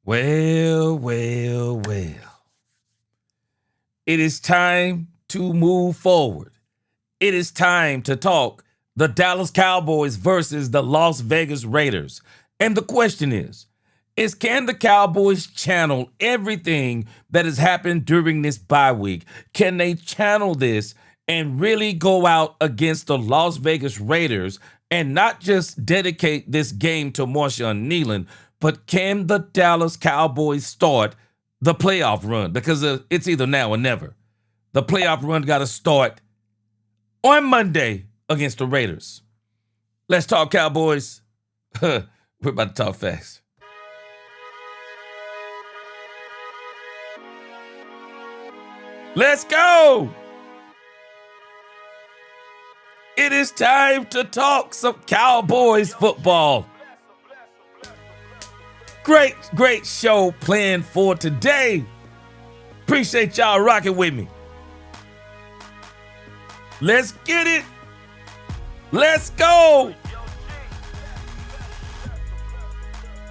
Well, well, well. It is time to move forward. It is time to talk the Dallas Cowboys versus the Las Vegas Raiders. And the question is can the Cowboys channel everything that has happened during this bye week? Can they channel this and really go out against the Las Vegas Raiders and not just dedicate this game to Marshawn Kneeland, but can the Dallas Cowboys start the playoff run? Because it's either now or never. The playoff run got to start on Monday against the Raiders. Let's talk Cowboys. We're about to talk facts. Let's go. It is time to talk some Cowboys football. Great show planned for today. Appreciate y'all rocking with me. Let's get it. Let's go.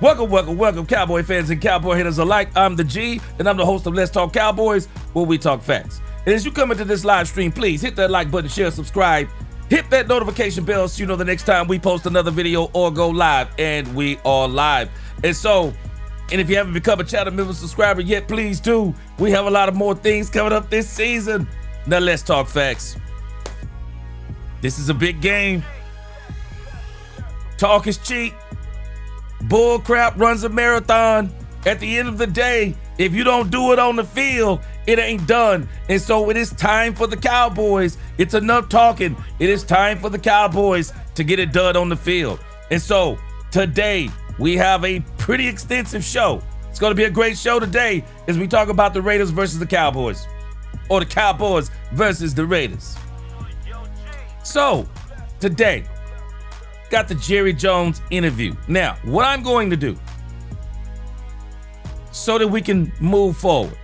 Welcome, Cowboy fans and Cowboy haters alike. I'm the G, and I'm the host of Let's Talk Cowboys, where we talk facts. And as you come into this live stream, please hit that like button, share, subscribe, hit that notification bell so you know the next time we post another video or go live, and we are live. And if you haven't become a channel member subscriber yet, please do. We have a lot of more things coming up this season. Now let's talk facts. This is a big game. Talk is cheap. Bull crap runs a marathon. At the end of the day, if you don't do it on the field, it ain't done. And so it is time for the Cowboys. It's enough talking. It is time for the Cowboys to get it done on the field. And so today we have a pretty extensive show. It's going to be a great show today as we talk about the Raiders versus the Cowboys, or the Cowboys versus the Raiders. So today, got the Jerry Jones interview. Now, what I'm going to do so that we can move forward.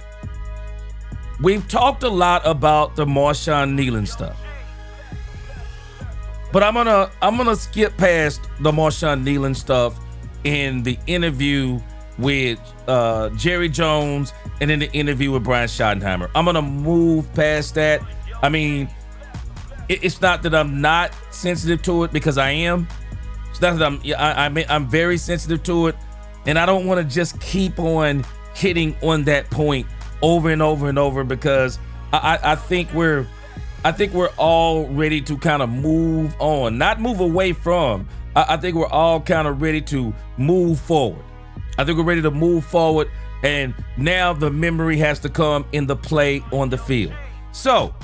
We've talked a lot about the Marshawn Kneeland stuff. But I'm gonna skip past the Marshawn Kneeland stuff in the interview with Jerry Jones and in the interview with Brian Schottenheimer. I'm gonna move past that. I mean, it's not that I'm not sensitive to it, because I am. It's not that I'm very sensitive to it, and I don't want to just keep on hitting on that point over and over and over, because I think we're all ready to kind of move on, not move away from. I think we're all kind of ready to move forward. I think we're ready to move forward, and now the memory has to come in the play on the field. So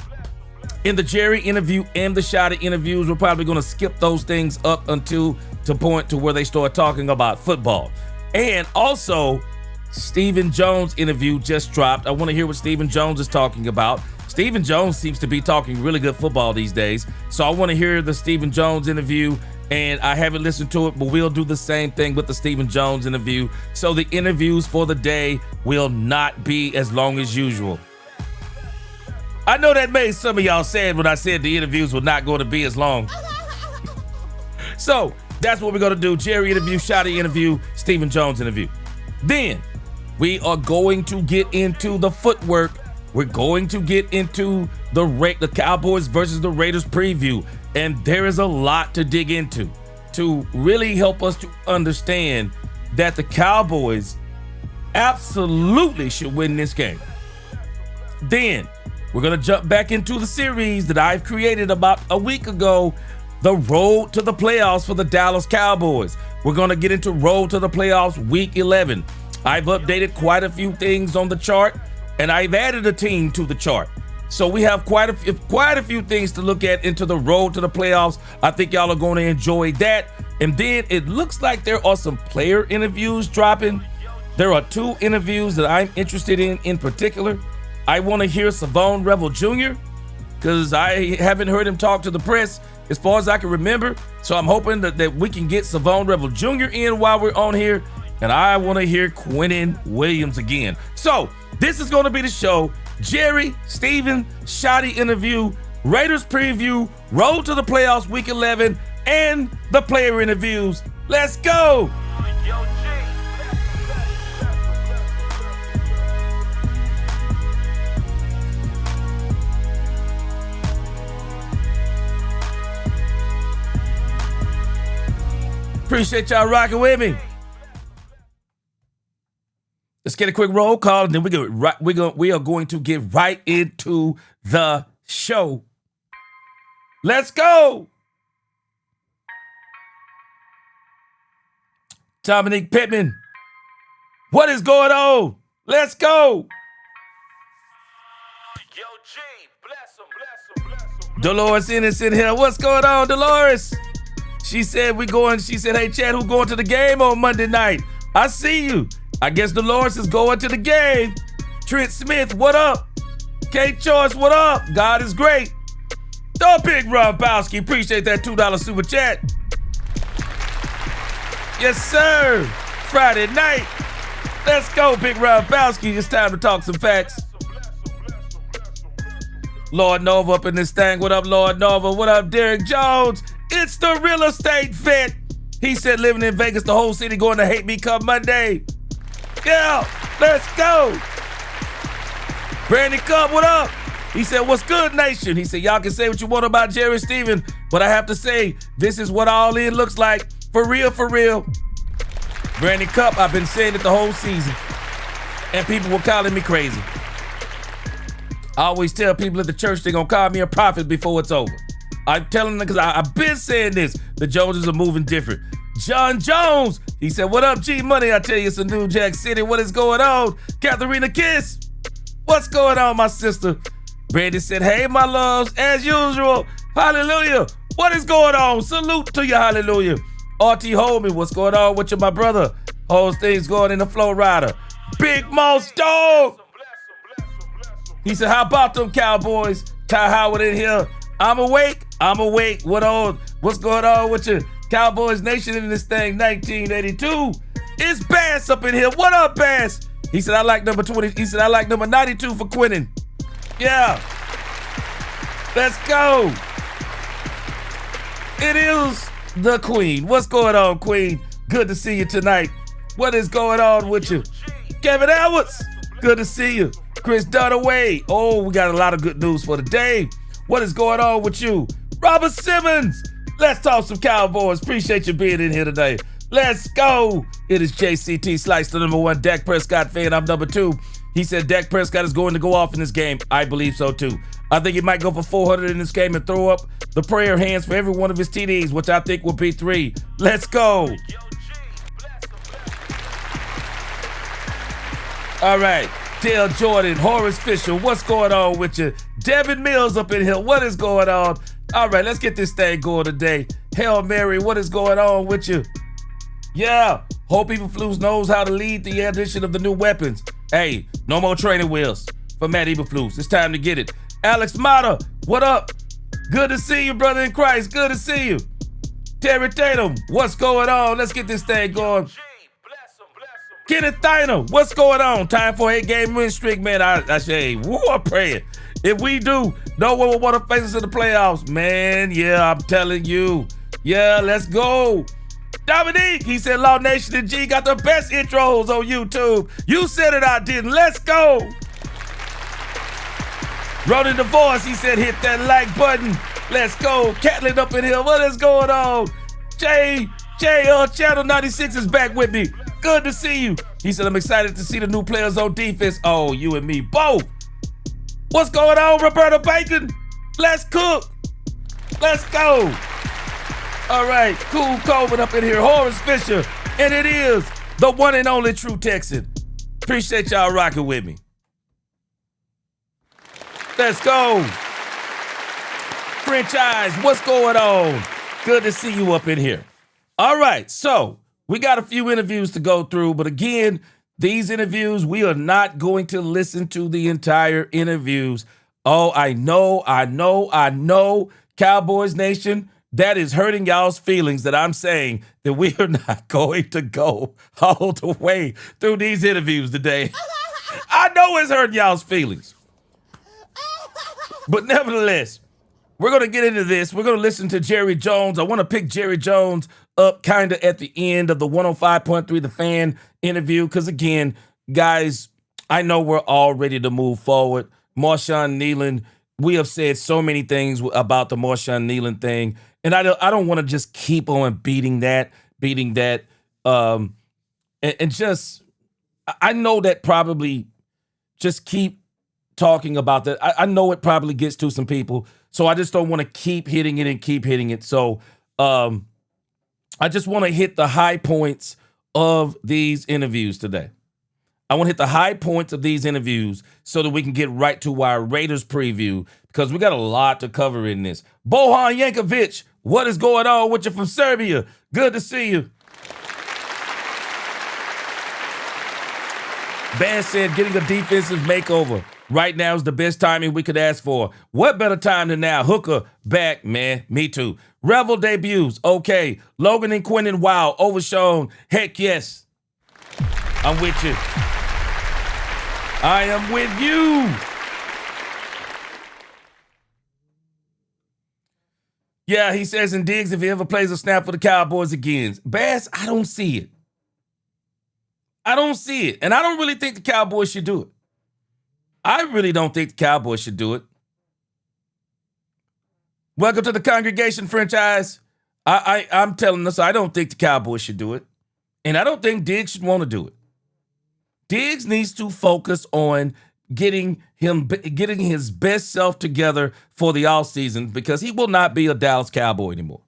in the Jerry interview and the Shotty interviews, we're probably going to skip those things up until to point to where they start talking about football. And also, Stephen Jones interview just dropped. I want to hear what Stephen Jones is talking about. Stephen Jones seems to be talking really good football these days, so I want to hear the Stephen Jones interview, and I haven't listened to it, but we'll do the same thing with the Stephen Jones interview. So the interviews for the day will not be as long as usual. I know that made some of y'all sad when I said the interviews were not going to be as long. So that's what we're going to do. Jerry interview, Shotty interview, Stephen Jones interview. Then we are going to get into the footwork. We're going to get into the Cowboys versus the Raiders preview. And there is a lot to dig into to really help us to understand that the Cowboys absolutely should win this game. Then we're going to jump back into the series that I've created about a week ago, the road to the playoffs for the Dallas Cowboys. We're going to get into road to the playoffs week 11. I've updated quite a few things on the chart, and I've added a team to the chart. So we have quite a few things to look at into the road to the playoffs. I think y'all are going to enjoy that. And then it looks like there are some player interviews dropping. There are 2 interviews that I'm interested in particular. I want to hear Savon Revel Jr. because I haven't heard him talk to the press as far as I can remember. So I'm hoping that we can get Savon Revel Jr. in while we're on here. And I want to hear Quinnen Williams again. So this is going to be the show. Jerry, Stephen, Shotty interview, Raiders preview, road to the playoffs week 11, and the player interviews. Let's go. Appreciate y'all rocking with me. Let's get a quick roll call, and then we are going to get right into the show. Let's go. Dominique Pittman, what is going on? Let's go. Yo, G, bless him. Dolores Innocent here. What's going on, Dolores? She said, hey, Chad, who going to the game on Monday night? I see you. I guess Dolores is going to the game. Trent Smith, what up? Kate Choice, what up? God is great. The Big Robowski, appreciate that $2 super chat. Yes, sir. Friday night. Let's go, Big Robowski. It's time to talk some facts. Lord Nova up in this thing. What up, Lord Nova? What up, Derek Jones? It's the real estate vet. He said living in Vegas, the whole city going to hate me come Monday. Yeah, let's go. Brandy Cup, what up? He said, what's good, nation? He said, y'all can say what you want about Jerry Stevens, but I have to say, this is what all in looks like. For real, for real. Brandy Cup, I've been saying it the whole season. And people were calling me crazy. I always tell people at the church they're going to call me a prophet before it's over. I'm telling them because I've been saying this. The Joneses are moving different. John Jones, he said, what up, G Money? I tell you, it's a New Jack City. What is going on? Katharina Kiss, what's going on, my sister? Brandy said, hey, my loves, as usual. Hallelujah. What is going on? Salute to you, hallelujah. R.T. Holman, what's going on with you, my brother? Whole thing's going in the Flow Rider. Big Mouse Dog. He said, how about them Cowboys? Ty Howard in here. I'm awake. What on? What's going on with you? Cowboys Nation in this thing, 1982. It's Bass up in here. What up, Bass? He said, I like number 20. He said, I like number 92 for Quinnen. Yeah. Let's go. It is the Queen. What's going on, Queen? Good to see you tonight. What is going on with you? Kevin Edwards, good to see you. Chris Dunaway. Oh, we got a lot of good news for today. What is going on with you? Robert Simmons, let's talk some Cowboys. Appreciate you being in here today. Let's go. It is JCT Slice, the number one Dak Prescott fan. I'm number two. He said Dak Prescott is going to go off in this game. I believe so too. I think he might go for 400 in this game and throw up the prayer hands for every one of his TDs, which I think will be 3. Let's go. All right. Dale Jordan, Horace Fisher, what's going on with you? Devin Mills up in here, what is going on? All right, let's get this thing going today. Hail Mary, what is going on with you? Yeah, Hope Eberflus knows how to lead the addition of the new weapons. Hey, no more training wheels for Matt Eberflus. It's time to get it. Alex Mata, what up? Good to see you, brother in Christ. Good to see you. Terry Tatum, what's going on? Let's get this thing going. Kenneth Thiner, what's going on? Time for a 8-game win streak, man. I say, woo, I'm praying. If we do, no one will want to face us in the playoffs. Man, yeah, I'm telling you. Yeah, let's go. Dominique, he said Law Nation and G got the best intros on YouTube. You said it, I didn't. Let's go. Ronan DeVos, he said hit that like button. Let's go. Catlin up in here. What is going on? Channel 96 is back with me. Good to see you. He said, I'm excited to see the new players on defense. Oh, you and me both. What's going on, Roberta Bacon? Let's cook. Let's go. All right, Cool Coleman up in here. Horace Fisher. And it is the one and only true Texan. Appreciate y'all rocking with me. Let's go. French Eyes, what's going on? Good to see you up in here. All right, so we got a few interviews to go through, but again, these interviews, we are not going to listen to the entire interviews. Oh, I know. Cowboys Nation, that is hurting y'all's feelings that I'm saying that we are not going to go all the way through these interviews today. I know it's hurting y'all's feelings. But nevertheless, we're going to get into this. We're going to listen to Jerry Jones. I want to pick Jerry Jones up kind of at the end of the 105.3 The Fan interview because, again, guys, I know we're all ready to move forward. Marshawn Kneeland, we have said so many things about the Marshawn Kneeland thing, and I don't want to just keep on beating that beating that. And just, I know that probably just keep talking about that. I know it probably gets to some people, so I just don't want to keep hitting it and keep hitting it. So I just want to hit the high points of these interviews today. I want to hit the high points of these interviews so that we can get right to our Raiders preview, because we got a lot to cover in this. Bohan Yankovic, what is going on with you from Serbia? Good to see you. Bass said getting a defensive makeover right now is the best timing we could ask for. What better time than now? Hooker back, man. Me too. Revel debuts. Okay. Logan and Quentin, wow. Overshown. Heck yes. I'm with you. I am with you. Yeah, he says in Diggs if he ever plays a snap for the Cowboys again. Bass, I don't see it. I don't see it. And I don't really think the Cowboys should do it. I really don't think the Cowboys should do it. Welcome to the congregation franchise. I'm telling us I don't think the Cowboys should do it. And I don't think Diggs should want to do it. Diggs needs to focus on getting his best self together for the offseason, because he will not be a Dallas Cowboy anymore.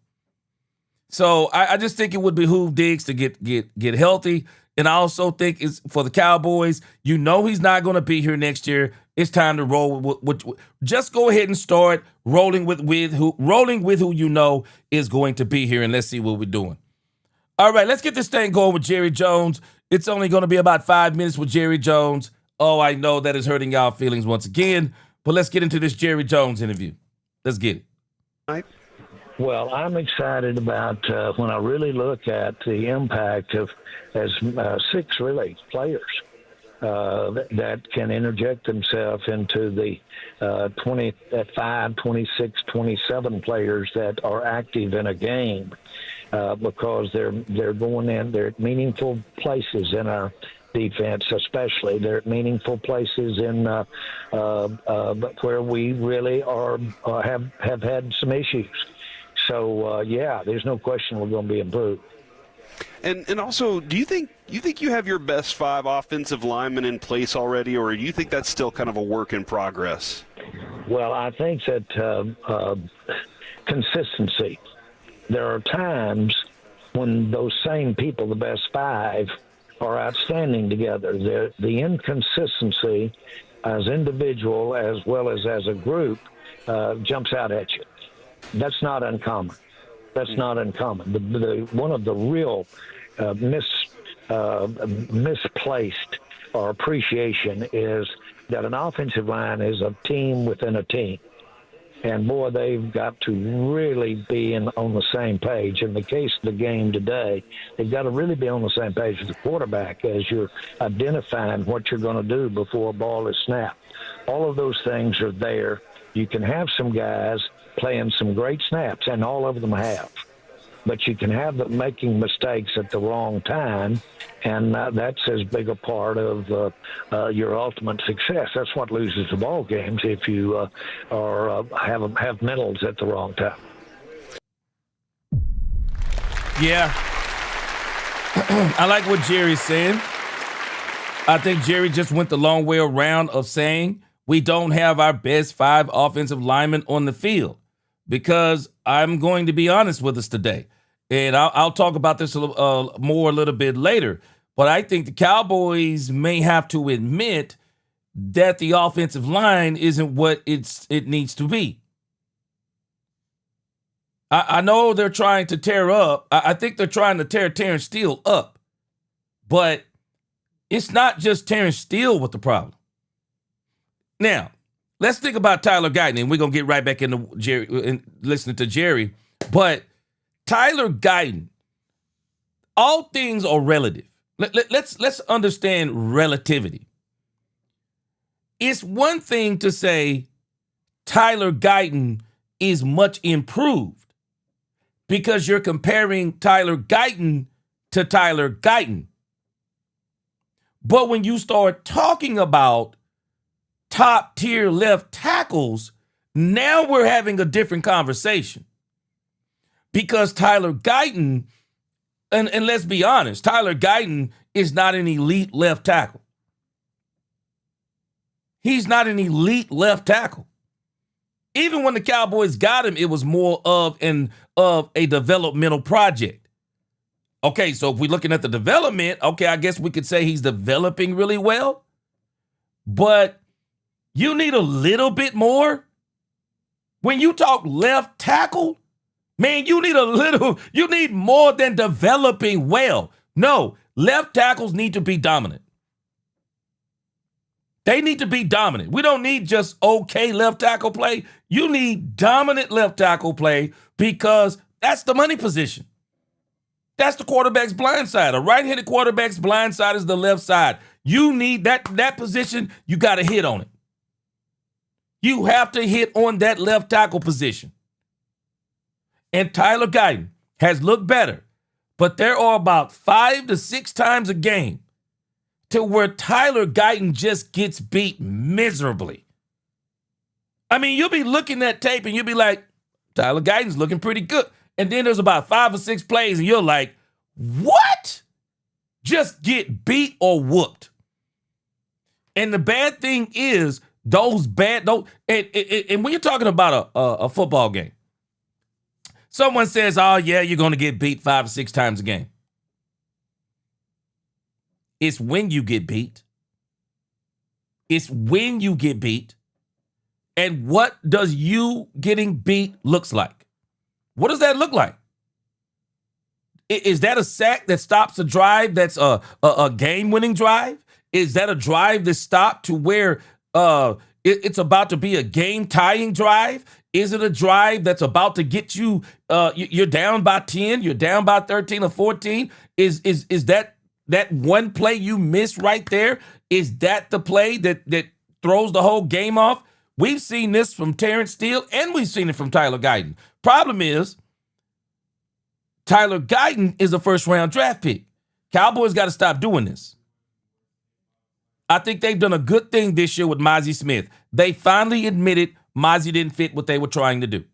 So I just think it would behoove Diggs to get healthy. And I also think it's for the Cowboys. You know he's not going to be here next year. It's time to roll with just go ahead and start rolling with who you know is going to be here, and let's see what we're doing. All right, let's get this thing going with Jerry Jones. It's only going to be about 5 minutes with Jerry Jones. Oh, I know that is hurting y'all feelings once again, but let's get into this Jerry Jones interview. Let's get it. Right. Well, I'm excited about when I really look at the impact of six really players that can interject themselves into the 25, 26, 27 players that are active in a game, because they're going in, they're at meaningful places in our defense, especially. They're at meaningful places in where we really have had some issues. So yeah, there's no question we're going to be improved. And also, do you think you have your best 5 offensive linemen in place already, or do you think that's still kind of a work in progress? Well, I think that consistency. There are times when those same people, the best 5, are outstanding together. The inconsistency as individual as well as a group jumps out at you. That's not uncommon. That's not uncommon. One of the real misplaced or appreciation is that an offensive line is a team within a team. And, boy, they've got to really be on the same page. In the case of the game today, they've got to really be on the same page with the quarterback as you're identifying what you're going to do before a ball is snapped. All of those things are there. You can have some guys playing some great snaps, and all of them have. But you can have them making mistakes at the wrong time, and that's as big a part of your ultimate success. That's what loses the ball games if you have mentals at the wrong time. Yeah. I like what Jerry's saying. I think Jerry just went the long way around of saying we don't have our best 5 offensive linemen on the field, because I'm going to be honest with us today. And I'll talk about this more a little bit later. But I think the Cowboys may have to admit that the offensive line isn't what it needs to be. I know they're trying to tear up. I think they're trying to tear Terrence Steele up. But it's not just Terrence Steele with the problem. Now, let's think about Tyler Guyton, and we're going to get right back into Jerry and listening to Jerry. But Tyler Guyton, all things are relative. Let's understand relativity. It's one thing to say Tyler Guyton is much improved because you're comparing Tyler Guyton to Tyler Guyton. But when you start talking about top tier left tackles, now we're having a different conversation. Because Tyler Guyton and let's be honest, Tyler Guyton is not an elite left tackle. He's not an elite left tackle. Even when the Cowboys got him, it was more of a developmental project. Okay, so if we're looking at the development, okay, I guess we could say he's developing really well. But you need a little bit more. When you talk left tackle, man, you need more than developing well. No, left tackles need to be dominant. They need to be dominant. We don't need just okay left tackle play. You need dominant left tackle play because that's the money position. That's the quarterback's blind side. A right-handed quarterback's blind side is the left side. You need that position, you got to hit on it. You have to hit on that left tackle position. And Tyler Guyton has looked better, but there are about 5 to 6 times a game to where Tyler Guyton just gets beat miserably. I mean, you'll be looking at tape and you'll be like, Tyler Guyton's looking pretty good. And then there's about 5 or 6 plays and you're like, what? Just get beat or whooped. And the bad thing is and when you're talking about a football game, someone says, oh yeah, you're going to get beat 5 or 6 times a game. It's when you get beat. It's when you get beat. And what does you getting beat looks like? What does that look like? Is that a sack that stops a drive that's a game-winning drive? Is that a drive that stopped to where it's about to be a game-tying drive? Is it a drive that's about to get you, you're down by 10, you're down by 13 or 14? Is that one play you missed right there? Is that the play that throws the whole game off? We've seen this from Terrence Steele, and we've seen it from Tyler Guyton. Problem is, Tyler Guyton is a first-round draft pick. Cowboys got to stop doing this. I think they've done a good thing this year with Mozzie Smith. They finally admitted Mozzie didn't fit what they were trying to do.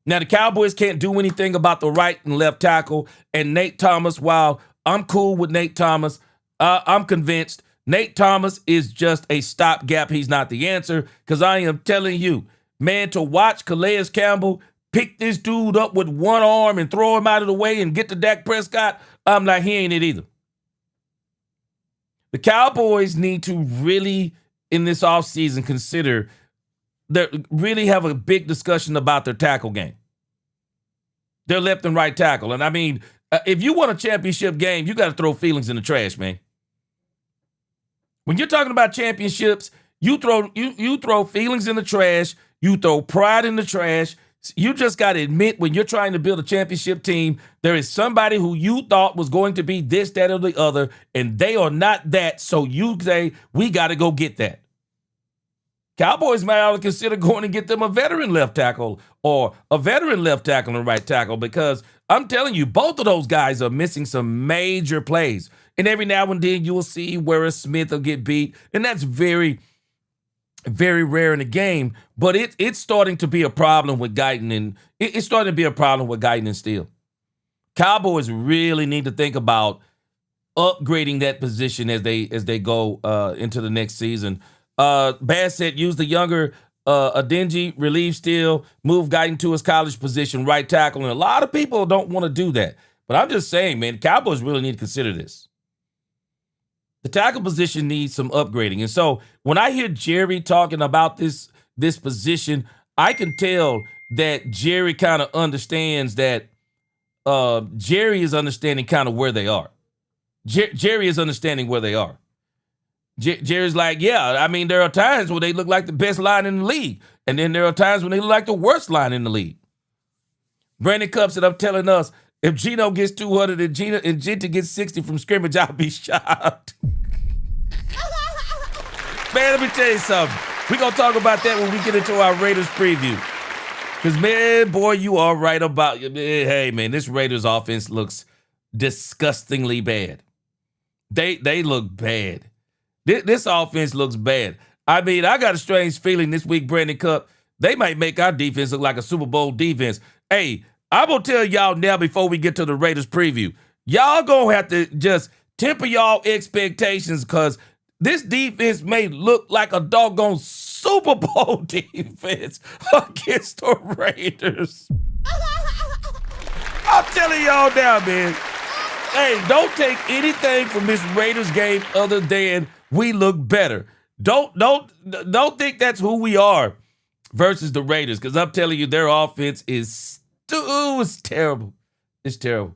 Now, the Cowboys can't do anything about the right and left tackle, and Nate Thomas, while I'm cool with Nate Thomas, I'm convinced Nate Thomas is just a stopgap. He's not the answer, because I am telling you, man, to watch Calais Campbell pick this dude up with one arm and throw him out of the way and get to Dak Prescott, I'm like, he ain't it either. The Cowboys need to really, in this offseason, consider really have a big discussion about their tackle game. Their left and right tackle. And I mean, if you want a championship game, you got to throw feelings in the trash, man. When you're talking about championships, you throw feelings in the trash. You throw pride in the trash. You just got to admit, when you're trying to build a championship team, there is somebody who you thought was going to be this, that, or the other, and they are not that. So you say, we got to go get that. Cowboys might ought to consider going and get them a veteran left tackle or a veteran left tackle and right tackle, because I'm telling you, both of those guys are missing some major plays. And every now and then you will see where a Smith will get beat, and that's very, very rare in the game. But it's starting to be a problem with Guyton, and it's starting to be a problem with Guyton and Steele. Cowboys really need to think about upgrading that position as they go into the next season. Bass said use the younger Adenji, relieve Steele, move Guyton to his college position, right tackle. And a lot of people don't want to do that. But I'm just saying, man, Cowboys really need to consider this. The tackle position needs some upgrading. And so when I hear Jerry talking about this position, I can tell that Jerry kind of understands that Jerry is understanding kind of where they are. Jerry is understanding where they are. Jerry's like, yeah, I mean, there are times where they look like the best line in the league. And then there are times when they look like the worst line in the league. Brandon Cup said, I'm telling us, if Geno gets 200 and Genta gets 60 from scrimmage, I'll be shocked. Man, let me tell you something. We're going to talk about that when we get into our Raiders preview. Because, man, boy, you are right about it. Hey, man, this Raiders offense looks disgustingly bad. They look bad. This offense looks bad. I mean, I got a strange feeling this week, Brandon Cup, they might make our defense look like a Super Bowl defense. Hey, I'm going to tell y'all now before we get to the Raiders preview. Y'all going to have to just temper y'all expectations because this defense may look like a doggone Super Bowl defense against the Raiders. I'm telling y'all now, man. Hey, don't take anything from this Raiders game other than we look better. Don't think that's who we are versus the Raiders, because I'm telling you, their offense is it's terrible. It's terrible.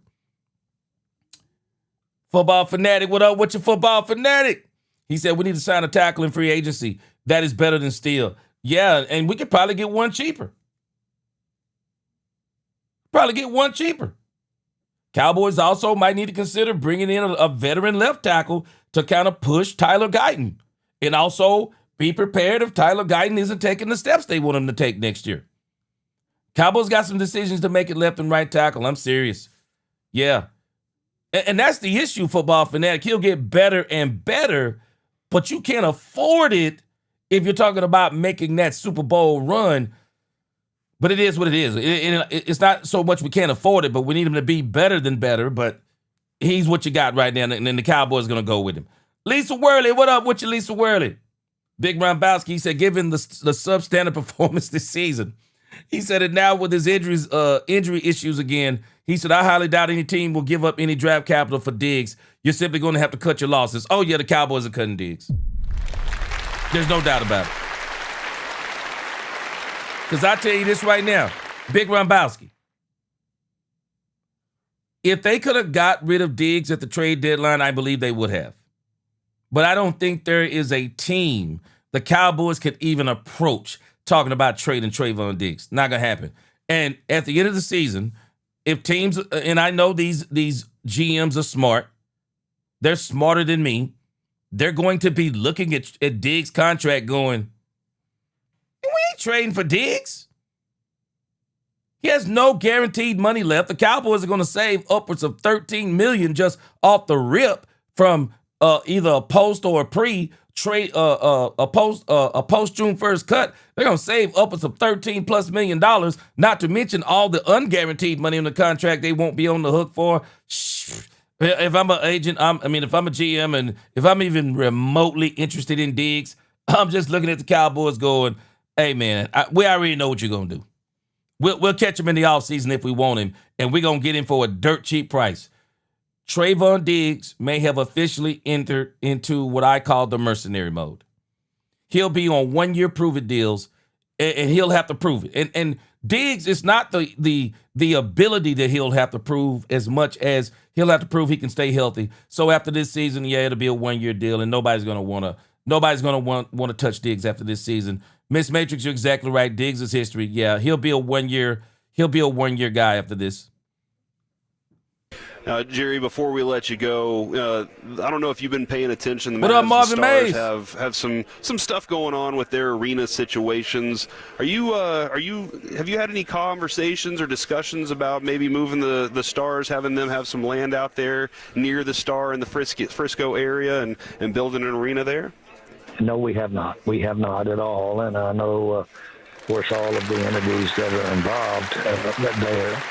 Football Fanatic, what up? What's your Football Fanatic? He said we need to sign a tackle in free agency. That is better than Steele. Yeah, and we could probably get one cheaper. Cowboys also might need to consider bringing in a veteran left tackle to kind of push Tyler Guyton. And also be prepared if Tyler Guyton isn't taking the steps they want him to take next year. Cowboys got some decisions to make at left and right tackle. I'm serious. Yeah. And that's the issue, Football Fanatic. He'll get better and better, but you can't afford it if you're talking about making that Super Bowl run. But it is what it is. It's not so much we can't afford it, but we need him to be better than better. But he's what you got right now, and then the Cowboys going to go with him. Lisa Worley, what up with you, Lisa Worley? Big Rombowski, he said, given the substandard performance this season, he said it now with his injury issues again. He said, I highly doubt any team will give up any draft capital for Diggs. You're simply going to have to cut your losses. Oh, yeah, the Cowboys are cutting Diggs. There's no doubt about it. Because I tell you this right now, Big Rombowski, if they could have got rid of Diggs at the trade deadline, I believe they would have. But I don't think there is a team the Cowboys could even approach talking about trading Trayvon Diggs. Not going to happen. And at the end of the season, if teams, and I know these GMs are smart, they're smarter than me, they're going to be looking at Diggs' contract going, we ain't trading for Diggs. He has no guaranteed money left. The Cowboys are going to save upwards of $13 million just off the rip from either a post or a pre-trade, a post June 1st cut. They're going to save upwards of $13+ million, not to mention all the unguaranteed money in the contract they won't be on the hook for. If I'm an agent, if I'm a GM and if I'm even remotely interested in Diggs, I'm just looking at the Cowboys going, hey, man, we already know what you're going to do. We'll catch him in the offseason if we want him, and we're going to get him for a dirt cheap price. Trayvon Diggs may have officially entered into what I call the mercenary mode. He'll be on one-year prove-it deals, and he'll have to prove it. And Diggs is not the ability that he'll have to prove as much as he'll have to prove he can stay healthy. So after this season, yeah, it'll be a one-year deal, and nobody's going to want to touch Diggs after this season. Miss Matrix, you're exactly right. Diggs is history. Yeah, he'll be a one-year guy after this. Jerry, before we let you go, I don't know if you've been paying attention. What up, Marvin Stars Mays? have some stuff going on with their arena situations. Have you had any conversations or discussions about maybe moving the Stars, having them have some land out there near the Star in the Frisco area and building an arena there? No, we have not. We have not at all. And I know, of course, all of the entities that are involved there.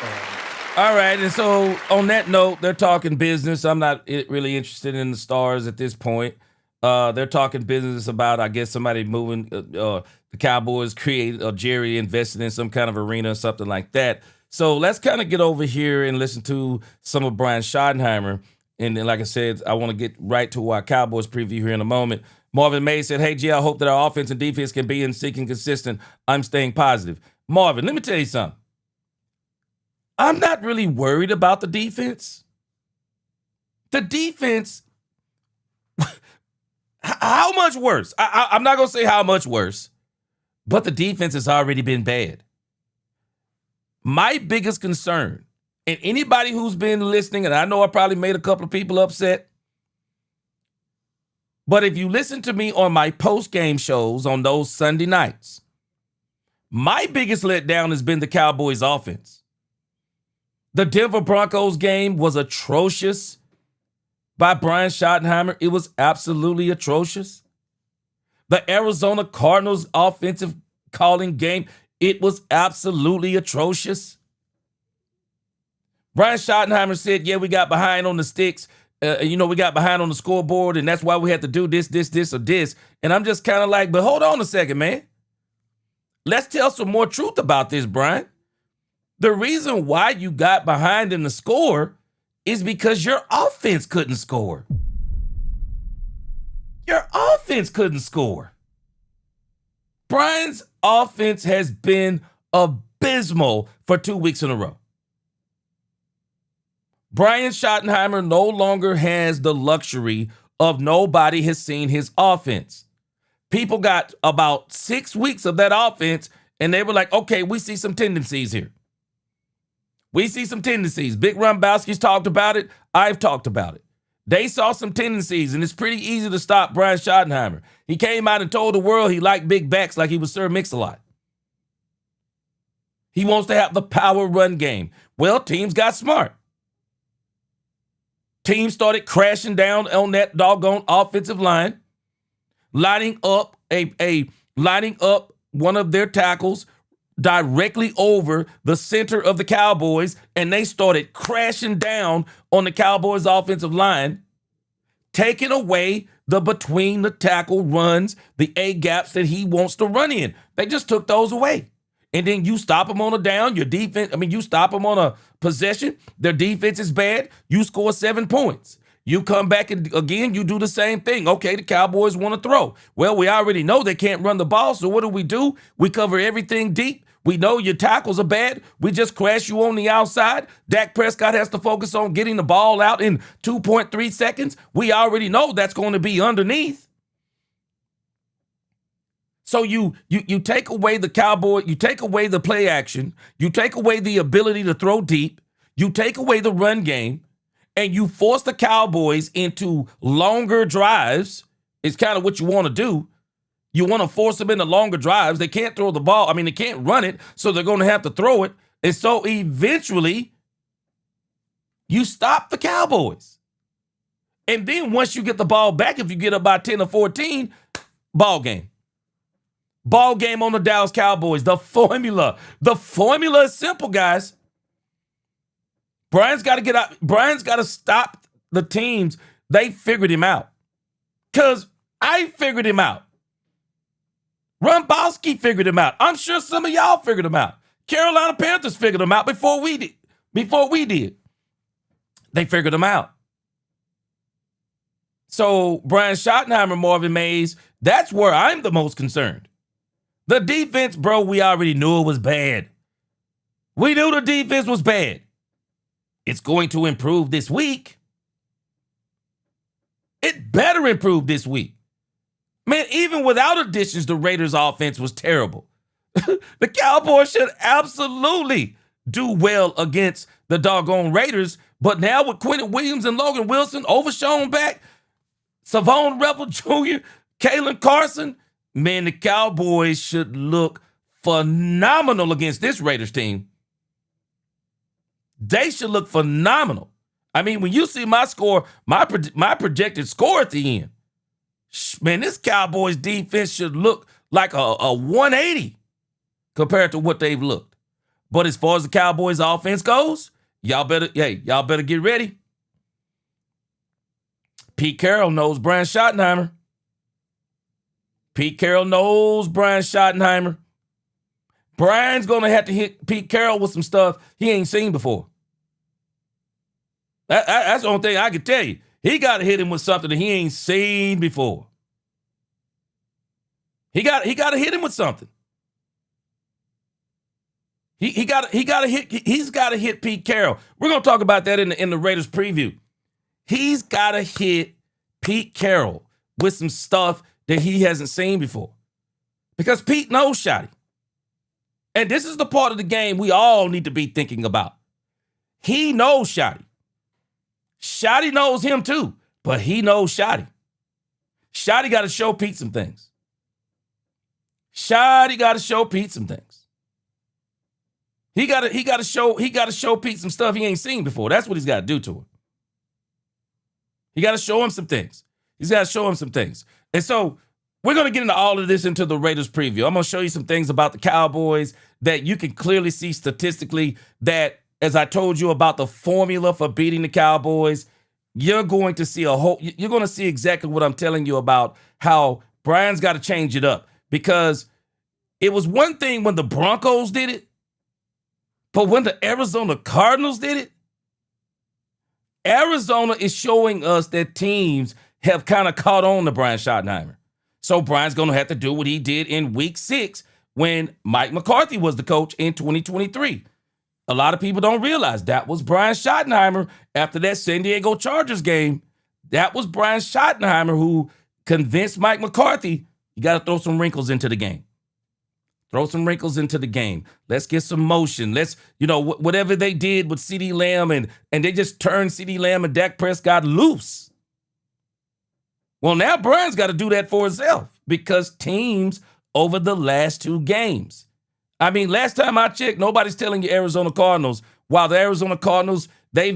All right, and so on that note, they're talking business. I'm not really interested in the Stars at this point. They're talking business about, I guess, somebody moving, the Cowboys Jerry invested in some kind of arena or something like that. So let's kind of get over here and listen to some of Brian Schottenheimer. And then, like I said, I want to get right to our Cowboys preview here in a moment. Marvin May said, hey, G, I hope that our offense and defense can be in sync and consistent. I'm staying positive. Marvin, let me tell you something. I'm not really worried about the defense. The defense, how much worse? I'm not going to say how much worse, but the defense has already been bad. My biggest concern, and anybody who's been listening, and I know I probably made a couple of people upset, but if you listen to me on my post-game shows on those Sunday nights, my biggest letdown has been the Cowboys' offense. The Denver Broncos game was atrocious by Brian Schottenheimer. It was absolutely atrocious. The Arizona Cardinals offensive calling game, it was absolutely atrocious. Brian Schottenheimer said, yeah, we got behind on the sticks. We got behind on the scoreboard, and that's why we had to do this, or this. And I'm just kind of like, but hold on a second, man. Let's tell some more truth about this, Brian. The reason why you got behind in the score is because your offense couldn't score. Your offense couldn't score. Brian's offense has been abysmal for 2 weeks in a row. Brian Schottenheimer no longer has the luxury of nobody has seen his offense. People got about 6 weeks of that offense, and they were like, okay, we see some tendencies here. We see some tendencies. Big Rumbowski's talked about it. I've talked about it. They saw some tendencies, and it's pretty easy to stop Brian Schottenheimer. He came out and told the world he liked big backs like he was Sir Mix-a-Lot. He wants to have the power run game. Well, teams got smart. Teams started crashing down on that doggone offensive line, lining up one of their tackles directly over the center of the Cowboys, and they started crashing down on the Cowboys offensive line, taking away the between the tackle runs, the A gaps that he wants to run in. They just took those away. And then you stop them on a down, you stop them on a possession, their defense is bad, you score 7 points. You come back and again, you do the same thing. Okay, the Cowboys want to throw. Well, we already know they can't run the ball, so what do? We cover everything deep. We know your tackles are bad. We just crash you on the outside. Dak Prescott has to focus on getting the ball out in 2.3 seconds. We already know that's going to be underneath. So you take away the Cowboy, you take away the play action, you take away the ability to throw deep, you take away the run game, and you force the Cowboys into longer drives. It's kind of what you want to do. You want to force them into longer drives. They can't throw the ball. They can't run it, so they're going to have to throw it. And so eventually, you stop the Cowboys. And then once you get the ball back, if you get up by 10 or 14, ball game. Ball game on the Dallas Cowboys. The formula is simple, guys. Brian's got to get out. Brian's got to stop the teams. They figured him out. Because I figured him out. Rumbowski figured him out. I'm sure some of y'all figured him out. Carolina Panthers figured him out before we did. They figured him out. So Brian Schottenheimer, Marvin Mays, that's where I'm the most concerned. The defense, bro, we already knew it was bad. We knew the defense was bad. It's going to improve this week. It better improve this week. Man, even without additions, the Raiders' offense was terrible. The Cowboys should absolutely do well against the doggone Raiders, but now with Quentin Williams and Logan Wilson, Overshown back, Savon Revel Jr., Kalen Carson, man, the Cowboys should look phenomenal against this Raiders team. They should look phenomenal. When you see my score, my projected score at the end, man, this Cowboys defense should look like a 180 compared to what they've looked. But as far as the Cowboys offense goes, y'all better get ready. Pete Carroll knows Brian Schottenheimer. Pete Carroll knows Brian Schottenheimer. Brian's going to have to hit Pete Carroll with some stuff he ain't seen before. That's the only thing I can tell you. He got to hit him with something that he ain't seen before. He got to hit him with something. He's got to hit Pete Carroll. We're going to talk about that in the Raiders preview. He's got to hit Pete Carroll with some stuff that he hasn't seen before. Because Pete knows Shotty. And this is the part of the game we all need to be thinking about. He knows Shotty. Shotty knows him too, but he knows Shotty. Shotty got to show Pete some things. He got to show Pete some stuff he ain't seen before. That's what he's got to do to him. He got to show him some things. And so we're going to get into all of this into the Raiders preview. I'm going to show you some things about the Cowboys that you can clearly see statistically that as I told you about the formula for beating the Cowboys, you're going to see you're going to see exactly what I'm telling you about how Brian's got to change it up, because it was one thing when the Broncos did it, but when the Arizona Cardinals did it, Arizona is showing us that teams have kind of caught on to Brian Schottenheimer. So Brian's going to have to do what he did in week 6 when Mike McCarthy was the coach in 2023. A lot of people don't realize that was Brian Schottenheimer after that San Diego Chargers game. That was Brian Schottenheimer who convinced Mike McCarthy, you got to throw some wrinkles into the game. Throw some wrinkles into the game. Let's get some motion. Let's, whatever they did with CeeDee Lamb, and they just turned CeeDee Lamb and Dak Prescott loose. Well, now Brian's got to do that for himself, because teams over the last 2 games. I mean, last time I checked, nobody's telling you Arizona Cardinals. While the Arizona Cardinals, they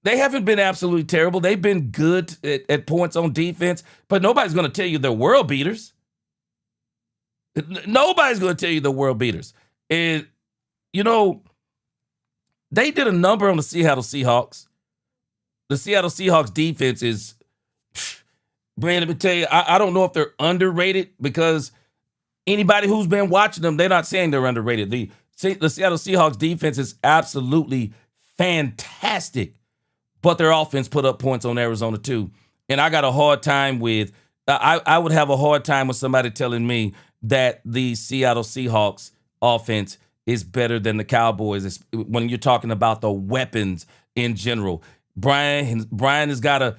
haven't been absolutely terrible. They've been good at points on defense, but nobody's going to tell you they're world beaters. Nobody's going to tell you they're world beaters. And, they did a number on the Seattle Seahawks. The Seattle Seahawks defense is, Brandon, let me tell you, I don't know if they're underrated, because anybody who's been watching them, they're not saying they're underrated. The Seattle Seahawks defense is absolutely fantastic, but their offense put up points on Arizona too. And I got a hard time with, I would have a hard time with somebody telling me that the Seattle Seahawks offense is better than the Cowboys when you're talking about the weapons in general. Brian has got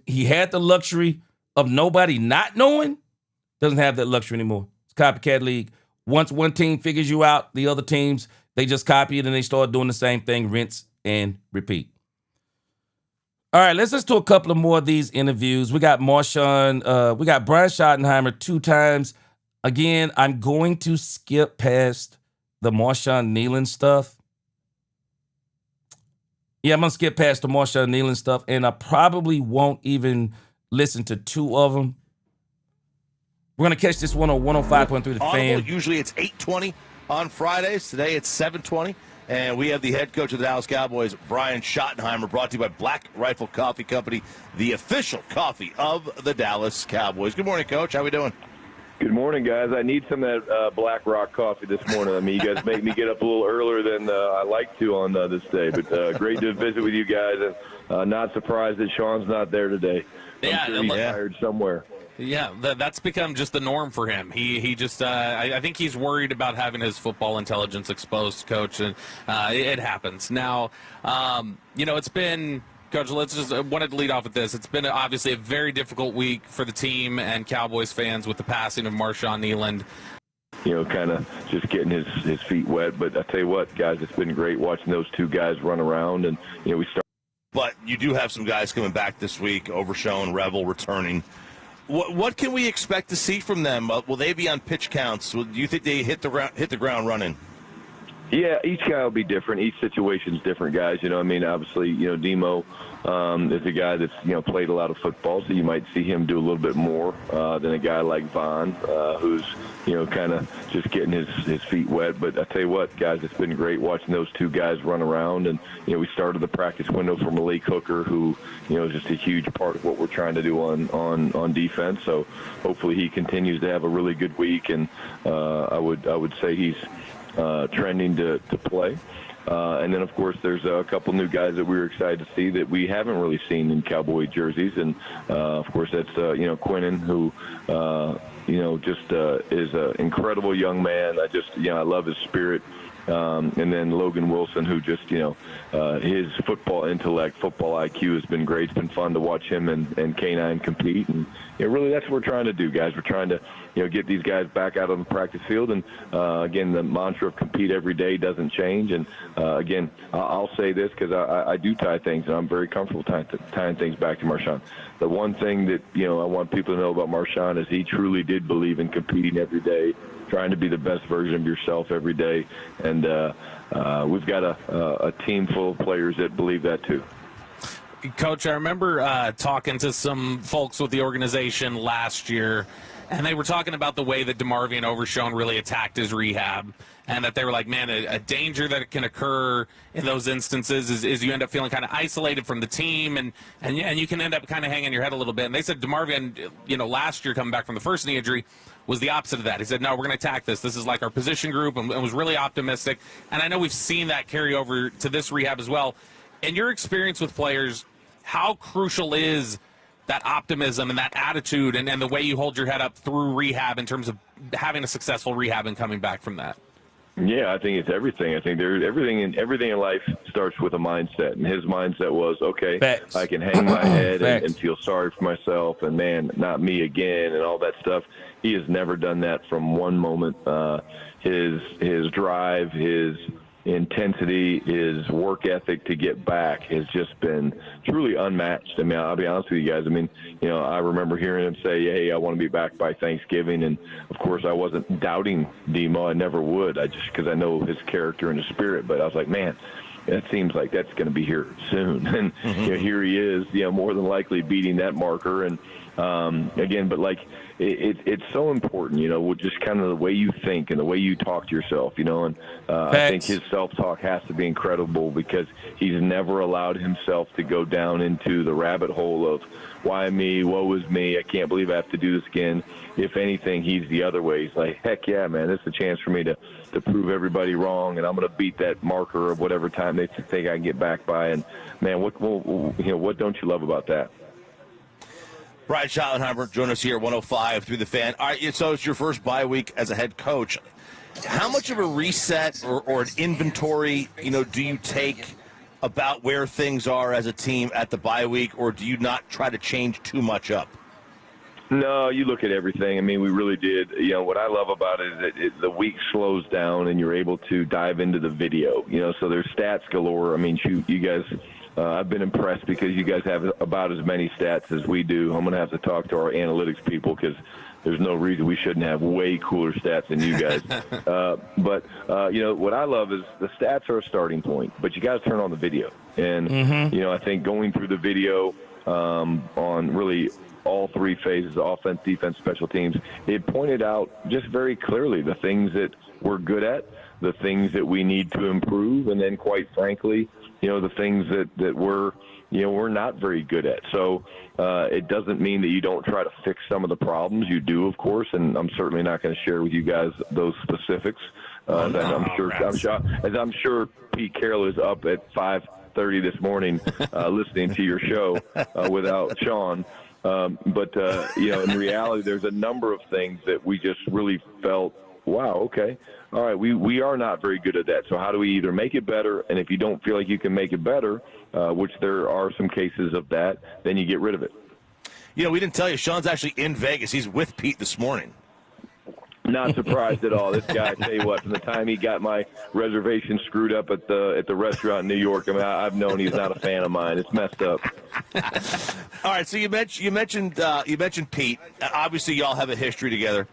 he had the luxury of nobody not knowing. Doesn't have that luxury anymore. It's a copycat league. Once one team figures you out, the other teams, they just copy it and they start doing the same thing, rinse and repeat. All right, let's do a couple of more of these interviews. We got Brian Schottenheimer 2 times. Again, I'm going to skip past the Marshawn Kneeland stuff. Yeah, I'm going to skip past the Marshawn Kneeland stuff, and I probably won't even listen to 2 of them. We're going to catch this one on 105.3 The Fan. Usually it's 8:20 on Fridays. Today it's 7:20. And we have the head coach of the Dallas Cowboys, Brian Schottenheimer, brought to you by Black Rifle Coffee Company, the official coffee of the Dallas Cowboys. Good morning, Coach. How we doing? Good morning, guys. I need some of that Black Rock coffee this morning. I mean, you guys make me get up a little earlier than I like to on this day. But great to visit with you guys, and not surprised that Sean's not there today. I'm sure he's tired somewhere. Yeah, that's become just the norm for him. He just I think he's worried about having his football intelligence exposed, Coach, and it happens. Now, it's been, Coach, wanted to lead off with this. It's been obviously a very difficult week for the team and Cowboys fans with the passing of Marshawn Kneeland. Kind of just getting his feet wet. But I tell you what, guys, it's been great watching those 2 guys run around, and we start. But you do have some guys coming back this week, Overshown, Revel returning. What can we expect to see from them? Will they be on pitch counts? Do you think they hit the ground running? Yeah, each guy will be different. Each situation's different, guys. Obviously, Demo is a guy that's, played a lot of football, so you might see him do a little bit more than a guy like Vaughn, who's, kind of just getting his feet wet. But I tell you what, guys, it's been great watching those 2 guys run around. And, we started the practice window for Malik Hooker, who, is just a huge part of what we're trying to do on defense. So hopefully he continues to have a really good week. And I would say he's trending to play. And then, of course, there's a couple new guys that we were excited to see that we haven't really seen in Cowboy jerseys. And, of course, that's, Quinnen, who, just is an incredible young man. I love his spirit. And then Logan Wilson, who just, his football intellect, football IQ has been great. It's been fun to watch him and K9 compete. And really that's what we're trying to do, guys. We're trying to, get these guys back out on the practice field. And, again, the mantra of compete every day doesn't change. And, again, I'll say this because I do tie things, and I'm very comfortable tying things back to Marshawn. The one thing that, I want people to know about Marshawn is he truly did believe in competing every day, trying to be the best version of yourself every day. And we've got a team full of players that believe that too. Coach, I remember talking to some folks with the organization last year, and they were talking about the way that DeMarvion Overshown really attacked his rehab, and that they were like, man, a danger that can occur in those instances is you end up feeling kind of isolated from the team, and you can end up kind of hanging your head a little bit. And they said DeMarvion, last year coming back from the first knee injury, was the opposite of that. He said, no, we're going to attack this. This is like our position group, and was really optimistic. And I know we've seen that carry over to this rehab as well. In your experience with players, how crucial is that optimism and that attitude and the way you hold your head up through rehab in terms of having a successful rehab and coming back from that? Yeah, I think it's everything. I think everything in life starts with a mindset, and his mindset was, okay, Facts. I can hang my head and Facts. feel sorry for myself, and man, not me again, and all that stuff. He has never done that from one moment. His drive, his intensity, his work ethic to get back has just been truly unmatched. I mean, I'll be honest with you guys. I mean, I remember hearing him say, hey, I want to be back by Thanksgiving. And of course I wasn't doubting Demo. I never would. Because I know his character and his spirit, but I was like, man, it seems like that's going to be here soon. And here he is, more than likely beating that marker. And again, but like it's so important, with just kind of the way you think and the way you talk to yourself, and I think his self-talk has to be incredible because he's never allowed himself to go down into the rabbit hole of why me, woe is me, I can't believe I have to do this again. If anything, he's the other way. He's like, heck yeah, man, this is a chance for me to prove everybody wrong, and I'm going to beat that marker of whatever time they think I can get back by. And man, what don't you love about that? Brian Schottenheimer join us here at 105 through the Fan. All right, so it's your first bye week as a head coach. How much of a reset or an inventory, do you take about where things are as a team at the bye week, or do you not try to change too much up? No, you look at everything. I mean, we really did. What I love about it is that the week slows down and you're able to dive into the video. So there's stats galore. I mean, shoot, you guys. I've been impressed because you guys have about as many stats as we do. I'm going to have to talk to our analytics people because there's no reason we shouldn't have way cooler stats than you guys. But what I love is the stats are a starting point, but you got to turn on the video. And, I think going through the video on really all three phases, offense, defense, special teams, it pointed out just very clearly the things that we're good at, the things that we need to improve, and then quite frankly, the things that we're not very good at. So it doesn't mean that you don't try to fix some of the problems. You do, of course, and I'm certainly not going to share with you guys those specifics. I'm sure Pete Carroll is up at 5:30 this morning listening to your show without Sean. But in reality, there's a number of things that we just really felt, wow, okay. All right, we are not very good at that. So how do we either make it better, and if you don't feel like you can make it better, which there are some cases of that, then you get rid of it. We didn't tell you, Sean's actually in Vegas. He's with Pete this morning. Not surprised at all. This guy, I tell you what, from the time he got my reservation screwed up at the restaurant in New York, I mean, I've known he's not a fan of mine. It's messed up. All right, so you mentioned Pete. Obviously, y'all have a history together.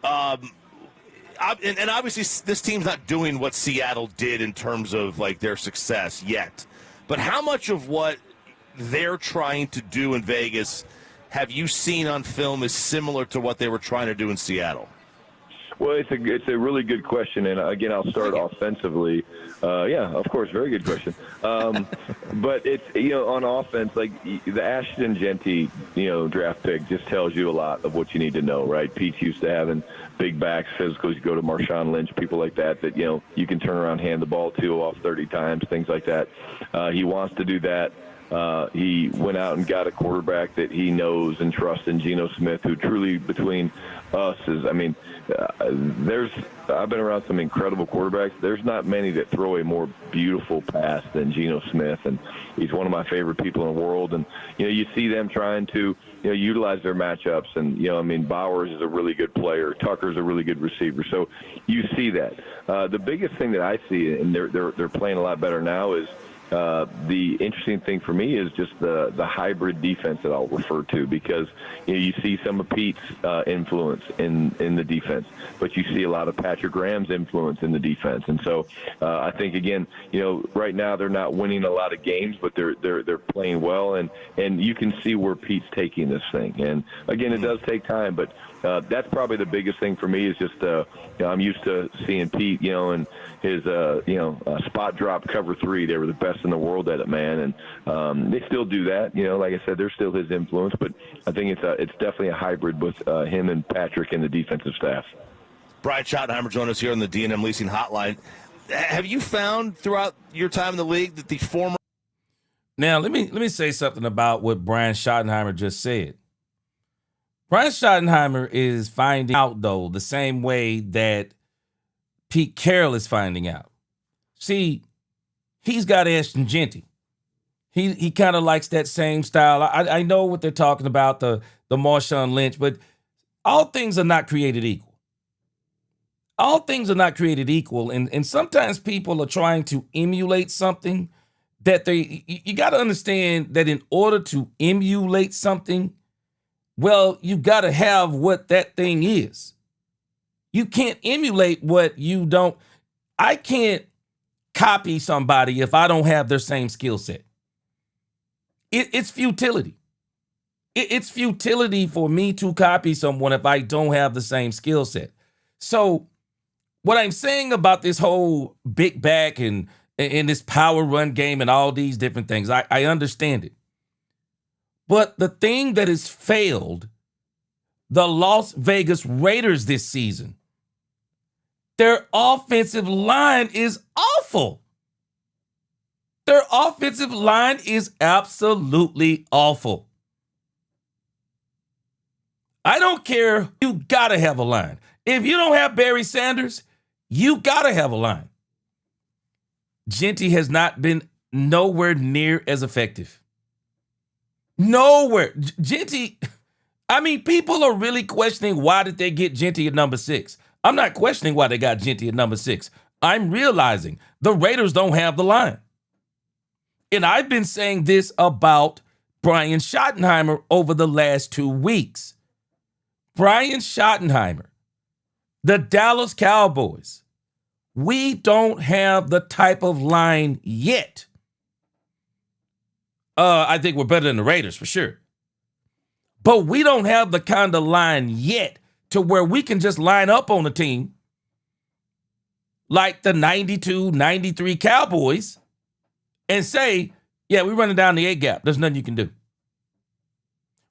And obviously, this team's not doing what Seattle did in terms of like their success yet. But how much of what they're trying to do in Vegas have you seen on film is similar to what they were trying to do in Seattle? Well, it's a really good question, and again, I'll start offensively. Yeah, of course, very good question. But it's on offense, like the Ashton Genty draft pick just tells you a lot of what you need to know, right? Pete's used to having big backs, physicals. You go to Marshawn Lynch, people like that you can turn around, hand the ball to off 30 times, things like that. He wants to do that. He went out and got a quarterback that he knows and trusts in Geno Smith, who truly between us is, I've been around some incredible quarterbacks. There's not many that throw a more beautiful pass than Geno Smith, and he's one of my favorite people in the world. And, you see them trying to, utilize their matchups. And, Bowers is a really good player. Tucker's a really good receiver. So you see that. The biggest thing that I see, and they're playing a lot better now, is The interesting thing for me is just the hybrid defense that I'll refer to, because you see some of Pete's influence in the defense, but you see a lot of Patrick Graham's influence in the defense. And so I think, again, right now they're not winning a lot of games, but they're playing well, and you can see where Pete's taking this thing. And again, it does take time, but that's probably the biggest thing for me is just I'm used to seeing Pete, and his spot drop cover 3. They were the best in the world at it, man, and they still do that. Like I said, there's still his influence, but I think it's definitely a hybrid with him and Patrick and the defensive staff. Brian Schottenheimer joined us here on the D&M Leasing Hotline. Have you found throughout your time in the league that the former... Now, let me say something about what Brian Schottenheimer just said. Brian Schottenheimer is finding out, though, the same way that Pete Carroll is finding out. See, he's got Ashton Jeanty. He kind of likes that same style. I know what they're talking about, the Marshawn Lynch, but all things are not created equal. All things are not created equal, and sometimes people are trying to emulate something that you got to understand that in order to emulate something, well, you got to have what that thing is. You can't emulate what you don't. I can't copy somebody if I don't have their same skill set. It's futility. It's futility for me to copy someone if I don't have the same skill set. So what I'm saying about this whole big back and this power run game and all these different things, I understand it. But the thing that has failed the Las Vegas Raiders this season, their offensive line is awful. Their offensive line is absolutely awful. I don't care. You got to have a line. If you don't have Barry Sanders, you got to have a line. Jeanty has not been nowhere near as effective. Nowhere. Jeanty, people are really questioning why did they get Jeanty at number 6. I'm not questioning why they got Jeanty at number 6. I'm realizing the Raiders don't have the line. And I've been saying this about Brian Schottenheimer over the last 2 weeks. Brian Schottenheimer, the Dallas Cowboys, we don't have the type of line yet. I think we're better than the Raiders for sure. But we don't have the kind of line yet to where we can just line up on the team like the 92, 93 Cowboys and say, yeah, we're running down the A gap. There's nothing you can do.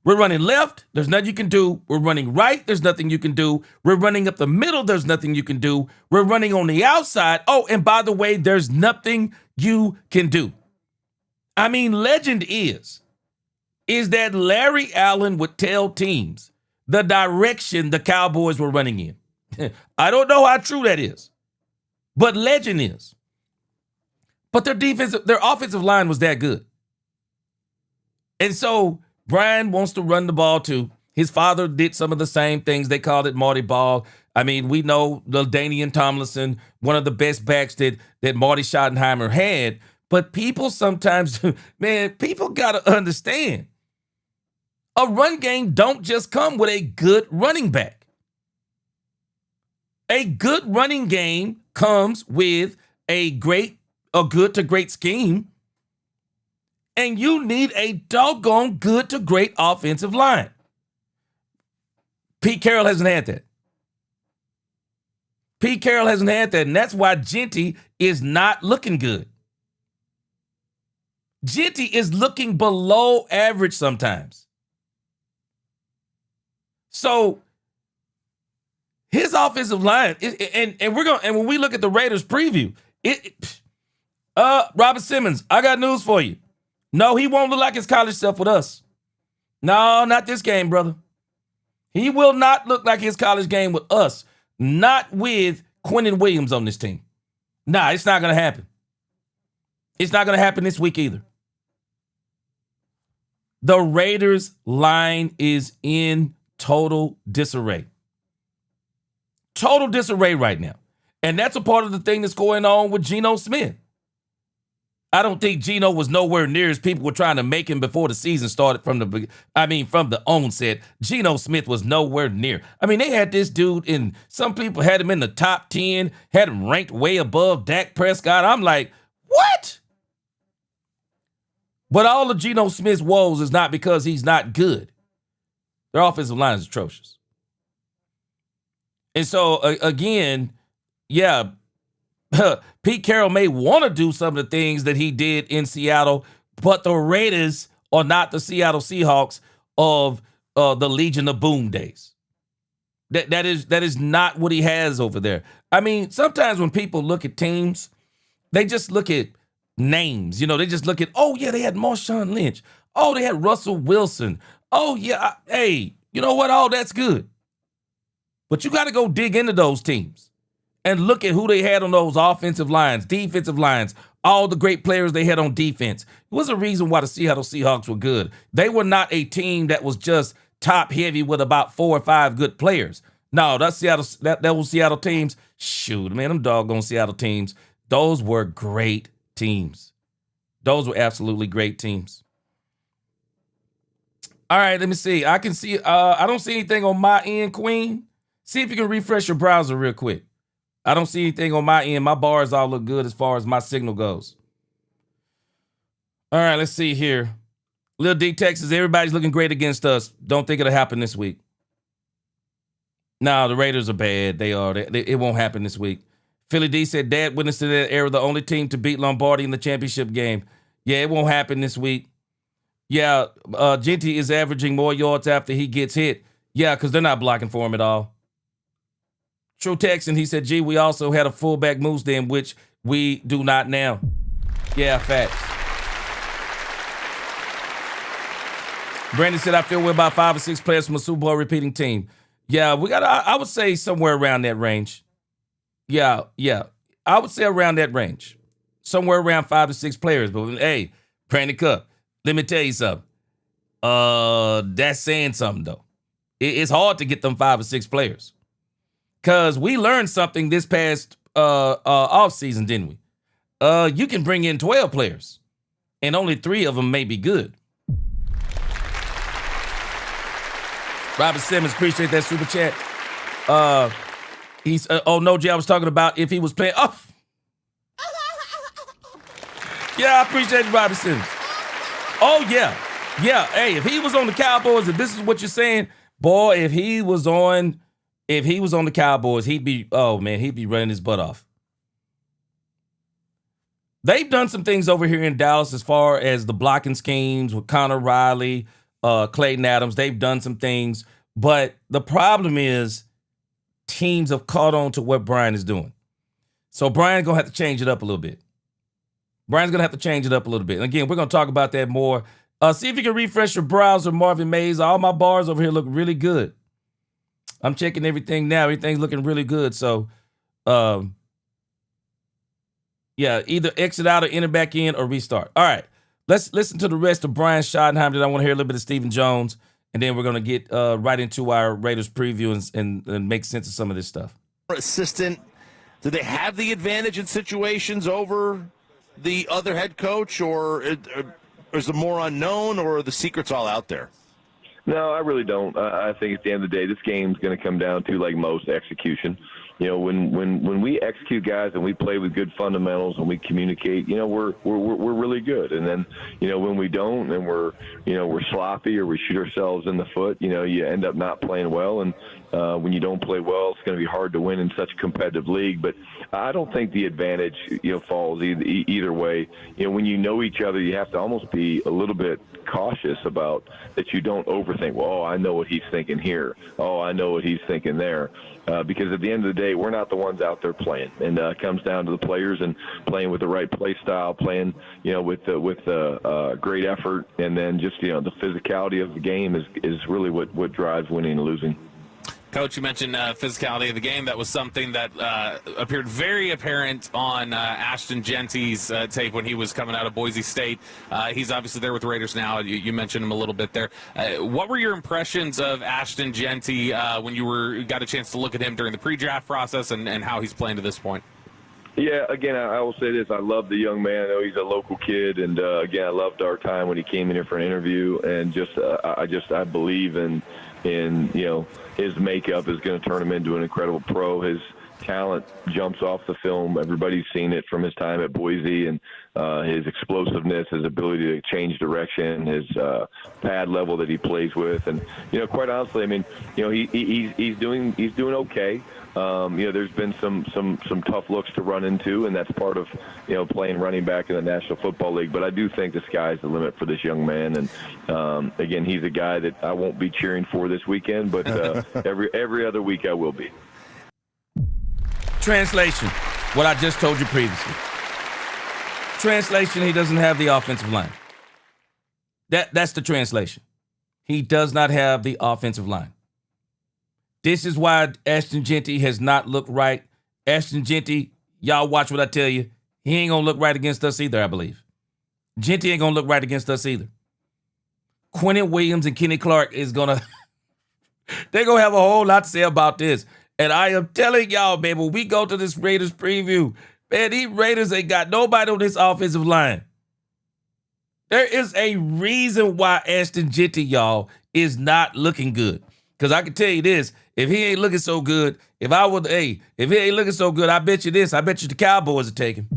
We're running left. There's nothing you can do. We're running right. There's nothing you can do. We're running up the middle. There's nothing you can do. We're running on the outside. Oh, and by the way, there's nothing you can do. Legend is that Larry Allen would tell teams the direction the Cowboys were running in. I don't know how true that is, but legend is. But their offensive line was that good. And so Brian wants to run the ball too. His father did some of the same things. They called it Marty Ball. We know LaDainian Tomlinson, one of the best backs that Marty Schottenheimer had. But people sometimes, people got to understand. A run game don't just come with a good running back. A good running game comes with a good to great scheme. And you need a doggone good to great offensive line. Pete Carroll hasn't had that. And that's why Jeanty is not looking good. Jeanty is looking below average sometimes. So his offensive line, and when we look at the Raiders preview, Robert Simmons, I got news for you. No, he won't look like his college self with us. No, not this game, brother. He will not look like his college game with us. Not with Quentin Williams on this team. Nah, it's not going to happen. It's not going to happen this week either. The Raiders line is in total disarray. Total disarray right now. And that's a part of the thing that's going on with Geno Smith. I don't think Geno was nowhere near as people were trying to make him before the season started from the onset. Geno Smith was nowhere near. I mean, they had this dude in, some people had him in the top 10, had him ranked way above Dak Prescott. I'm like, what? But all of Geno Smith's woes is not because he's not good. Their offensive line is atrocious. And so, again, yeah, Pete Carroll may want to do some of the things that he did in Seattle, but the Raiders are not the Seattle Seahawks of the Legion of Boom days. That is not what he has over there. I mean, sometimes when people look at teams, they just look at names. You know, they just look at, oh, yeah, they had Marshawn Lynch. Oh, they had Russell Wilson. Oh, yeah, hey, you know what? Oh, that's good. But you got to go dig into those teams and look at who they had on those offensive lines, defensive lines, all the great players they had on defense. It was a reason why the Seattle Seahawks were good. They were not a team that was just top heavy with about 4 or 5 good players. No, those Seattle teams, shoot, man, them doggone Seattle teams, those were great teams. Those were absolutely great teams. All right, let me see. I can see, I don't see anything on my end, Queen. See if you can refresh your browser real quick. I don't see anything on my end. My bars all look good as far as my signal goes. All right, let's see here. Lil D Texas, everybody's looking great against us. Don't think it'll happen this week. No, the Raiders are bad. They are. It won't happen this week. Philly D said, Dad witnessed to that era, the only team to beat Lombardi in the championship game. Yeah, it won't happen this week. Yeah, Genty is averaging more yards after he gets hit. Yeah, because they're not blocking for him at all. True Texan, he said, gee, we also had a fullback moose then, which we do not now. Yeah, facts. Brandon said, I feel we're about 5 or 6 players from a Super Bowl repeating team. Yeah, we got, I would say somewhere around that range. Yeah. I would say around that range. Somewhere around 5 to 6 players. But hey, Brandon Cup, let me tell you something. That's saying something, though. It's hard to get them 5 or 6 players. Because we learned something this past offseason, didn't we? You can bring in 12 players, and only 3 of them may be good. Robert Simmons, appreciate that super chat. He's oh no, Jay, I was talking about if he was playing. Oh, yeah, I appreciate Robert Simmons. Oh yeah. Hey, if he was on the Cowboys, if this is what you're saying, boy, if he was on the Cowboys, he'd be running his butt off. They've done some things over here in Dallas as far as the blocking schemes with Connor Riley, Clayton Adams. They've done some things, but the problem is teams have caught on to what Brian is doing. So Brian's going to have to change it up a little bit. And again, we're going to talk about that more. See if you can refresh your browser, Marvin Mays. All my bars over here look really good. I'm checking everything now. Everything's looking really good. So, yeah, either exit out or enter back in or restart. All right, let's listen to the rest of Brian Schottenheimer. Then I want to hear a little bit of Stephen Jones, and then we're going to get right into our Raiders preview and make sense of some of this stuff. Assistant, do they have the advantage in situations over the other head coach, or is it more unknown, or are the secrets all out there? No, I really don't. I think at the end of the day, this game's going to come down to, like most, execution. You know, when we execute guys and we play with good fundamentals and we communicate, you know, we're really good. And then, you know, when we don't and we're sloppy or we shoot ourselves in the foot, you know, you end up not playing well. And when you don't play well, it's going to be hard to win in such a competitive league. But I don't think the advantage, you know, falls either way. You know, when you know each other, you have to almost be a little bit cautious about that you don't overthink. Well, oh, I know what he's thinking here. Oh, I know what he's thinking there. Because at the end of the day, we're not the ones out there playing, and it comes down to the players and playing with the right play style, playing, you know, with great effort, and then just, you know, the physicality of the game is really what drives winning and losing. Coach, you mentioned physicality of the game. That was something that appeared very apparent on Ashton Genty's tape when he was coming out of Boise State. He's obviously there with the Raiders now. You mentioned him a little bit there. What were your impressions of Ashton Genty when you got a chance to look at him during the pre-draft process and how he's playing to this point? Yeah, again, I will say this. I love the young man. I know he's a local kid, and again, I loved our time when he came in here for an interview, and I believe in his makeup is going to turn him into an incredible pro. His talent jumps off the film. Everybody's seen it from his time at Boise, and his explosiveness, his ability to change direction, his pad level that he plays with, and quite honestly, I mean, he's doing okay. There's been some tough looks to run into, and that's part of playing running back in the National Football League. But I do think the sky's the limit for this young man, and again, he's a guy that I won't be cheering for this weekend, but every other week I will be. Translation, what I just told you previously. Translation, he doesn't have the offensive line. That's the translation. He does not have the offensive line. This is why Ashton Jeanty has not looked right. Ashton Jeanty, y'all watch what I tell you. He ain't going to look right against us either, I believe. Jeanty ain't going to look right against us either. Quentin Williams and Kenny Clark is going to – they're going to have a whole lot to say about this. And I am telling y'all, man, when we go to this Raiders preview, man, these Raiders ain't got nobody on this offensive line. There is a reason why Ashton Jeanty, y'all, is not looking good. Because I can tell you this, if he ain't looking so good, if he ain't looking so good, I bet you this, I bet you the Cowboys will take him.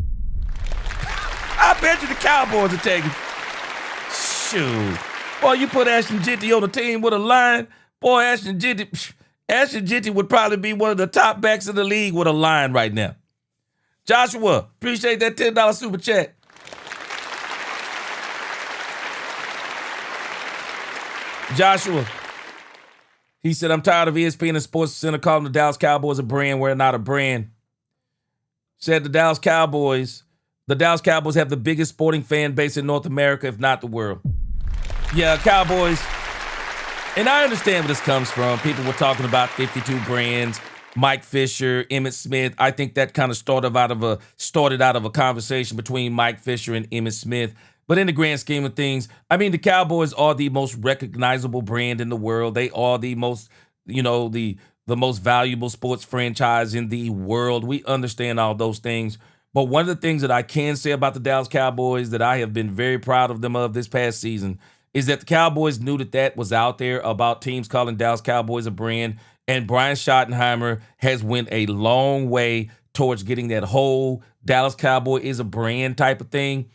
I bet you the Cowboys will take him. Shoot. Boy, you put Ashton Jeanty on the team with a line, boy, Ashton Jeanty would probably be one of the top backs in the league with a line right now. Joshua, appreciate that $10 super chat. Joshua, he said, I'm tired of ESPN and Sports Center calling the Dallas Cowboys a brand. We're not a brand. Said the Dallas Cowboys have the biggest sporting fan base in North America, if not the world. Yeah, Cowboys. And I understand where this comes from. People were talking about 52 brands, Mike Fisher, Emmitt Smith. I think that kind of started out of a conversation between Mike Fisher and Emmitt Smith. But in the grand scheme of things, I mean, the Cowboys are the most recognizable brand in the world. They are the most, the most valuable sports franchise in the world. We understand all those things. But one of the things that I can say about the Dallas Cowboys that I have been very proud of them of this past season is that the Cowboys knew that was out there about teams calling Dallas Cowboys a brand. And Brian Schottenheimer has went a long way towards getting that whole Dallas Cowboy is a brand type of thing.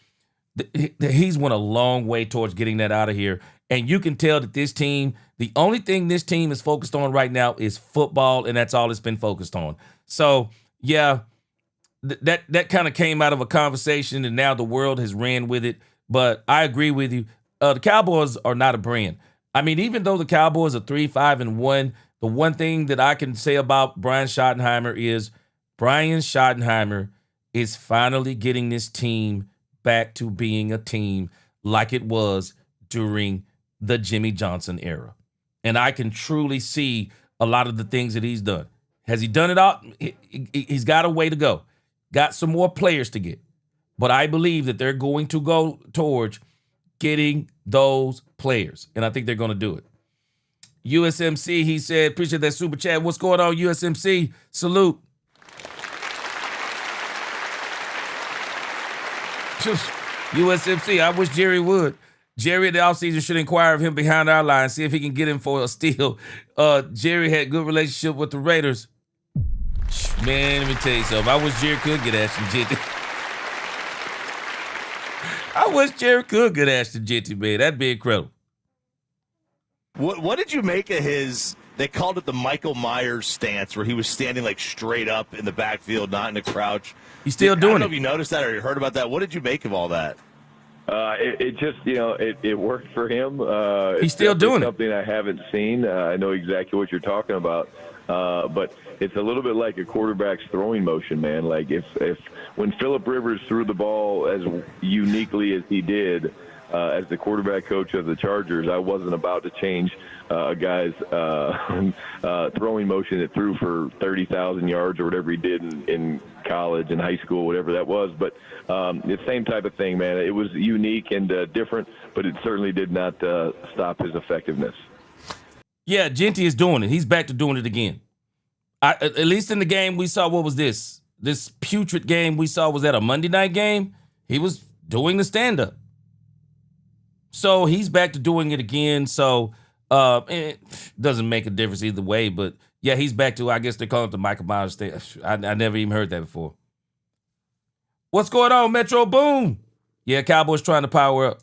He's went a long way towards getting that out of here. And you can tell that this team, the only thing this team is focused on right now is football, and that's all it's been focused on. So, yeah, that kind of came out of a conversation, and now the world has ran with it. But I agree with you. The Cowboys are not a brand. I mean, even though the Cowboys are 3-5-1, the one thing that I can say about Brian Schottenheimer is Brian Schottenheimer is finally getting this team back to being a team like it was during the Jimmy Johnson era. And I can truly see a lot of the things that he's done. Has he done it all? He's got a way to go. Got some more players to get. But I believe that they're going to go towards getting those players. And I think they're going to do it. USMC, he said, appreciate that super chat. What's going on, USMC? Salute. USMC, I wish Jerry would. Jerry in the offseason should inquire of him behind our line, see if he can get him for a steal. Jerry had good relationship with the Raiders. Man, let me tell you something. I wish Jerry could get Ashton Jeanty. I wish Jerry could get Ashton Jeanty, man. That'd be incredible. What did you make of his, they called it the Michael Myers stance, where he was standing like straight up in the backfield, not in a crouch? He's still doing it. I don't know if you noticed that or you heard about that. What did you make of all that? It just, it worked for him. He's still doing it. Something I haven't seen. I know exactly what you're talking about. But it's a little bit like a quarterback's throwing motion, man. Like if when Phillip Rivers threw the ball as uniquely as he did, as the quarterback coach of the Chargers, I wasn't about to change a guy's throwing motion that threw for 30,000 yards or whatever he did in college and high school, whatever that was. But the same type of thing, man. It was unique and different, but it certainly did not stop his effectiveness. Yeah, Jeanty is doing it. He's back to doing it again. At least in the game we saw, what was this? this putrid game we saw, was that a Monday night game? He was doing the stand-up. So he's back to doing it again. So it doesn't make a difference either way. But yeah, he's back to, I guess they call it the Michael Myers thing. I never even heard that before. What's going on, Metro Boom? Yeah, Cowboys trying to power up.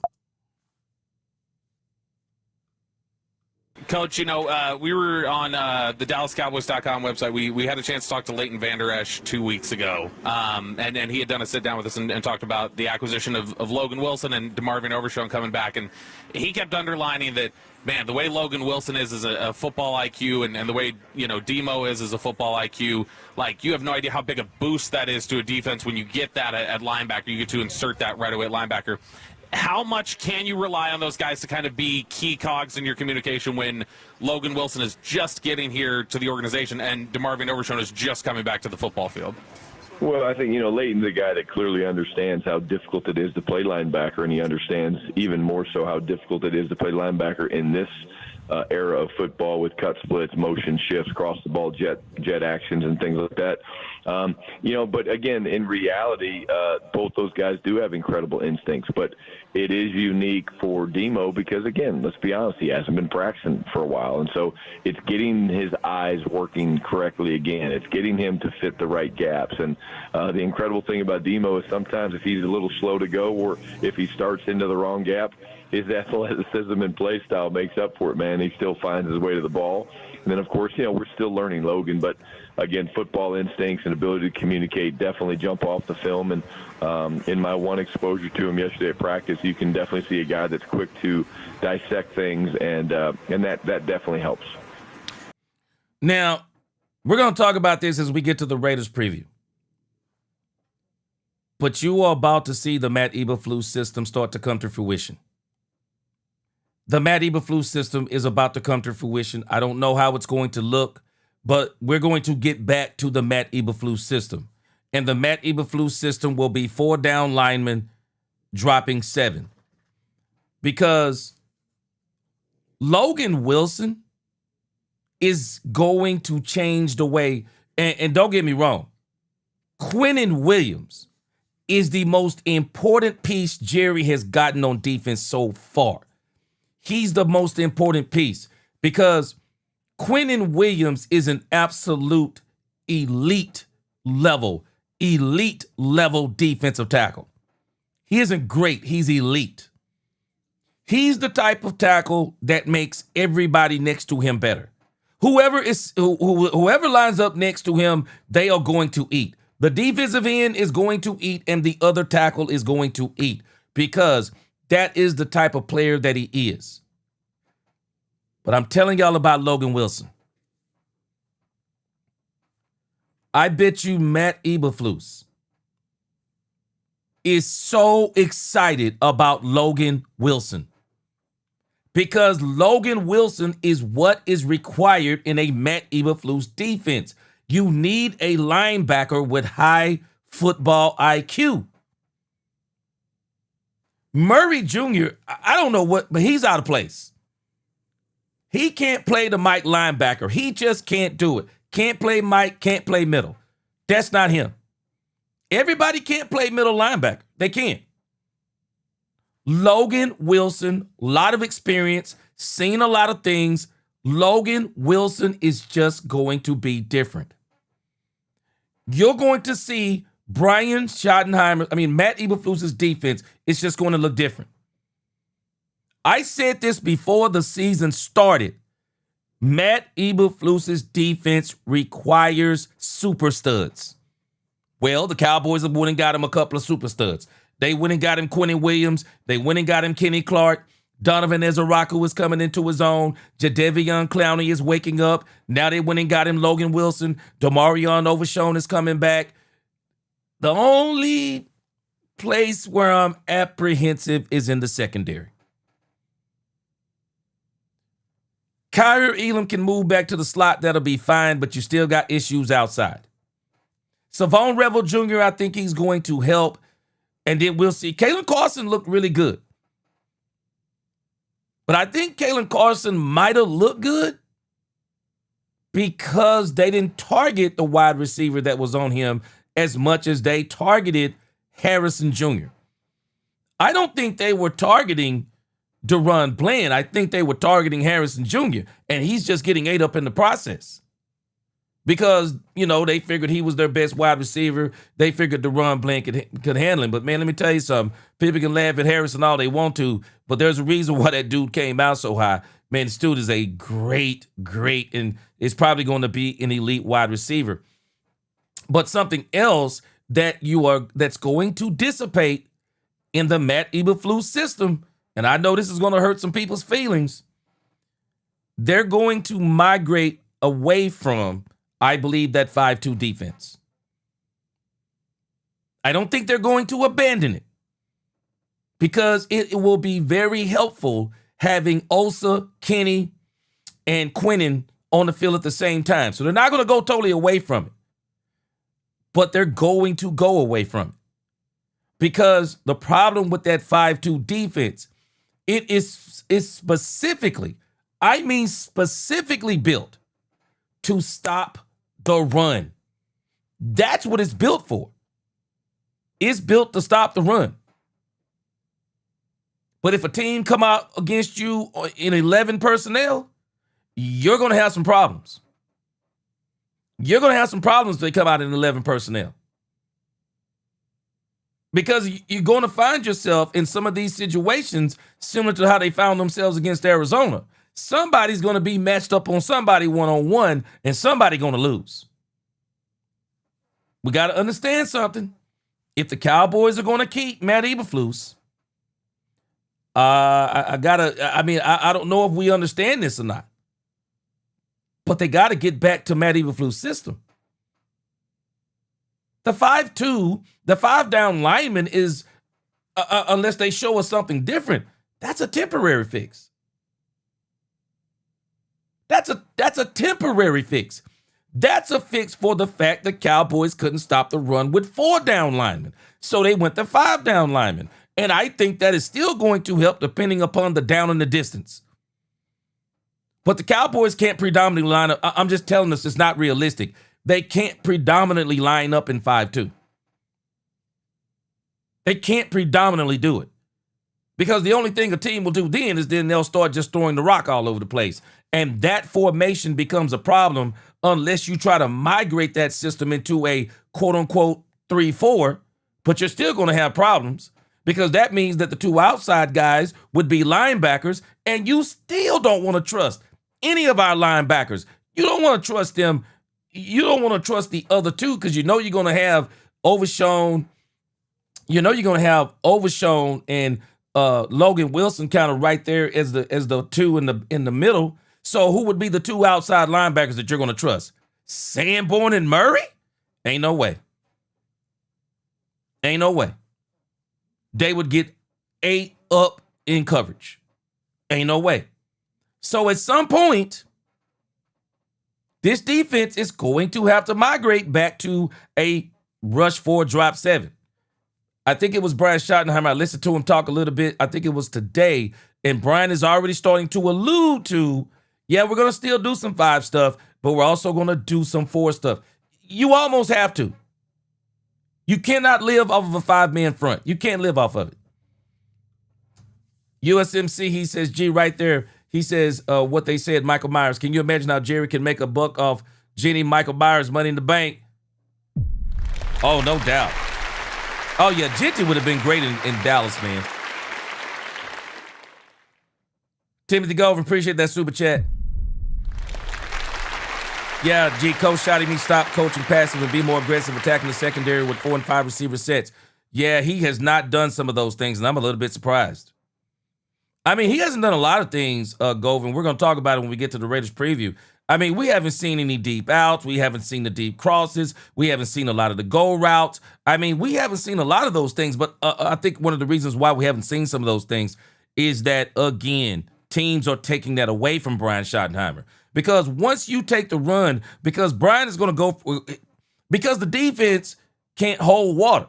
Coach, we were on the DallasCowboys.com website. We had a chance to talk to Leighton Vander Esch 2 weeks ago, and he had done a sit-down with us and talked about the acquisition of Logan Wilson and DeMarvin Overshown coming back, and he kept underlining that, man, the way Logan Wilson is a football IQ, and the way, Demo is a football IQ, like, you have no idea how big a boost that is to a defense when you get that at linebacker. You get to insert that right away at linebacker. How much can you rely on those guys to kind of be key cogs in your communication when Logan Wilson is just getting here to the organization and DeMarvin Overshown is just coming back to the football field? Well, I think, Leighton's a guy that clearly understands how difficult it is to play linebacker, and he understands even more so how difficult it is to play linebacker in this era of football with cut splits, motion shifts, cross the ball, jet actions, and things like that. But again, in reality, both those guys do have incredible instincts, but it is unique for Demo because, again, let's be honest, he hasn't been practicing for a while. And so it's getting his eyes working correctly again. It's getting him to fit the right gaps. And the incredible thing about Demo is sometimes if he's a little slow to go or if he starts into the wrong gap, his athleticism and play style makes up for it, man. He still finds his way to the ball. And then, of course, we're still learning Logan, but again, football instincts and ability to communicate definitely jump off the film. And in my one exposure to him yesterday at practice, you can definitely see a guy that's quick to dissect things, and that definitely helps. Now, we're going to talk about this as we get to the Raiders preview. But you are about to see the Matt Eberflus system start to come to fruition. The Matt Eberflus system is about to come to fruition. I don't know how it's going to look, but we're going to get back to the Matt Eberflus system. And the Matt Eberflus system will be 4 down linemen dropping 7. Because Logan Wilson is going to change the way, and don't get me wrong, Quinnen Williams is the most important piece Jerry has gotten on defense so far. He's the most important piece because Quinnen Williams is an absolute elite level defensive tackle. He isn't great. He's elite. He's the type of tackle that makes everybody next to him better. Whoever lines up next to him, they are going to eat. The defensive end is going to eat and the other tackle is going to eat because that is the type of player that he is. But I'm telling y'all about Logan Wilson. I bet you Matt Eberflus is so excited about Logan Wilson because Logan Wilson is what is required in a Matt Eberflus defense. You need a linebacker with high football IQ. Murray Jr., I don't know what, but he's out of place. He can't play the Mike linebacker. He just can't do it. Can't play Mike, can't play middle. That's not him. Everybody can't play middle linebacker. They can't. Logan Wilson, a lot of experience, seen a lot of things. Logan Wilson is just going to be different. You're going to see Matt Eberflus's defense is just going to look different. I said this before the season started. Matt Eberflus's defense requires super studs. Well, the Cowboys have went and got him a couple of super studs. They went and got him Quinnen Williams. They went and got him Kenny Clark. Donovan Ezeraku is coming into his own. Jadeveon Clowney is waking up. Now they went and got him Logan Wilson. Damarion Overshown is coming back. The only place where I'm apprehensive is in the secondary. Kyrie Elam can move back to the slot. That'll be fine, but you still got issues outside. Savon Revel Jr., I think he's going to help. And then we'll see. Kalen Carson looked really good. But I think Kalen Carson might have looked good because they didn't target the wide receiver that was on him as much as they targeted Harrison Jr. I don't think they were targeting DeRon Bland. I think they were targeting Harrison Jr., and he's just getting ate up in the process. Because, they figured he was their best wide receiver. They figured DeRon Bland could handle him. But, man, let me tell you something. People can laugh at Harrison all they want to, but there's a reason why that dude came out so high. Man, this dude is a great, and is probably going to be an elite wide receiver. But something else that's going to dissipate in the Matt Eberflus system, and I know this is going to hurt some people's feelings, they're going to migrate away from, I believe, that 5-2 defense. I don't think they're going to abandon it because it will be very helpful having Osa, Kenny, and Quinnen on the field at the same time. So they're not going to go totally away from it, but they're going to go away from it because the problem with that 5-2 defense, it is specifically built to stop the run. That's what it's built for. It's built to stop the run. But if a team come out against you in 11 personnel, you're going to have some problems. You're going to have some problems if they come out in 11 personnel. Because you're going to find yourself in some of these situations similar to how they found themselves against Arizona. Somebody's going to be matched up on somebody one-on-one, and somebody going to lose. We got to understand something. If the Cowboys are going to keep Matt Eberflus, I don't know if we understand this or not, but they got to get back to Matt Eberflus' system. The 5-2, the 5-down lineman is, unless they show us something different, that's a temporary fix. That's a temporary fix. That's a fix for the fact the Cowboys couldn't stop the run with 4-down linemen. So they went to 5-down linemen. And I think that is still going to help depending upon the down and the distance. But the Cowboys can't predominantly line up. I'm just telling us it's not realistic. They can't predominantly line up in 5-2. They can't predominantly do it. Because the only thing a team will do then they'll start just throwing the rock all over the place. And that formation becomes a problem unless you try to migrate that system into a quote-unquote 3-4, but you're still going to have problems because that means that the two outside guys would be linebackers, and you still don't want to trust any of our linebackers. You don't want to trust them. You don't want to trust the other two because you know you're going to have Overshown. You know you're going to have Overshown and Logan Wilson kind of right there as the two in the middle. So who would be the two outside linebackers that you're going to trust? Sanborn and Murray? Ain't no way. Ain't no way. They would get 8 up in coverage. Ain't no way. So at some point, this defense is going to have to migrate back to a rush 4, drop 7. I think it was Brian Schottenheimer. I listened to him talk a little bit. I think it was today. And Brian is already starting to allude to, yeah, we're going to still do some 5 stuff, but we're also going to do some 4 stuff. You almost have to. You cannot live off of a 5-man front. You can't live off of it. USMC, he says, G, right there. He says what they said, Michael Myers. Can you imagine how Jerry can make a buck off Jenny Michael Myers' Money in the Bank? Oh, no doubt. Oh, yeah, Genty would have been great in Dallas, man. Timothy Govan, appreciate that super chat. Yeah, G, Coach Shotty me stop coaching passive and be more aggressive attacking the secondary with 4 and 5 receiver sets. Yeah, he has not done some of those things, and I'm a little bit surprised. I mean, he hasn't done a lot of things, Govan. We're going to talk about it when we get to the Raiders preview. I mean, we haven't seen any deep outs. We haven't seen the deep crosses. We haven't seen a lot of the goal routes. I mean, we haven't seen a lot of those things, but I think one of the reasons why we haven't seen some of those things is that, again, teams are taking that away from Brian Schottenheimer. Because once you take the run, because Brian is going to go, because the defense can't hold water.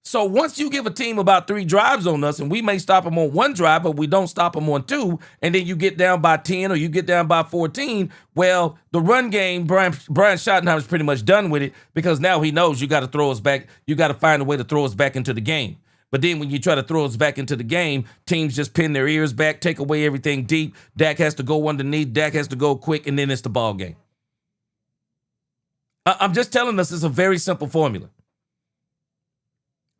So once you give a team about 3 drives on us, and we may stop them on 1 drive, but we don't stop them on 2, and then you get down by 10 or you get down by 14, well, the run game, Brian Schottenheimer's pretty much done with it because now he knows you got to throw us back. You got to find a way to throw us back into the game. But then when you try to throw us back into the game, teams just pin their ears back, take away everything deep. Dak has to go underneath. Dak has to go quick, and then it's the ball game. I'm just telling us it's a very simple formula.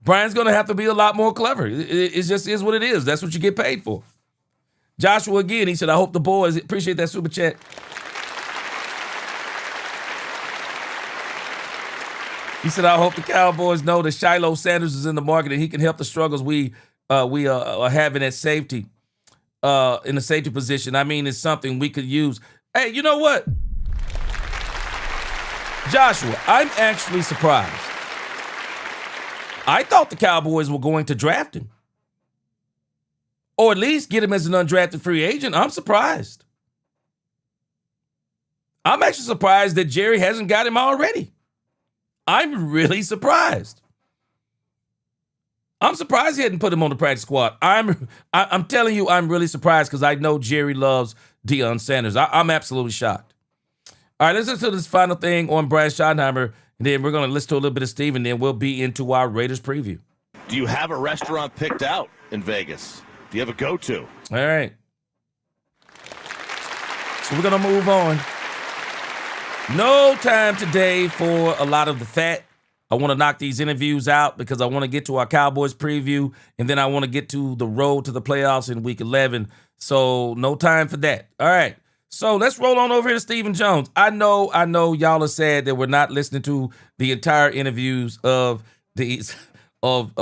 Brian's going to have to be a lot more clever. It just is what it is. That's what you get paid for. Joshua, again, he said, I hope the boys, appreciate that super chat. He said, I hope the Cowboys know that Shiloh Sanders is in the market and he can help the struggles we are having at safety, in the safety position. I mean, it's something we could use. Hey, you know what? Joshua, I'm actually surprised. I thought the Cowboys were going to draft him. Or at least get him as an undrafted free agent. I'm surprised. I'm actually surprised that Jerry hasn't got him already. I'm really surprised. I'm surprised he hadn't put him on the practice squad. I'm telling you, I'm really surprised because I know Jerry loves Deion Sanders. I'm absolutely shocked. All right, let's listen to this final thing on Brian Schottenheimer, and then we're going to listen to a little bit of Steve, and then we'll be into our Raiders preview. Do you have a restaurant picked out in Vegas? Do you have a go-to? All right. So we're going to move on. No time today for a lot of the fat. I want to knock these interviews out because I want to get to our Cowboys preview, and then I want to get to the road to the playoffs in Week 11. So no time for that. All right. So let's roll on over here to Stephen Jones. I know y'all are sad that we're not listening to the entire interviews of these of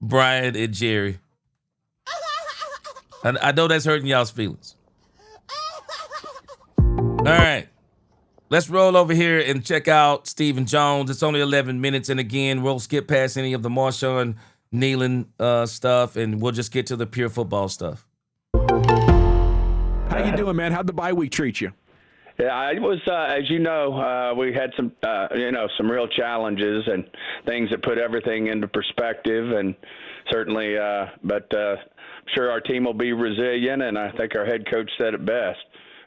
Brian and Jerry. I know that's hurting y'all's feelings. All right. Let's roll over here and check out Stephen Jones. It's only 11 minutes, and again, we'll skip past any of the Marshawn Kneeland stuff, and we'll just get to the pure football stuff. How you doing, man? How'd the bye week treat you? Yeah, it was, as you know, we had some real challenges and things that put everything into perspective, and certainly, but I'm sure our team will be resilient, and I think our head coach said it best.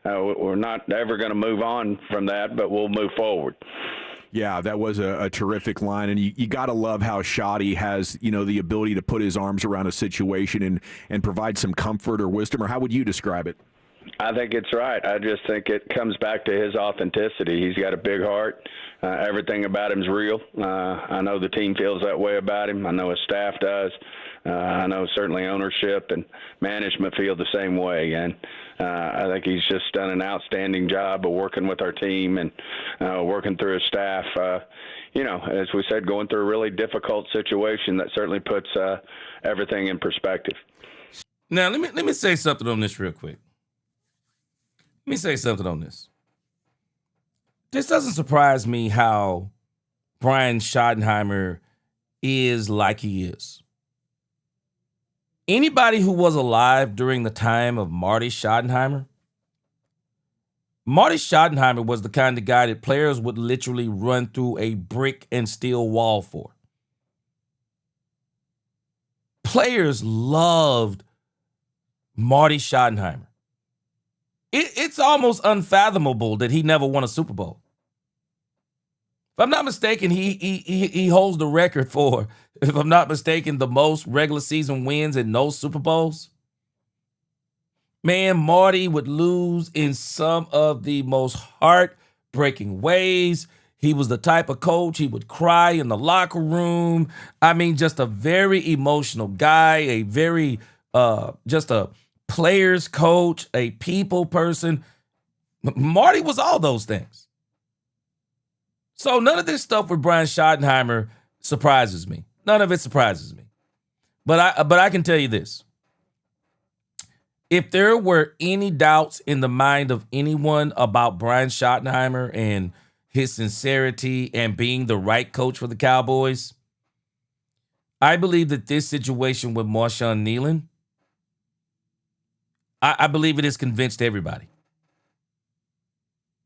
We're not ever going to move on from that, but we'll move forward. Yeah, that was a terrific line, and you got to love how Shoddy has, the ability to put his arms around a situation and provide some comfort or wisdom, or how would you describe it? I think it's right. I just think it comes back to his authenticity. He's got a big heart. Everything about him's real. I know the team feels that way about him. I know his staff does. I know certainly ownership and management feel the same way. And I think he's just done an outstanding job of working with our team and working through his staff. As we said, going through a really difficult situation that certainly puts everything in perspective. Now, let me say something on this real quick. Let me say something on this. This doesn't surprise me how Brian Schottenheimer is like he is. Anybody who was alive during the time of Marty Schottenheimer was the kind of guy that players would literally run through a brick and steel wall for. Players loved Marty Schottenheimer. It's almost unfathomable that he never won a Super Bowl. If I'm not mistaken, he holds the record for, if I'm not mistaken, the most regular season wins in no Super Bowls. Man, Marty would lose in some of the most heartbreaking ways. He was the type of coach, he would cry in the locker room. I mean, just a very emotional guy, a very, just a player's coach, a people person. Marty was all those things. So none of this stuff with Brian Schottenheimer surprises me. None of it surprises me. But I can tell you this. If there were any doubts in the mind of anyone about Brian Schottenheimer and his sincerity and being the right coach for the Cowboys, I believe that this situation with Marshawn Kneeland, I believe it has convinced everybody.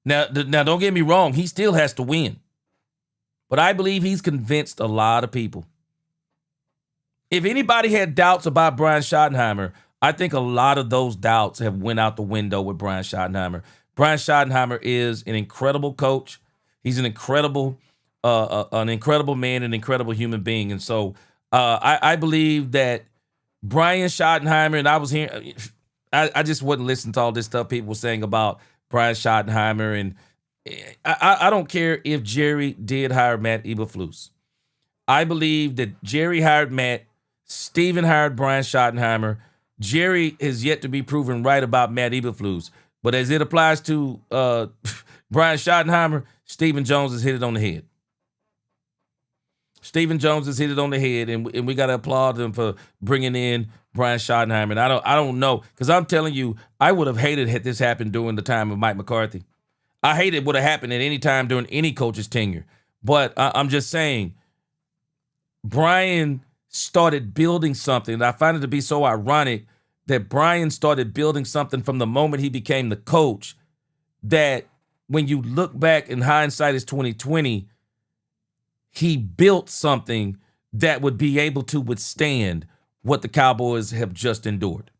Now, don't get me wrong. He still has to win. But I believe he's convinced a lot of people. if anybody had doubts about Brian Schottenheimer, I think a lot of those doubts have went out the window with Brian Schottenheimer. Brian Schottenheimer is an incredible coach. He's an incredible man, an incredible human being. And so I believe that Brian Schottenheimer, and I was hearing, I just wouldn't listen to all this stuff people were saying about Brian Schottenheimer. And I don't care if Jerry did hire Matt Eberflus. I believe that Jerry hired Matt, Steven hired Brian Schottenheimer. Jerry is yet to be proven right about Matt Eberflus. But as it applies to Brian Schottenheimer, Stephen Jones has hit it on the head. Stephen Jones has hit it on the head, and we got to applaud him for bringing in Brian Schottenheimer. And I don't know, because I'm telling you, I would have hated had this happened during the time of Mike McCarthy. I hate it would have happened at any time during any coach's tenure. But I'm just saying, Brian started building something. And I find it to be so ironic that Brian started building something from the moment he became the coach, that when you look back in hindsight is 2020, he built something that would be able to withstand what the Cowboys have just endured.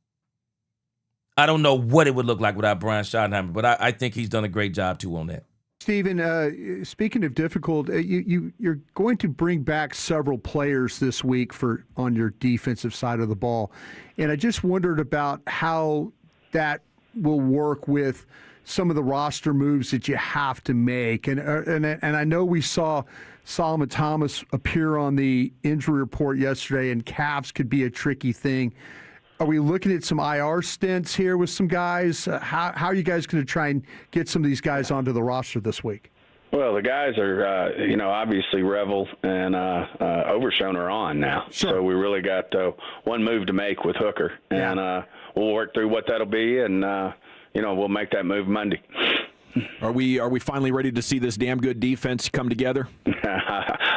I don't know what it would look like without Brian Schottenheimer, but I think he's done a great job too on that. Stephen, speaking of difficult, you're going to bring back several players this week on your defensive side of the ball, and I just wondered about how that will work with some of the roster moves that you have to make. And I know we saw Solomon Thomas appear on the injury report yesterday, and calves could be a tricky thing. Are we looking at some IR stints here with some guys? How are you guys going to try and get some of these guys onto the roster this week? Well, the guys are, obviously Revel and Overshone are on now. Sure. So we really got one move to make with Hooker. Yeah. And we'll work through what that'll be, and, we'll make that move Monday. Are we finally ready to see this damn good defense come together?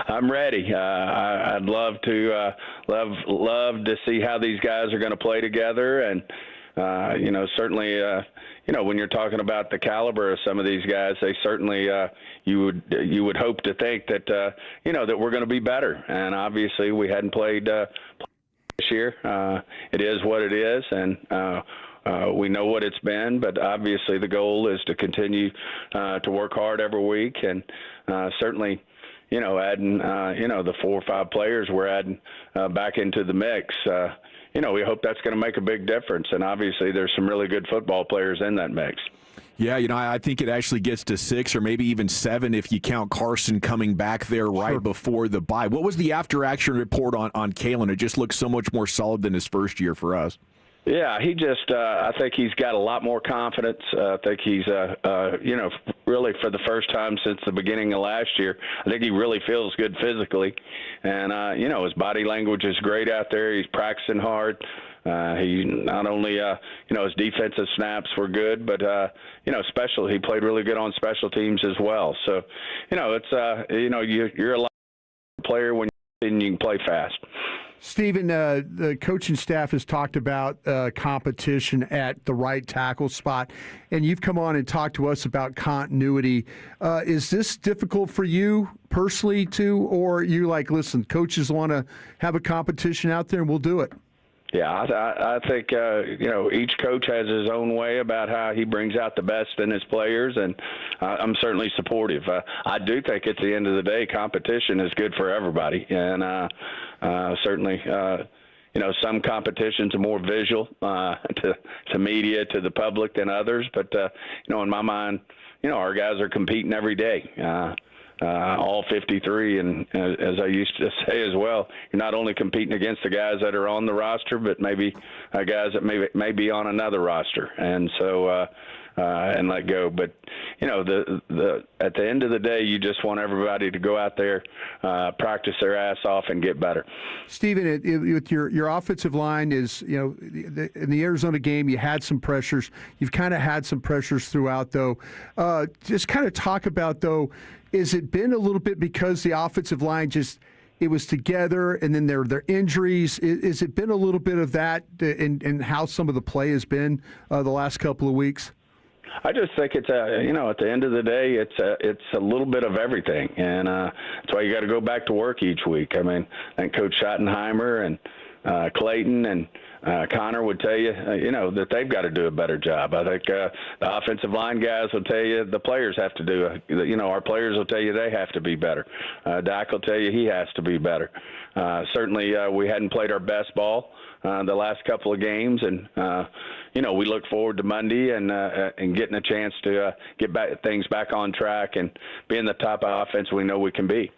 I'm ready. I'd love to see how these guys are going to play together, and certainly, when you're talking about the caliber of some of these guys, they certainly you would hope to think that that we're going to be better. And obviously, we hadn't played this year. It is what it is, and we know what it's been, but obviously the goal is to continue to work hard every week, and certainly, adding, the 4 or 5 players we're adding back into the mix. We hope that's going to make a big difference, and obviously there's some really good football players in that mix. Yeah, I think it actually gets to 6 or maybe even 7 if you count Carson coming back there right before the bye. What was the after-action report on Kneeland? It just looks so much more solid than his first year for us. Yeah, he just, I think he's got a lot more confidence. I think he's, really for the first time since the beginning of last year, I think he really feels good physically. And, his body language is great out there. He's practicing hard. He not only, his defensive snaps were good, but, he played really good on special teams as well. So, it's, you're a lot player when you can play fast. Stephen, the coaching staff has talked about competition at the right tackle spot, and you've come on and talked to us about continuity. Is this difficult for you personally, too, or are you like, listen, coaches want to have a competition out there and we'll do it? Yeah, I think, each coach has his own way about how he brings out the best in his players, and I'm certainly supportive. I do think at the end of the day, competition is good for everybody, and certainly, some competitions are more visual to media, to the public than others, but, in my mind, our guys are competing every day. All 53, and as I used to say as well, you're not only competing against the guys that are on the roster, but maybe guys that may be on another roster, and so and let go. But at the end of the day, you just want everybody to go out there, practice their ass off, and get better. Stephen, with your offensive line is, in the Arizona game, you had some pressures. You've kind of had some pressures throughout, though. Just kind of talk about, though, is it been a little bit because the offensive line it was together, and then there are injuries? Is it been a little bit of that in how some of the play has been the last couple of weeks? I just think it's at the end of the day, it's a little bit of everything, and that's why you got to go back to work each week. I mean, I think Coach Schottenheimer and Clayton and Connor would tell you, that they've got to do a better job. I think the offensive line guys will tell you the players have to do. Our players will tell you they have to be better. Dak will tell you he has to be better. Certainly, we hadn't played our best ball the last couple of games, and we look forward to Monday and getting a chance to get things back on track and being the type of offense we know we can be.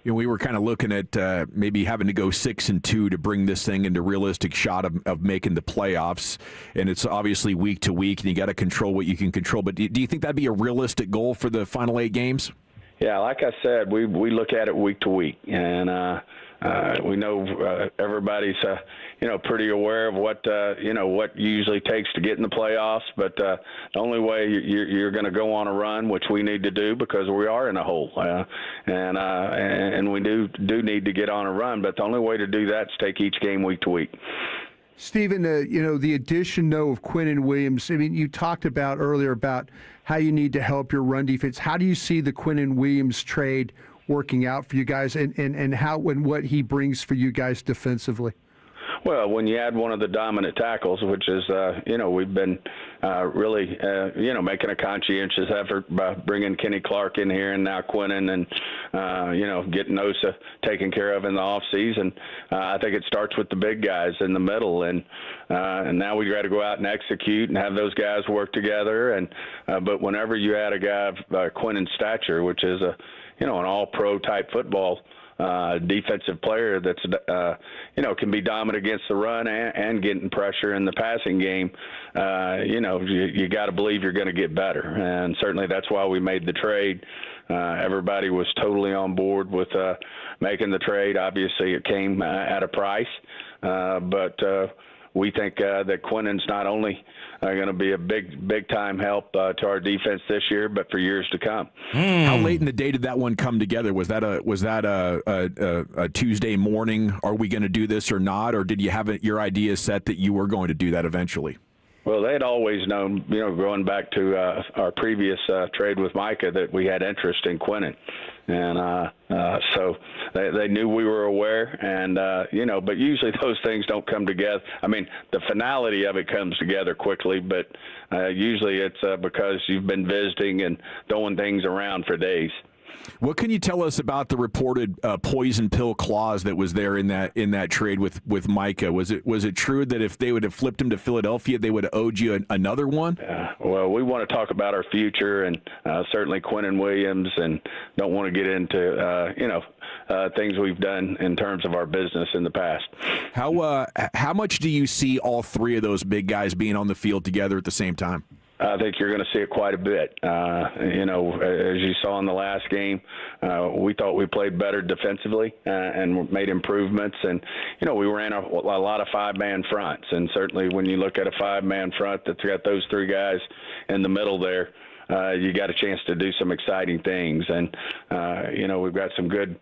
We were kind of looking at maybe having to go 6-2 to bring this thing into realistic shot of making the playoffs, and it's obviously week to week, and you got to control what you can control. But do you think that'd be a realistic goal for the final 8 games? Yeah, like I said, we look at it week to week, and we know everybody's pretty aware of what what usually takes to get in the playoffs. But the only way you're going to go on a run, which we need to do because we are in a hole, and we do need to get on a run. But the only way to do that is take each game week to week. Stephen, the addition, though, of Quinnen Williams, I mean, you talked about earlier about how you need to help your run defense. How do you see the Quinnen Williams trade working out for you guys and how and what he brings for you guys defensively? Well, when you add one of the dominant tackles, which is, we've been really, making a conscientious effort by bringing Kenny Clark in here and now Quinnen and, getting Osa taken care of in the offseason. I think it starts with the big guys in the middle, and now we got to go out and execute and have those guys work together. But whenever you add a guy of Quinnen's stature, which is an all-pro type football defensive player that's can be dominant against the run and getting pressure in the passing game, you got to believe you're going to get better, and certainly that's why we made the trade. Everybody was totally on board with making the trade. Obviously, it came at a price, but we think that Quinnen's not only going to be a big time help to our defense this year, but for years to come. How late in the day did that one come together? Was that a Tuesday morning? Are we going to do this or not? Or did you have your idea set that you were going to do that eventually? Well, they had always known, going back to our previous trade with Micah, that we had interest in Quinnen. And so they knew we were aware, and, but usually those things don't come together. I mean, the finality of it comes together quickly, but usually it's because you've been visiting and throwing things around for days. What can you tell us about the reported poison pill clause that was there in that trade with Micah? Was it true that if they would have flipped him to Philadelphia, they would have owed you another one? Well, we want to talk about our future and certainly Quinnen Williams, and don't want to get into things we've done in terms of our business in the past. How much do you see all three of those big guys being on the field together at the same time? I think you're going to see it quite a bit. As you saw in the last game, we thought we played better defensively and made improvements. And, we ran a lot of five-man fronts. And certainly when you look at a five-man front that's got those three guys in the middle there, you got a chance to do some exciting things. And, we've got some good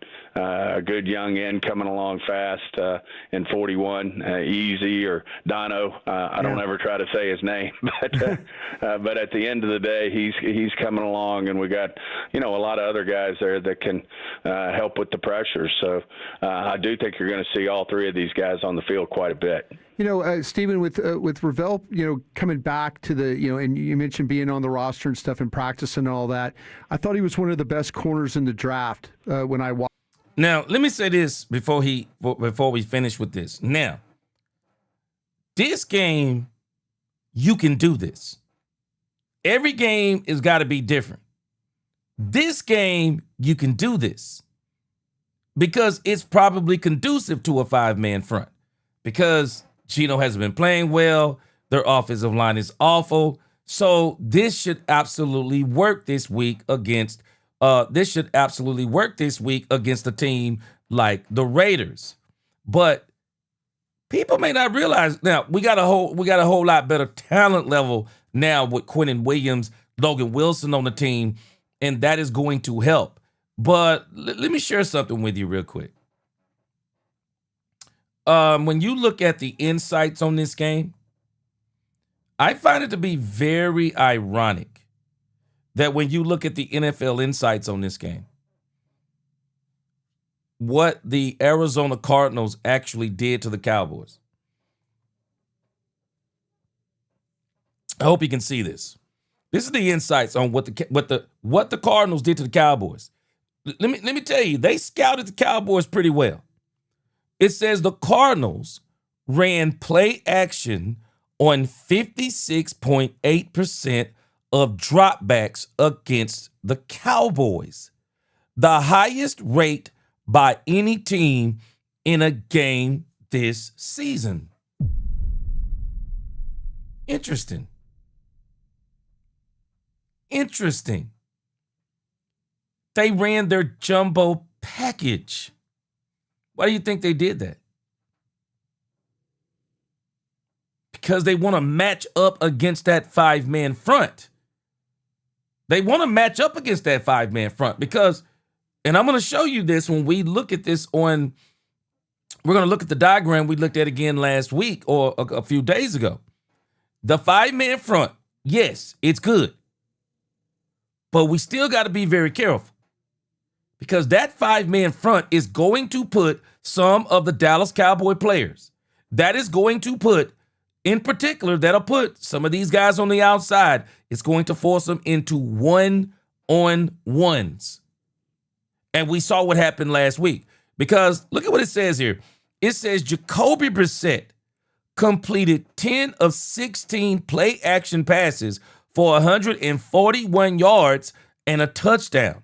young end coming along fast in 41, Easy or Dono. I don't ever try to say his name, but at the end of the day, he's coming along, and we got, a lot of other guys there that can help with the pressure. So I do think you're going to see all three of these guys on the field quite a bit. Stephen, with Ravel, coming back to the, and you mentioned being on the roster and stuff and practice and all that. I thought he was one of the best corners in the draft when I watched. Now, let me say this before we finish with this. Now, this game, you can do this. Every game has got to be different. This game, you can do this because it's probably conducive to a five-man front because Gino hasn't been playing well. Their offensive line is awful. So this should absolutely work this week against a team like the Raiders. But people may not realize now we got a whole lot better talent level now with Quinnen Williams, Logan Wilson on the team, and that is going to help. But let me share something with you real quick. When you look at the insights on this game, I find it to be very ironic that when you look at the NFL insights on this game, what the Arizona Cardinals actually did to the Cowboys. I hope you can see this. This is the insights on what the Cardinals did to the Cowboys. Let me tell you, they scouted the Cowboys pretty well. It says the Cardinals ran play action on 56.8% of dropbacks against the Cowboys, the highest rate by any team in a game this season. Interesting. They ran their jumbo package. Why do you think they did that? Because they want to match up against that five-man front. They want to match up against that five-man front because, and I'm going to show you this when we look at this we're going to look at the diagram we looked at again last week or a few days ago. The five-man front, yes, it's good. But we still got to be very careful because that five-man front is going to put some of the Dallas Cowboy players. That is going to put, in particular, that'll put some of these guys on the outside. It's going to force them into one-on-ones. And we saw what happened last week because look at what it says here. It says Jacoby Brissett completed 10 of 16 play action passes for 141 yards and a touchdown.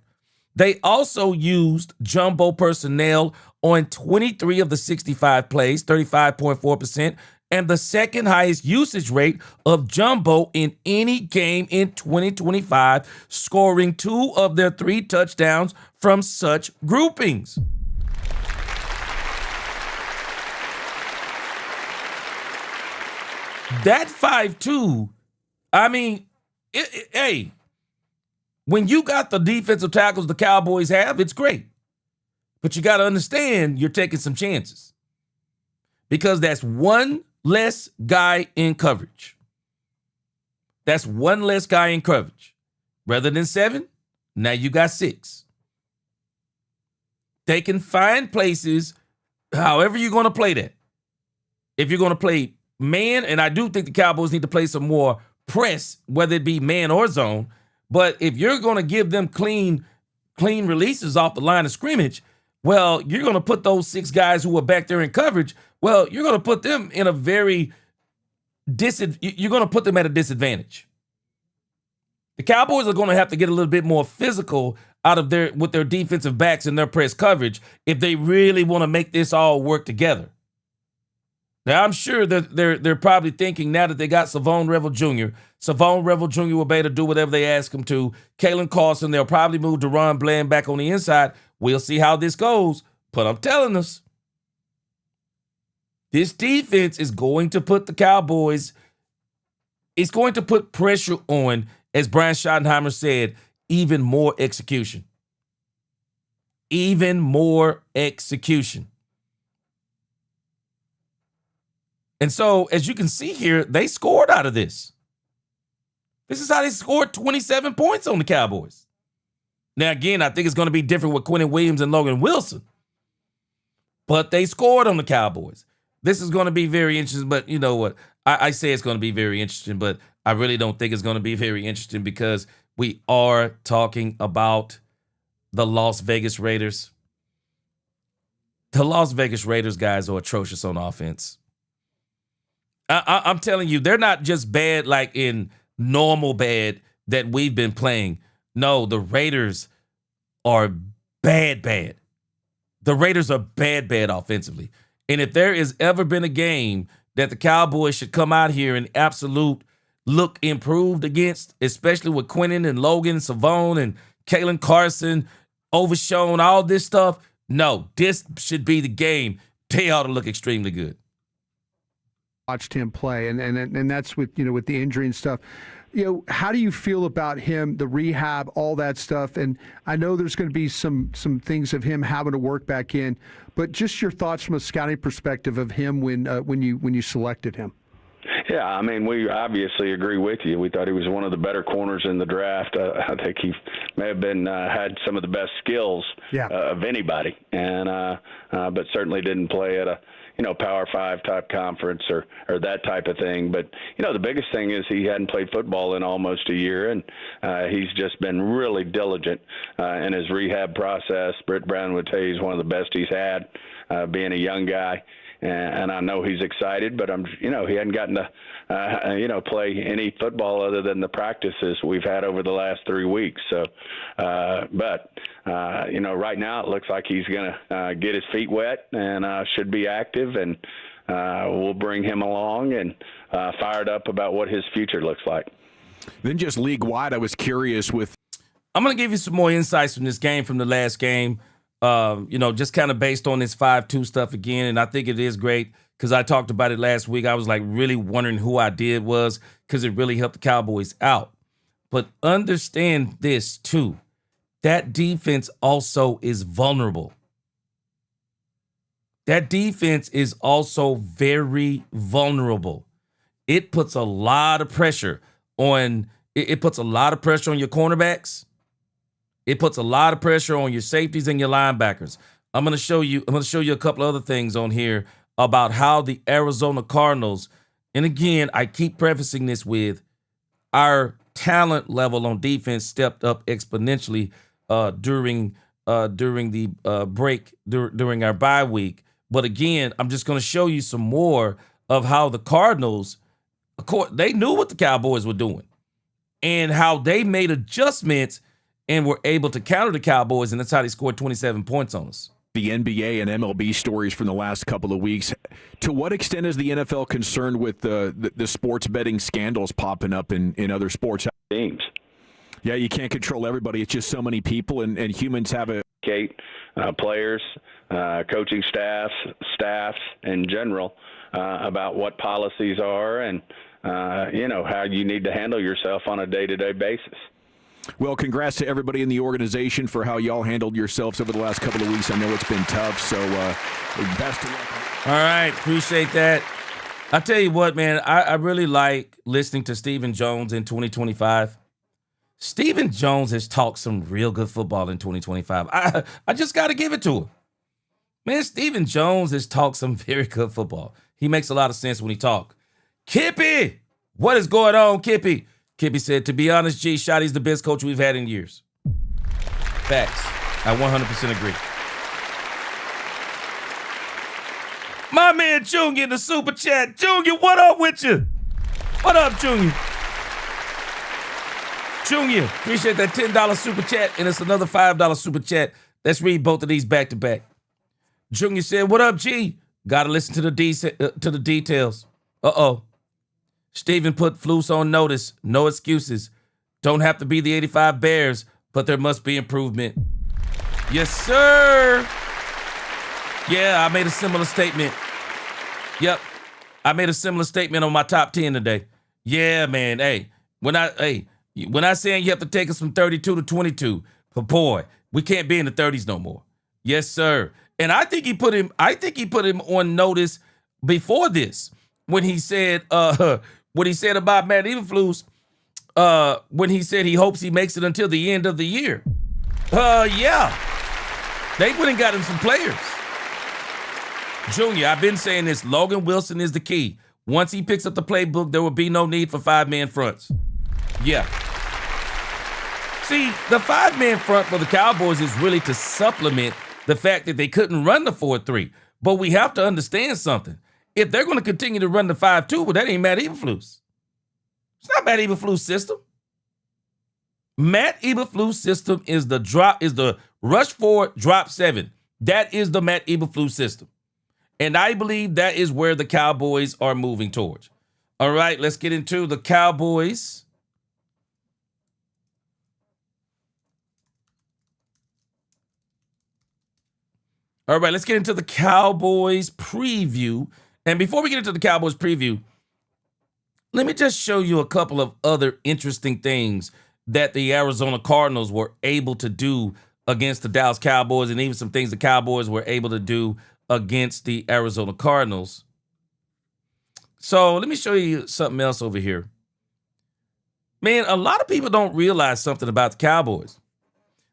They also used jumbo personnel on 23 of the 65 plays, 35.4%, and the second highest usage rate of jumbo in any game in 2025, scoring 2 of their 3 touchdowns from such groupings. That 5-2, I mean, hey, when you got the defensive tackles the Cowboys have, it's great. But you got to understand you're taking some chances because that's one less guy in coverage. That's one less guy in coverage. Rather than 7, now you got 6. They can find places, however you're going to play that. If you're going to play man, and I do think the Cowboys need to play some more press, whether it be man or zone. But if you're going to give them clean releases off the line of scrimmage, well, you're going to put those 6 guys who are back there in coverage, well, you're going to put them in a you're going to put them at a disadvantage. The Cowboys are going to have to get a little bit more physical with their defensive backs and their press coverage if they really want to make this all work together. Now, I'm sure that they're probably thinking now that they got Savon Revel Jr. Savon Revel Jr. will be able to do whatever they ask him to. Kalen Carson, they'll probably move Deron Bland back on the inside. We'll see how this goes. But I'm telling us, this defense is going to put the Cowboys, it's going to put pressure on, as Brian Schottenheimer said, even more execution. Even more execution. And so, as you can see here, they scored out of this. This is how they scored 27 points on the Cowboys. Now, again, I think it's going to be different with Quinnen Williams and Logan Wilson. But they scored on the Cowboys. This is going to be very interesting, but you know what? I say it's going to be very interesting, but I really don't think it's going to be very interesting because we are talking about the Las Vegas Raiders. The Las Vegas Raiders guys are atrocious on offense. I'm telling you, they're not just bad like in normal bad that we've been playing. No, the Raiders are bad. The Raiders are bad offensively. And if there has ever been a game that the Cowboys should come out here and absolute look improved against, especially with Quinnen and Logan, Savon and Kalen Carson, Overshown, all this stuff, no, this should be the game. They ought to look extremely good. Watched him play, and that's with the injury and stuff. How do you feel about him, the rehab, all that stuff? And I know there's going to be some things of him having to work back in, but just your thoughts from a scouting perspective of him when you selected him. Yeah, I mean, we obviously agree with you. We thought he was one of the better corners in the draft. I think he may have been had some of the best skills of anybody, and but certainly didn't play at a Power 5 type conference or that type of thing. But the biggest thing is he hadn't played football in almost a year, and he's just been really diligent in his rehab process. Britt Brown would tell you he's one of the best he's had, being a young guy. And I know he's excited, but he hadn't gotten to, play any football other than the practices we've had over the last 3 weeks. So, right now it looks like he's going to get his feet wet and should be active, and we'll bring him along and fired up about what his future looks like. Then just league-wide, I was curious with. I'm going to give you some more insights from this game, from the last game. Just kind of based on this 5-2 stuff again. And I think it is great because I talked about it last week. I was like really wondering who I did was because it really helped the Cowboys out. But understand this too. That defense also is vulnerable. That defense is also very vulnerable. It puts a lot of pressure on it puts a lot of pressure on your cornerbacks. It puts a lot of pressure on your safeties and your linebackers. I'm going to show you a couple other things on here about how the Arizona Cardinals, and again, I keep prefacing this with our talent level on defense stepped up exponentially during the break during our bye week. But again, I'm just going to show you some more of how the Cardinals, of course, they knew what the Cowboys were doing and how they made adjustments and were able to counter the Cowboys, and that's how they scored 27 points on us. The NBA and MLB stories from the last couple of weeks. To what extent is the NFL concerned with the sports betting scandals popping up in other sports teams? Yeah, you can't control everybody. It's just so many people, and humans have a players, coaching staffs in general about what policies are and how you need to handle yourself on a day-to-day basis. Well, congrats to everybody in the organization for how y'all handled yourselves over the last couple of weeks. I know it's been tough, so best of luck. All right, appreciate that. I tell you what, man, I really like listening to Stephen Jones in 2025. Stephen Jones has talked some real good football in 2025. I just got to give it to him. Man, Stephen Jones has talked some very good football. He makes a lot of sense when he talks. Kippy, what is going on, Kippy? Kippy said, to be honest, G, Shotty's the best coach we've had in years. Facts. I 100% agree. My man Junior in the super chat. Junior, what up with you? What up, Junior? Junior, appreciate that $10 super chat, and it's another $5 super chat. Let's read both of these back to back. Junior said, what up, G? Gotta listen to the details. Uh-oh. Steven put Flus on notice. No excuses. Don't have to be the 85 Bears, but there must be improvement. Yes, sir. Yeah, I made a similar statement. Yep. I made a similar statement on my top 10 today. Yeah, man. Hey, when I saying you have to take us from 32 to 22, but boy, we can't be in the 30s no more. Yes, sir. And I think he put him on notice before this when he said what he said about Matt Eberflus, when he said he hopes he makes it until the end of the year. Yeah. They went and got him some players. Junior, I've been saying this. Logan Wilson is the key. Once he picks up the playbook, there will be no need for 5-man fronts. Yeah. See, the 5-man front for the Cowboys is really to supplement the fact that they couldn't run the 4-3. But we have to understand something. If they're going to continue to run the 5-2, well, that ain't Matt Eberflus. It's not Matt Eberflus' system. Matt Eberflus' system is the rush 4, drop 7. That is the Matt Eberflus system. And I believe that is where the Cowboys are moving towards. All right, let's get into the Cowboys. All right, let's get into the Cowboys preview. And before we get into the Cowboys preview, let me just show you a couple of other interesting things that the Arizona Cardinals were able to do against the Dallas Cowboys, and even some things the Cowboys were able to do against the Arizona Cardinals. So let me show you something else over here. Man, a lot of people don't realize something about the Cowboys.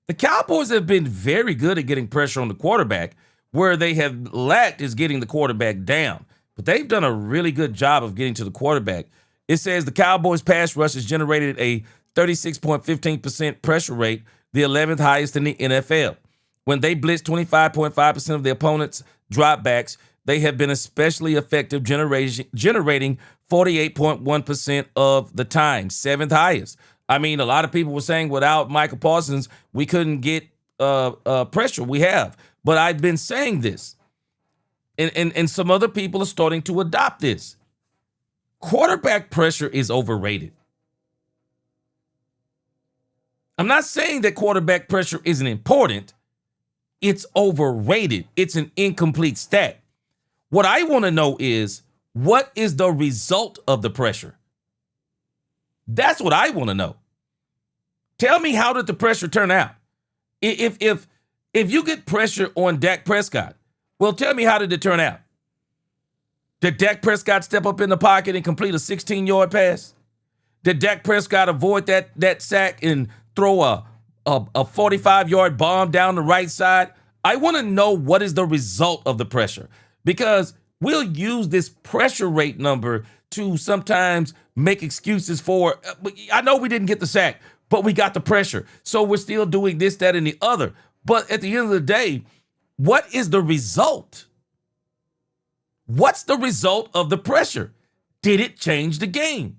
The Cowboys have been very good at getting pressure on the quarterback. Where they have lacked is getting the quarterback down. But they've done a really good job of getting to the quarterback. It says the Cowboys pass rush has generated a 36.15% pressure rate, the 11th highest in the NFL. When they blitz 25.5% of the opponent's dropbacks, they have been especially effective, generating 48.1% of the time, 7th highest. I mean, a lot of people were saying without Michael Parsons, we couldn't get pressure. We have. But I've been saying this, and some other people are starting to adopt this. Quarterback pressure is overrated. I'm not saying that quarterback pressure isn't important. It's overrated. It's an incomplete stat. What I want to know is, what is the result of the pressure? That's what I want to know. Tell me, how did the pressure turn out? If you get pressure on Dak Prescott, well, tell me, how did it turn out? Did Dak Prescott step up in the pocket and complete a 16-yard pass? Did Dak Prescott avoid that sack and throw a 45-yard bomb down the right side? I want to know what is the result of the pressure, because we'll use this pressure rate number to sometimes make excuses for, I know we didn't get the sack, but we got the pressure. So we're still doing this, that, and the other. But at the end of the day, what is the result? What's the result of the pressure? Did it change the game?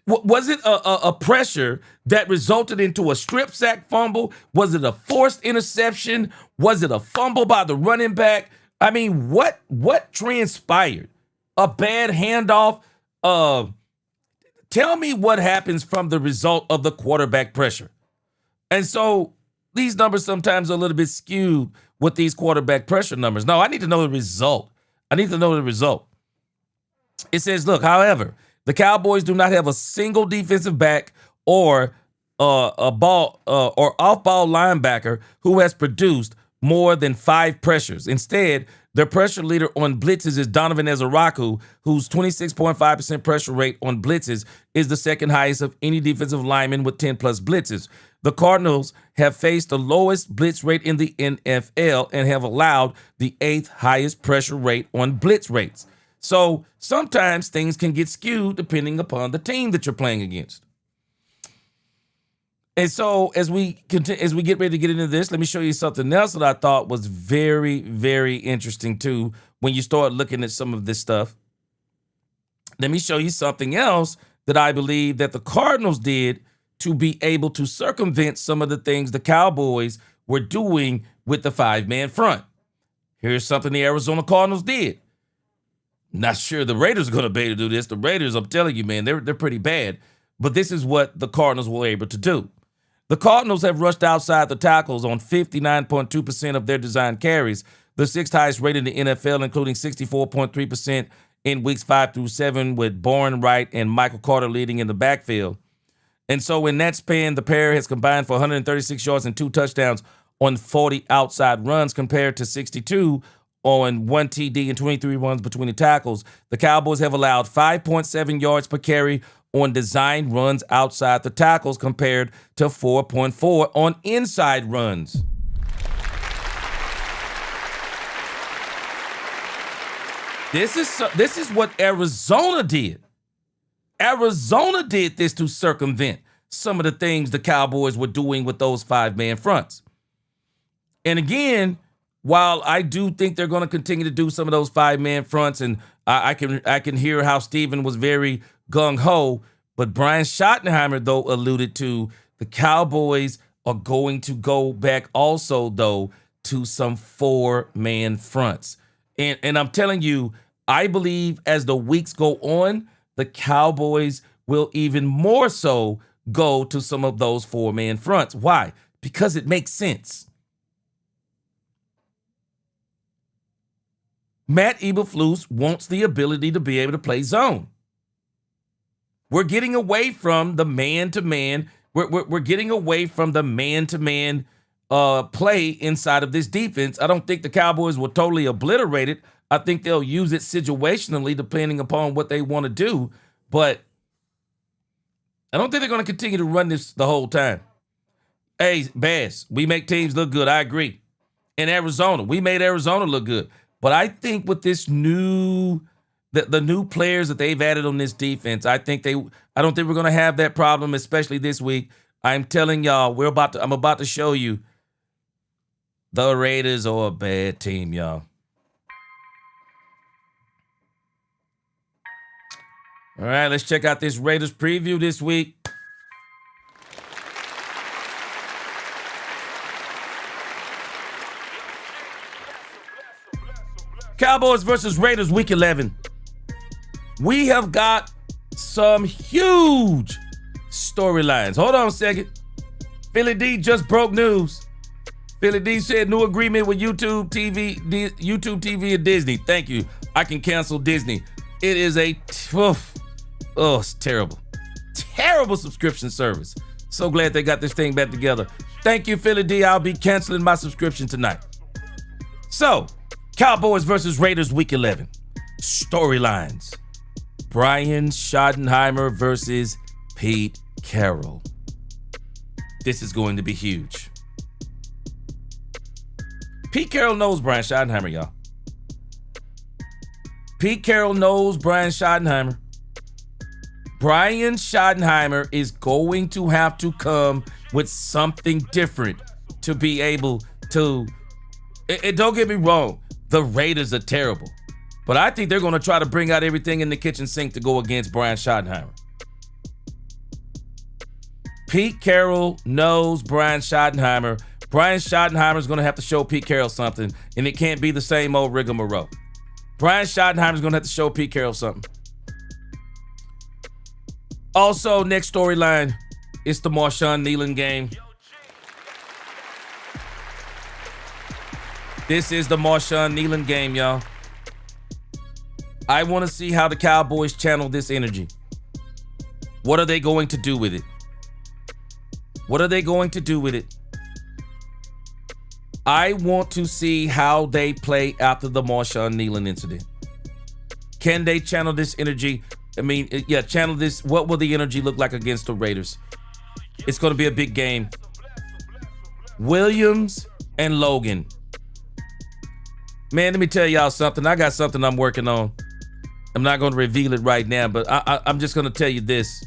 Was it a pressure that resulted into a strip sack fumble? Was it a forced interception? Was it a fumble by the running back? I mean, what transpired? A bad handoff? Tell me what happens from the result of the quarterback pressure. And so these numbers sometimes are a little bit skewed with these quarterback pressure numbers. No, I need to know the result. It says, look, however, the Cowboys do not have a single defensive back or a ball or off-ball linebacker who has produced more than 5 pressures. Instead, their pressure leader on blitzes is Donovan Ezeraku, whose 26.5% pressure rate on blitzes is the second highest of any defensive lineman with 10-plus blitzes. The Cardinals have faced the lowest blitz rate in the NFL and have allowed the 8th highest pressure rate on blitz rates. So sometimes things can get skewed depending upon the team that you're playing against. And so as we get ready to get into this, let me show you something else that I thought was very, very interesting too when you start looking at some of this stuff. Let me show you something else that I believe that the Cardinals did to be able to circumvent some of the things the Cowboys were doing with the 5-man front. Here's something the Arizona Cardinals did. Not sure the Raiders are going to be able to do this. The Raiders, I'm telling you, man, they're pretty bad. But this is what the Cardinals were able to do. The Cardinals have rushed outside the tackles on 59.2% of their designed carries, the 6th highest rate in the NFL, including 64.3% in weeks 5 through 7, with Bourne Wright and Michael Carter leading in the backfield. And so in that span, the pair has combined for 136 yards and 2 touchdowns on 40 outside runs compared to 62 on 1 TD and 23 runs between the tackles. The Cowboys have allowed 5.7 yards per carry on design runs outside the tackles compared to 4.4 on inside runs. This is what Arizona did. Arizona did this to circumvent some of the things the Cowboys were doing with those 5-man fronts. And again, while I do think they're going to continue to do some of those 5-man fronts, and I can hear how Steven was very gung-ho, but Brian Schottenheimer, though, alluded to the Cowboys are going to go back also, though, to some 4-man fronts. And I'm telling you, I believe as the weeks go on, the Cowboys will even more so go to some of those 4-man fronts. Why? Because it makes sense. Matt Eberflus wants the ability to be able to play zone. We're getting away from the man-to-man. We're getting away from the man-to-man play inside of this defense. I don't think the Cowboys will totally obliterate it. I think they'll use it situationally depending upon what they want to do. But I don't think they're going to continue to run this the whole time. Hey, Bass, we make teams look good. I agree. In Arizona, we made Arizona look good. But I think with this the new players that they've added on this defense, I don't think we're going to have that problem, especially this week. I'm telling y'all, I'm about to show you the Raiders are a bad team, y'all. All right, let's check out this Raiders preview this week. Cowboys versus Raiders, week 11. We have got some huge storylines. Hold on a second. Philly D just broke news. Philly D said new agreement with YouTube TV and Disney. Thank you. I can cancel Disney. It is it's terrible. Terrible subscription service. So glad they got this thing back together. Thank you, Philly D. I'll be canceling my subscription tonight. So, Cowboys versus Raiders, week 11. Storylines. Brian Schottenheimer versus Pete Carroll. This is going to be huge. Pete Carroll knows Brian Schottenheimer, y'all. Pete Carroll knows Brian Schottenheimer. Brian Schottenheimer is going to have to come with something different to be able to. And don't get me wrong, the Raiders are terrible. But I think they're going to try to bring out everything in the kitchen sink to go against Brian Schottenheimer. Pete Carroll knows Brian Schottenheimer. Brian Schottenheimer is going to have to show Pete Carroll something, and it can't be the same old rigmarole. Brian Schottenheimer is going to have to show Pete Carroll something. Also, next storyline, it's the Marshawn Kneeland game. This is the Marshawn Kneeland game, y'all. I want to see how the Cowboys channel this energy. What are they going to do with it? What are they going to do with it? I want to see how they play after the Marshawn Kneeland incident. Can they channel this energy? Channel this. What will the energy look like against the Raiders? It's going to be a big game. Williams and Logan. Man, let me tell y'all something. I got something I'm working on. I'm not going to reveal it right now, but I'm just going to tell you this.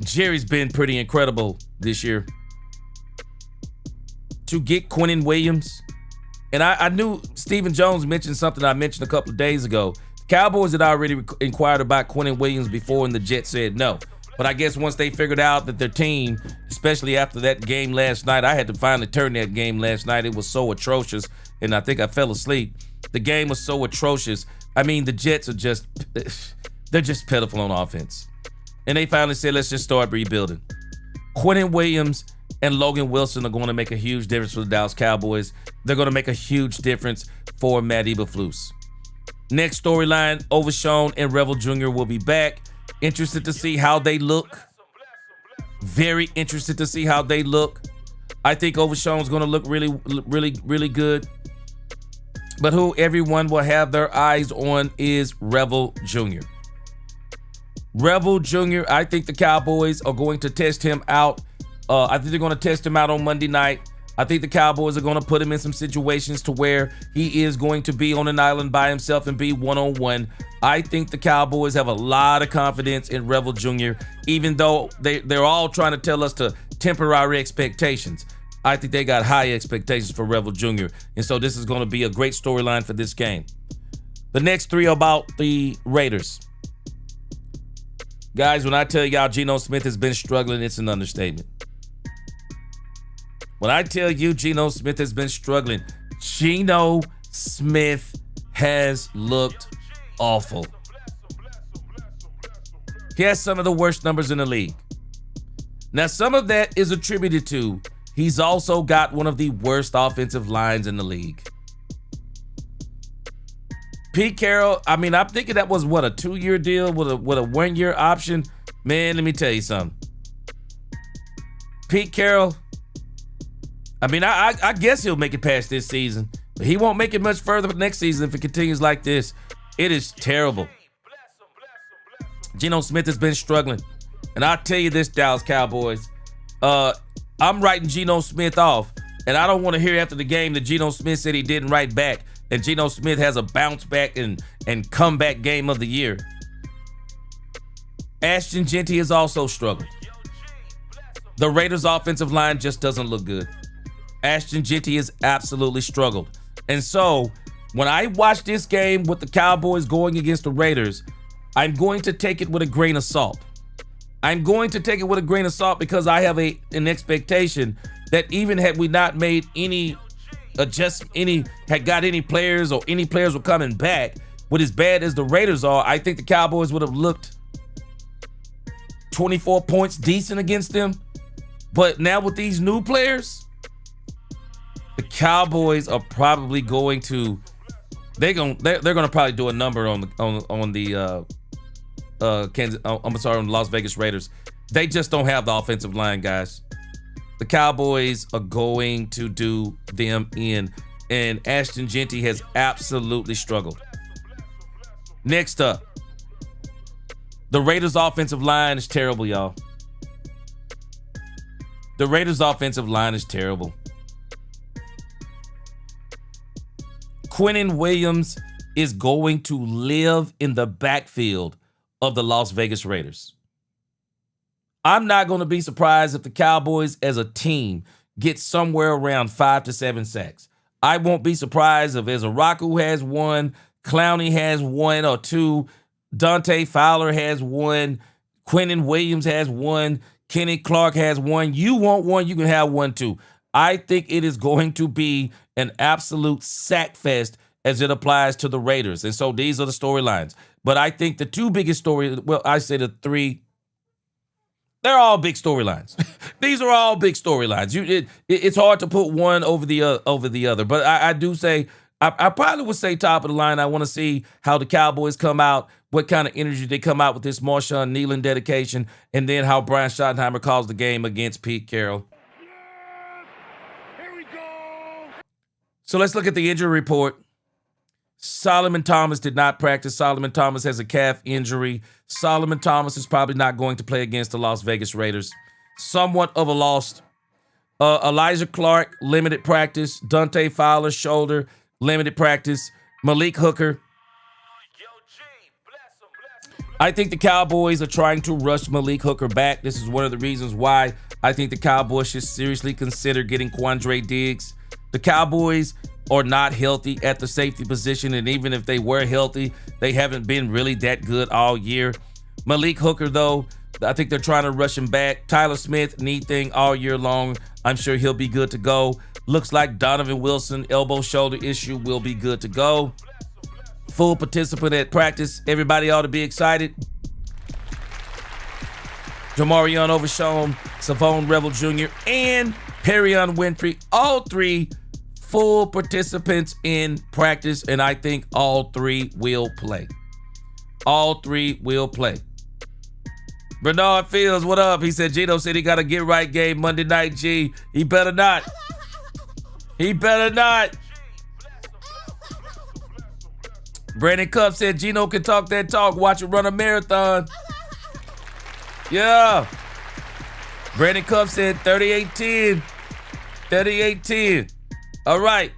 Jerry's been pretty incredible this year. To get Quinnen Williams, and I knew Stephen Jones mentioned something I mentioned a couple of days ago. Cowboys had already inquired about Quinnen Williams before, and the Jets said no. But I guess once they figured out that their team, especially after that game last night, I had to finally turn that game last night. It was so atrocious, and I think I fell asleep. The game was so atrocious. I mean, the Jets are they're just pitiful on offense. And they finally said, let's just start rebuilding. Quinnen Williams and Logan Wilson are going to make a huge difference for the Dallas Cowboys. They're going to make a huge difference for Matt Eberflus. Next storyline, Overshown and Revel Jr. will be back. Interested to see how they look. Very interested to see how they look. I think Overshown's going to look really, really, really good. But who everyone will have their eyes on is Revel Jr. Revel Jr., I think the Cowboys are going to test him out. I think they're going to test him out on Monday night. I think the Cowboys are going to put him in some situations to where he is going to be on an island by himself and be one-on-one. I think the Cowboys have a lot of confidence in Revel Jr., even though they're all trying to tell us to temper our expectations. I think they got high expectations for Revel Jr., and so this is going to be a great storyline for this game. The next three are about the Raiders. Guys, when I tell y'all Geno Smith has been struggling, it's an understatement. When I tell you Geno Smith has been struggling, Geno Smith has looked awful. He has some of the worst numbers in the league. Now, some of that is attributed to he's also got one of the worst offensive lines in the league. Pete Carroll, I'm thinking that was, a 2-year deal with a 1-year option? Man, let me tell you something. Pete Carroll, I guess he'll make it past this season. But he won't make it much further for next season if it continues like this. It is terrible. Geno Smith has been struggling. And I'll tell you this, Dallas Cowboys. I'm writing Geno Smith off. And I don't want to hear after the game that Geno Smith said he didn't write back. And Geno Smith has a bounce back and comeback game of the year. Ashton Jeanty has also struggled. The Raiders' offensive line just doesn't look good. Ashton Jeanty has absolutely struggled. And so, when I watch this game with the Cowboys going against the Raiders, I'm going to take it with a grain of salt. I'm going to take it with a grain of salt because I have an expectation that even had we not made any had got any players or any players were coming back, with as bad as the Raiders are, I think the Cowboys would have looked 24 points decent against them. But now with these new players, the Cowboys are probably going to they're going to probably do a number on the Las Vegas Raiders. They just don't have the offensive line, guys. The Cowboys are going to do them in, and Ashton Jeanty has absolutely struggled. Next up, the Raiders' offensive line is terrible, y'all. The Raiders' offensive line is terrible. Quinnen Williams is going to live in the backfield of the Las Vegas Raiders. I'm not going to be surprised if the Cowboys as a team get somewhere around 5 to 7 sacks. I won't be surprised if Ezaraku has one, Clowney has one or two, Dante Fowler has one, Quinnen Williams has one, Kenny Clark has one. You want one, you can have one too. I think it is going to be an absolute sack fest as it applies to the Raiders. And so these are the storylines. But I think the two biggest stories, well, I say the three, they're all big storylines. These are all big storylines. It's hard to put one over the other. But I do say, I probably would say top of the line. I want to see how the Cowboys come out, what kind of energy they come out with this Marshawn Kneeland dedication, and then how Brian Schottenheimer calls the game against Pete Carroll. Here we go. So let's look at the injury report. Solomon Thomas did not practice. Solomon Thomas has a calf injury. Solomon Thomas is probably not going to play against the Las Vegas Raiders. Somewhat of a loss. Elijah Clark, limited practice. Dante Fowler, shoulder, limited practice. Malik Hooker. I think the Cowboys are trying to rush Malik Hooker back. This is one of the reasons why I think the Cowboys should seriously consider getting Quandre Diggs. The Cowboys are not healthy at the safety position, and even if they were healthy, they haven't been really that good all year. Malik Hooker, though, I think they're trying to rush him back. Tyler Smith, knee thing all year long. I'm sure he'll be good to go. Looks like Donovan Wilson, elbow shoulder issue, will be good to go. Full participant at practice. Everybody ought to be excited. Jamarion Overshown, Savone Revel Jr., and Perion Winfrey, all three full participants in practice, and I think all three will play. All three will play. Bernard Fields, what up? He said Geno said he got a get right game Monday night, G. He better not. He better not. Brandon Cup said Geno can talk that talk. Watch him run a marathon. Yeah. Brandon Cup said 38-10. 38-10. All right.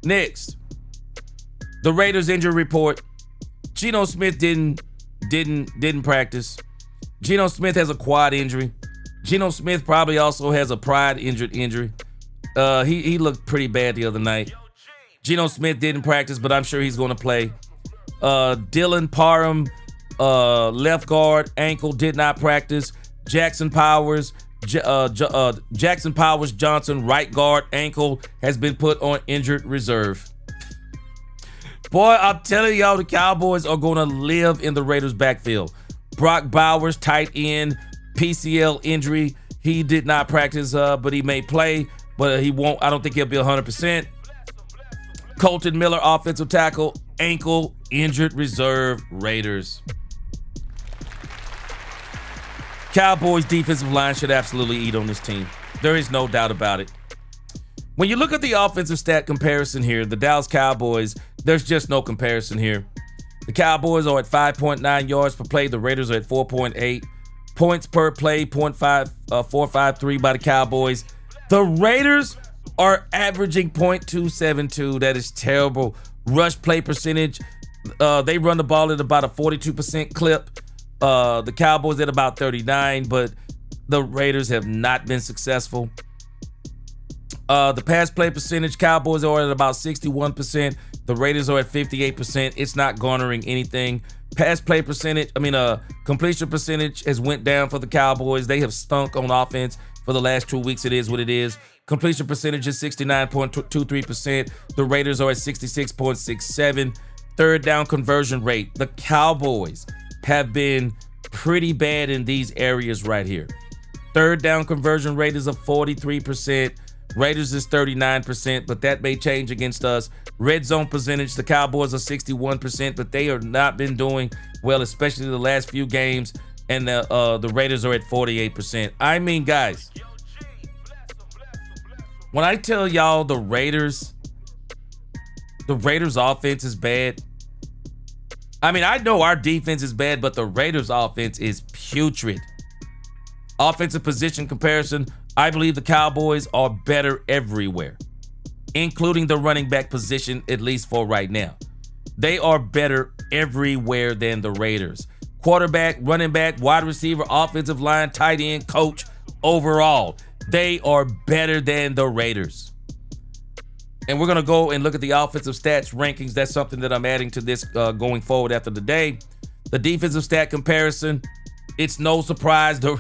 Next. The Raiders injury report. Geno Smith didn't practice. Geno Smith has a quad injury. Geno Smith probably also has a pride injury. He looked pretty bad the other night. Geno Smith didn't practice, but I'm sure he's going to play. Dylan Parham, left guard, ankle, did not practice. Jackson Powers Johnson, right guard, ankle, has been put on injured reserve. Boy, I'm telling y'all, the Cowboys are going to live in the Raiders' backfield. Brock Bowers, tight end, PCL injury. He did not practice, but he may play, but he won't. I don't think he'll be 100%. Colton Miller, offensive tackle, ankle, injured reserve, Raiders. Cowboys defensive line should absolutely eat on this team. There is no doubt about it. When you look at the offensive stat comparison here, the Dallas Cowboys, there's just no comparison here. The Cowboys are at 5.9 yards per play. The Raiders are at 4.8. Points per play, 453 by the Cowboys. The Raiders are averaging .272. That is terrible. Rush play percentage. They run the ball at about a 42% clip. The Cowboys at about 39, but the Raiders have not been successful. The pass play percentage, Cowboys are at about 61%. The Raiders are at 58%. It's not garnering anything. Pass play percentage, completion percentage has went down for the Cowboys. They have stunk on offense for the last 2 weeks. It is what it is. Completion percentage is 69.23%. The Raiders are at 66.67%. Third down conversion rate. The Cowboys have been pretty bad in these areas right here. Third down conversion rate is of 43%. Raiders is 39%, but that may change against us. Red zone percentage, the Cowboys are 61%, but they have not been doing well, especially the last few games, and the Raiders are at 48%. I mean, guys, when I tell y'all the Raiders offense is bad, I know our defense is bad, but the Raiders offense is putrid. Offensive position comparison, I believe the Cowboys are better everywhere, including the running back position, at least for right now. They are better everywhere than the Raiders. Quarterback, running back, wide receiver, offensive line, tight end, coach, overall, they are better than the Raiders. And we're going to go and look at the offensive stats rankings. That's something that I'm adding to this going forward after the day. The defensive stat comparison, it's no surprise the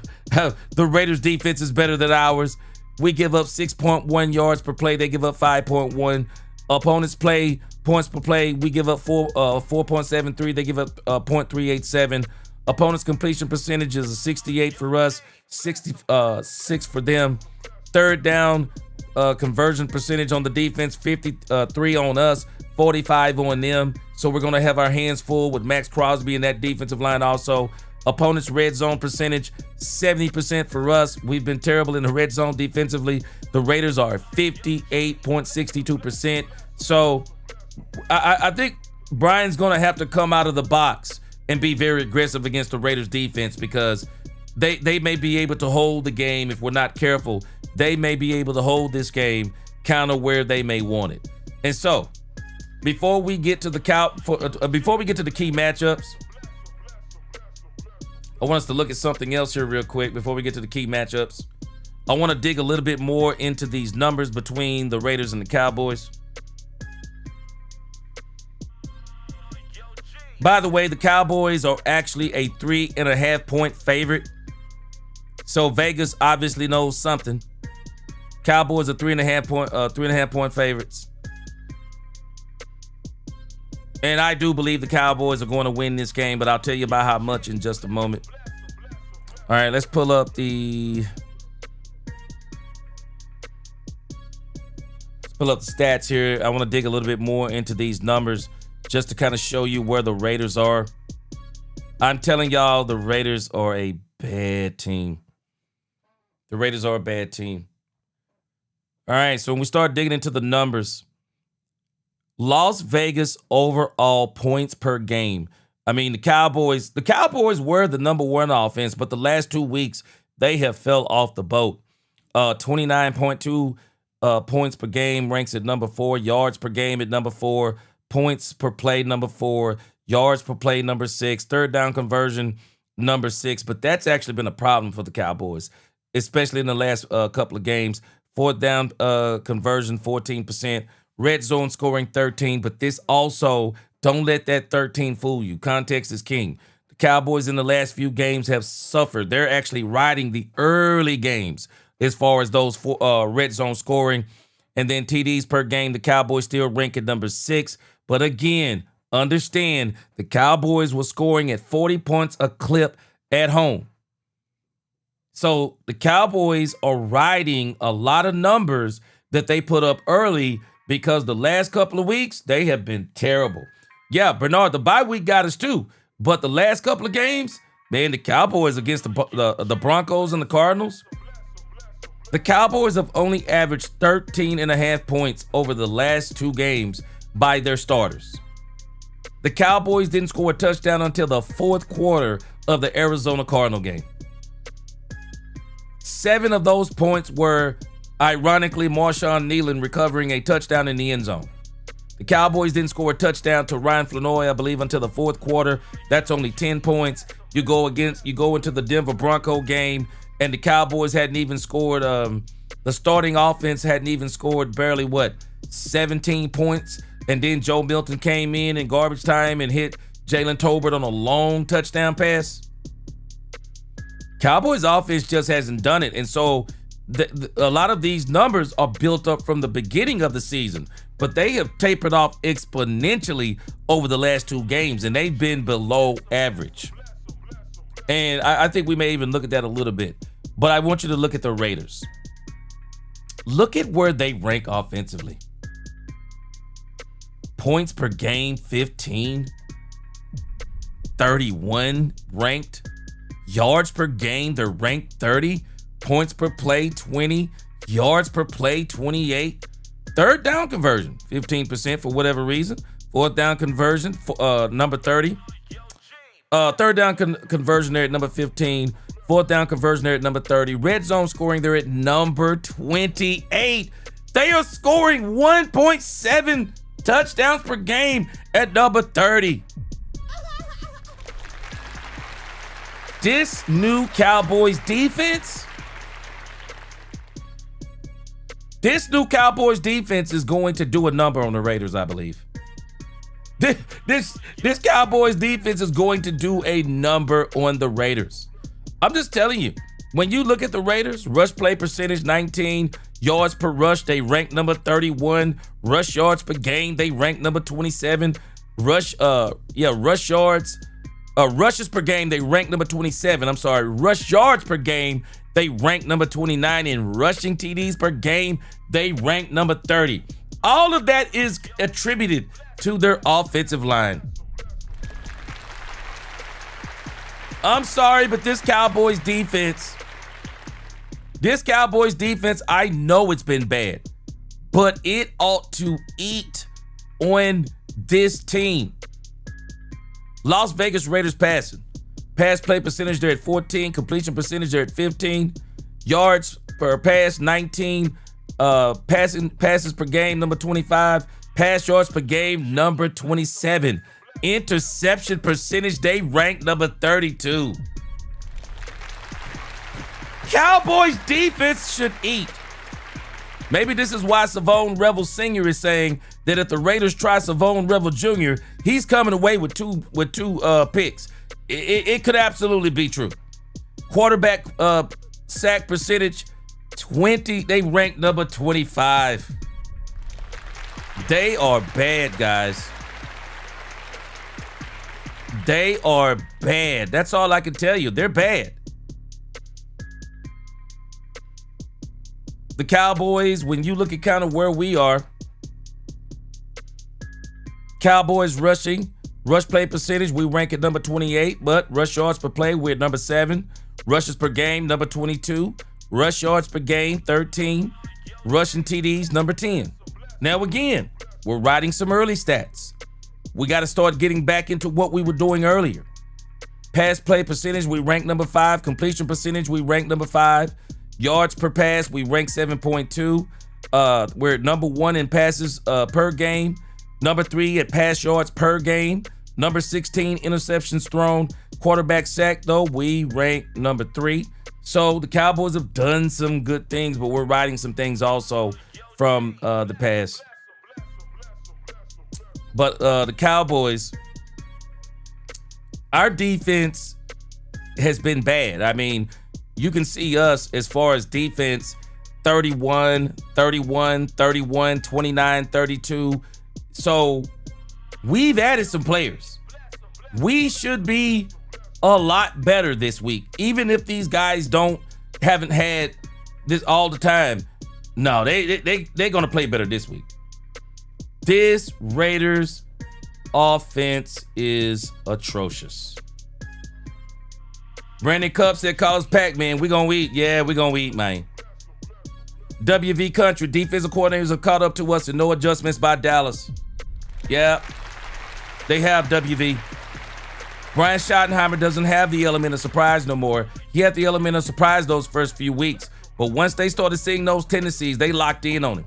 Raiders defense is better than ours. We give up 6.1 yards per play. They give up 5.1. Opponents play points per play. We give up 4.73. They give up 0.387. Opponents completion percentage is a 68 for us, 66 for them. Third down conversion percentage on the defense, 53 on us, 45 on them. So we're going to have our hands full with Max Crosby in that defensive line also. Opponents' red zone percentage, 70% for us. We've been terrible in the red zone defensively. The Raiders are 58.62%. So I think Brian's going to have to come out of the box and be very aggressive against the Raiders defense, because they may be able to hold the game if we're not careful. They may be able to hold this game kind of where they may want it. And so before we get to the key matchups, I want us to look at something else here real quick before we get to the key matchups. I want to dig a little bit more into these numbers between the Raiders and the Cowboys. By the way, the Cowboys are actually a 3.5 point favorite. So Vegas obviously knows something. Cowboys are 3.5 point favorites. And I do believe the Cowboys are going to win this game, but I'll tell you about how much in just a moment. All right, let's pull up the stats here. I want to dig a little bit more into these numbers just to kind of show you where the Raiders are. I'm telling y'all, the Raiders are a bad team. The Raiders are a bad team. All right, so when we start digging into the numbers, Las Vegas overall points per game. The Cowboys were the number one offense, but the last 2 weeks, they have fell off the boat. 29.2 points per game ranks at number 4. Yards per game at number 4. Points per play, number 4. Yards per play, number 6. Third down conversion, number 6. But that's actually been a problem for the Cowboys, especially in the last couple of games. Fourth down conversion, 14%. Red zone scoring 13, but this also, don't let that 13 fool you. Context is king. The Cowboys in the last few games have suffered. They're actually riding the early games as far as those red zone scoring. And then TDs per game, the Cowboys still rank at number 6. But again, understand the Cowboys were scoring at 40 points a clip at home. So the Cowboys are riding a lot of numbers that they put up early, because the last couple of weeks, they have been terrible. Yeah, Bernard, the bye week got us too. But the last couple of games, man, the Cowboys against the Broncos and the Cardinals, The Cowboys have only averaged 13.5 points over the last 2 games by their starters. The Cowboys didn't score a touchdown until the 4th quarter of the Arizona Cardinal game. 7 of those points were, ironically, Marshawn Kneeland recovering a touchdown in the end zone. The Cowboys didn't score a touchdown to Ryan Flanoy, I believe, until the 4th quarter. That's only 10 points. You go into the Denver Bronco game, and the Cowboys hadn't even scored. The starting offense hadn't even scored barely 17 points. And then Joe Milton came in garbage time and hit Jalen Tolbert on a long touchdown pass. Cowboys offense just hasn't done it. And so a lot of these numbers are built up from the beginning of the season, but they have tapered off exponentially over the last 2 games, and they've been below average. And I think we may even look at that a little bit. But I want you to look at the Raiders. Look at where they rank offensively. Points per game, 15. 31 ranked. Yards per game, they're ranked 30. Points per play, 20. Yards per play, 28. Third down conversion, 15% for whatever reason. Fourth down conversion, number 30. Third down conversion there at number 15. Fourth down conversion there at number 30. Red zone scoring there at number 28. They are scoring 1.7 touchdowns per game at number 30. This new Cowboys defense is going to do a number on the Raiders, I believe. This Cowboys defense is going to do a number on the Raiders. I'm just telling you, when you look at the Raiders, rush play percentage 19, yards per rush, they rank number 31, rush yards per game, they rank number 27, rushes per game, they rank number 27. I'm sorry, rush yards per game, they rank number 29, and rushing TDs per game, they rank number 30. All of that is attributed to their offensive line. I'm sorry, but this Cowboys defense, I know it's been bad, but it ought to eat on this team. Las Vegas Raiders passing. Pass play percentage, they're at 14. Completion percentage, they're at 15. Yards per pass, 19. Passes per game, number 25. Pass yards per game, number 27. Interception percentage, they rank number 32. Cowboys defense should eat. Maybe this is why Savone Revel Sr. is saying that if the Raiders try Savone Revel Jr., he's coming away with two picks. It could absolutely be true. Quarterback sack percentage, 20. They rank number 25. They are bad, guys. They are bad. That's all I can tell you. They're bad. The Cowboys, when you look at kind of where we are, Cowboys rush play percentage, we rank at number 28, but rush yards per play, we're at number 7. Rushes per game, number 22. Rush yards per game, 13. Rushing TDs, number 10. Now again, we're riding some early stats. We got to start getting back into what we were doing earlier. Pass play percentage, we rank number 5. Completion percentage, we rank number 5. Yards per pass, we rank 7.2. We're number 1 in passes per game. Number 3 at pass yards per game. Number 16 interceptions thrown. Quarterback sack, though, we rank number 3. So the Cowboys have done some good things, but we're riding some things also from the past. But the Cowboys, our defense has been bad. I mean, you can see us as far as defense, 31, 31, 31, 29, 32. So we've added some players. We should be a lot better this week, even if these guys haven't had this all the time. No, they're gonna play better this week. This Raiders offense is atrocious. Brandon Cup said, "Call us Pac-Man. We gonna eat. Yeah, we gonna eat, man. WV country, defensive coordinators have caught up to us and no adjustments by Dallas. Yeah, they have WV. Brian Schottenheimer doesn't have the element of surprise no more. He had the element of surprise those first few weeks. But once they started seeing those tendencies, they locked in on him.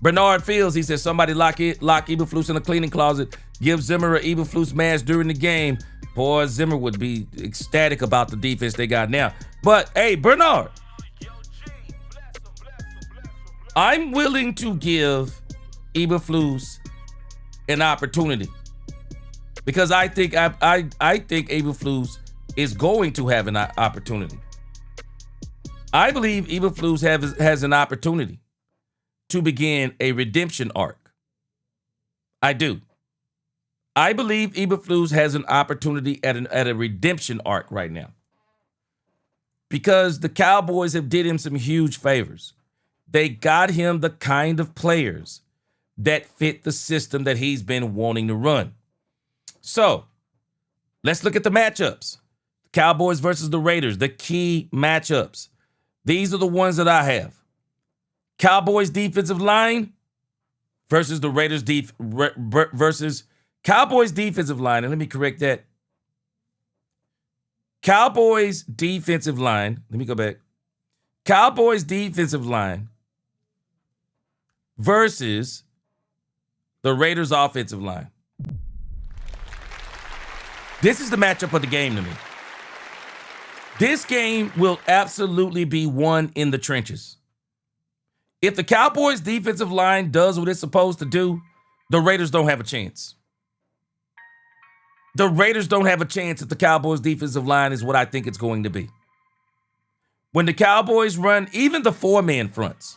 Bernard Fields, he said, somebody lock Eberflus in the cleaning closet, give Zimmer an Eberflus mask during the game. Boy, Zimmer would be ecstatic about the defense they got now. But, hey, Bernard, I'm willing to give Eberflus an opportunity because I think Eberflus is going to have an opportunity. I believe Eberflus has an opportunity to begin a redemption arc. I do. I believe Eberflus has an opportunity at a redemption arc right now because the Cowboys have did him some huge favors. They got him the kind of players that fit the system that he's been wanting to run. So let's look at the matchups. Cowboys versus the Raiders, the key matchups. These are the ones that I have. Cowboys defensive line versus the Raiders versus Cowboys defensive line. And let me correct that. Cowboys defensive line. Let me go back. Cowboys defensive line versus the Raiders offensive line. This is the matchup of the game to me. This game will absolutely be won in the trenches. If the Cowboys defensive line does what it's supposed to do, the Raiders don't have a chance. The Raiders don't have a chance if the Cowboys defensive line is what I think it's going to be. When the Cowboys run even the four-man fronts,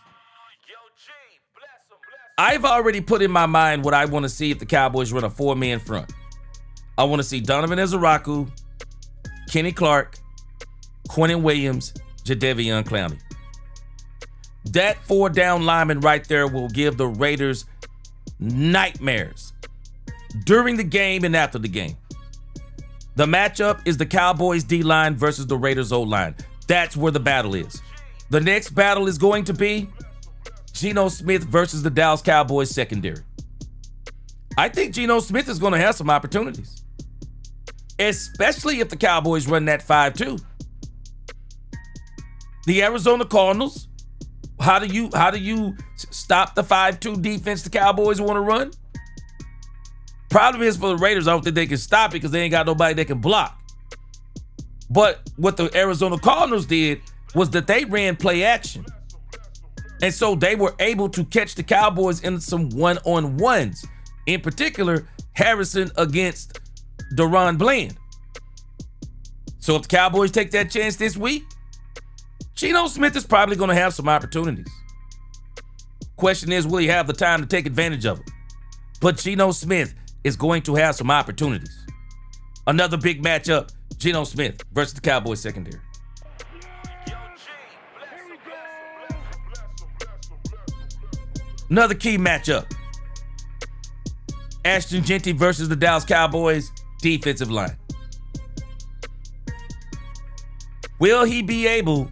I've already put in my mind what I want to see if the Cowboys run a four-man front. I want to see Donovan Ezeraku, Kenny Clark, Quentin Williams, Jadeveon Clowney. That four-down lineman right there will give the Raiders nightmares during the game and after the game. The matchup is the Cowboys D-line versus the Raiders O-line. That's where the battle is. The next battle is going to be Geno Smith versus the Dallas Cowboys secondary. I think Geno Smith is going to have some opportunities, especially if the Cowboys run that 5-2. The Arizona Cardinals, how do you stop the 5-2 defense the Cowboys want to run? Problem is for the Raiders, I don't think they can stop it because they ain't got nobody that can block. But what the Arizona Cardinals did was that they ran play action. And so they were able to catch the Cowboys in some one-on-ones. In particular, Harrison against Deron Bland. So if the Cowboys take that chance this week, Geno Smith is probably going to have some opportunities. Question is, will he have the time to take advantage of it? But Geno Smith is going to have some opportunities. Another big matchup, Geno Smith versus the Cowboys secondary. Another key matchup, Ashton Jeanty versus the Dallas Cowboys defensive line. Will he be able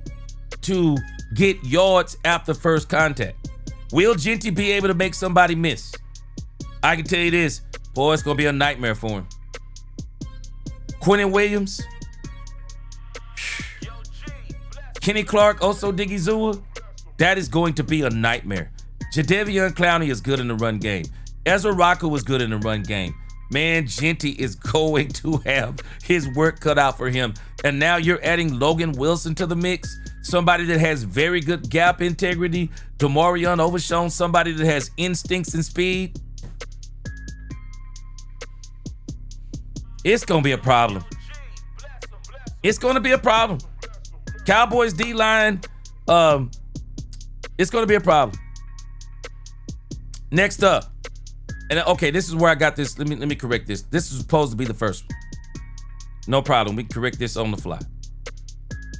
to get yards after first contact? Will Jeanty be able to make somebody miss? I can tell you this, boy, it's going to be a nightmare for him. Quentin Williams, Kenny Clark, also Diggy that is going to be a nightmare. Jadeveon Clowney is good in the run game. Ezeraku was good in the run game. Man, Jeanty is going to have his work cut out for him. And now you're adding Logan Wilson to the mix, somebody that has very good gap integrity. Demarion Overshown, somebody that has instincts and speed. It's going to be a problem. It's going to be a problem. Cowboys D-line, it's going to be a problem. Next up, and okay, this is where I got this. Let me correct this. This is supposed to be the first one. No problem. We can correct this on the fly.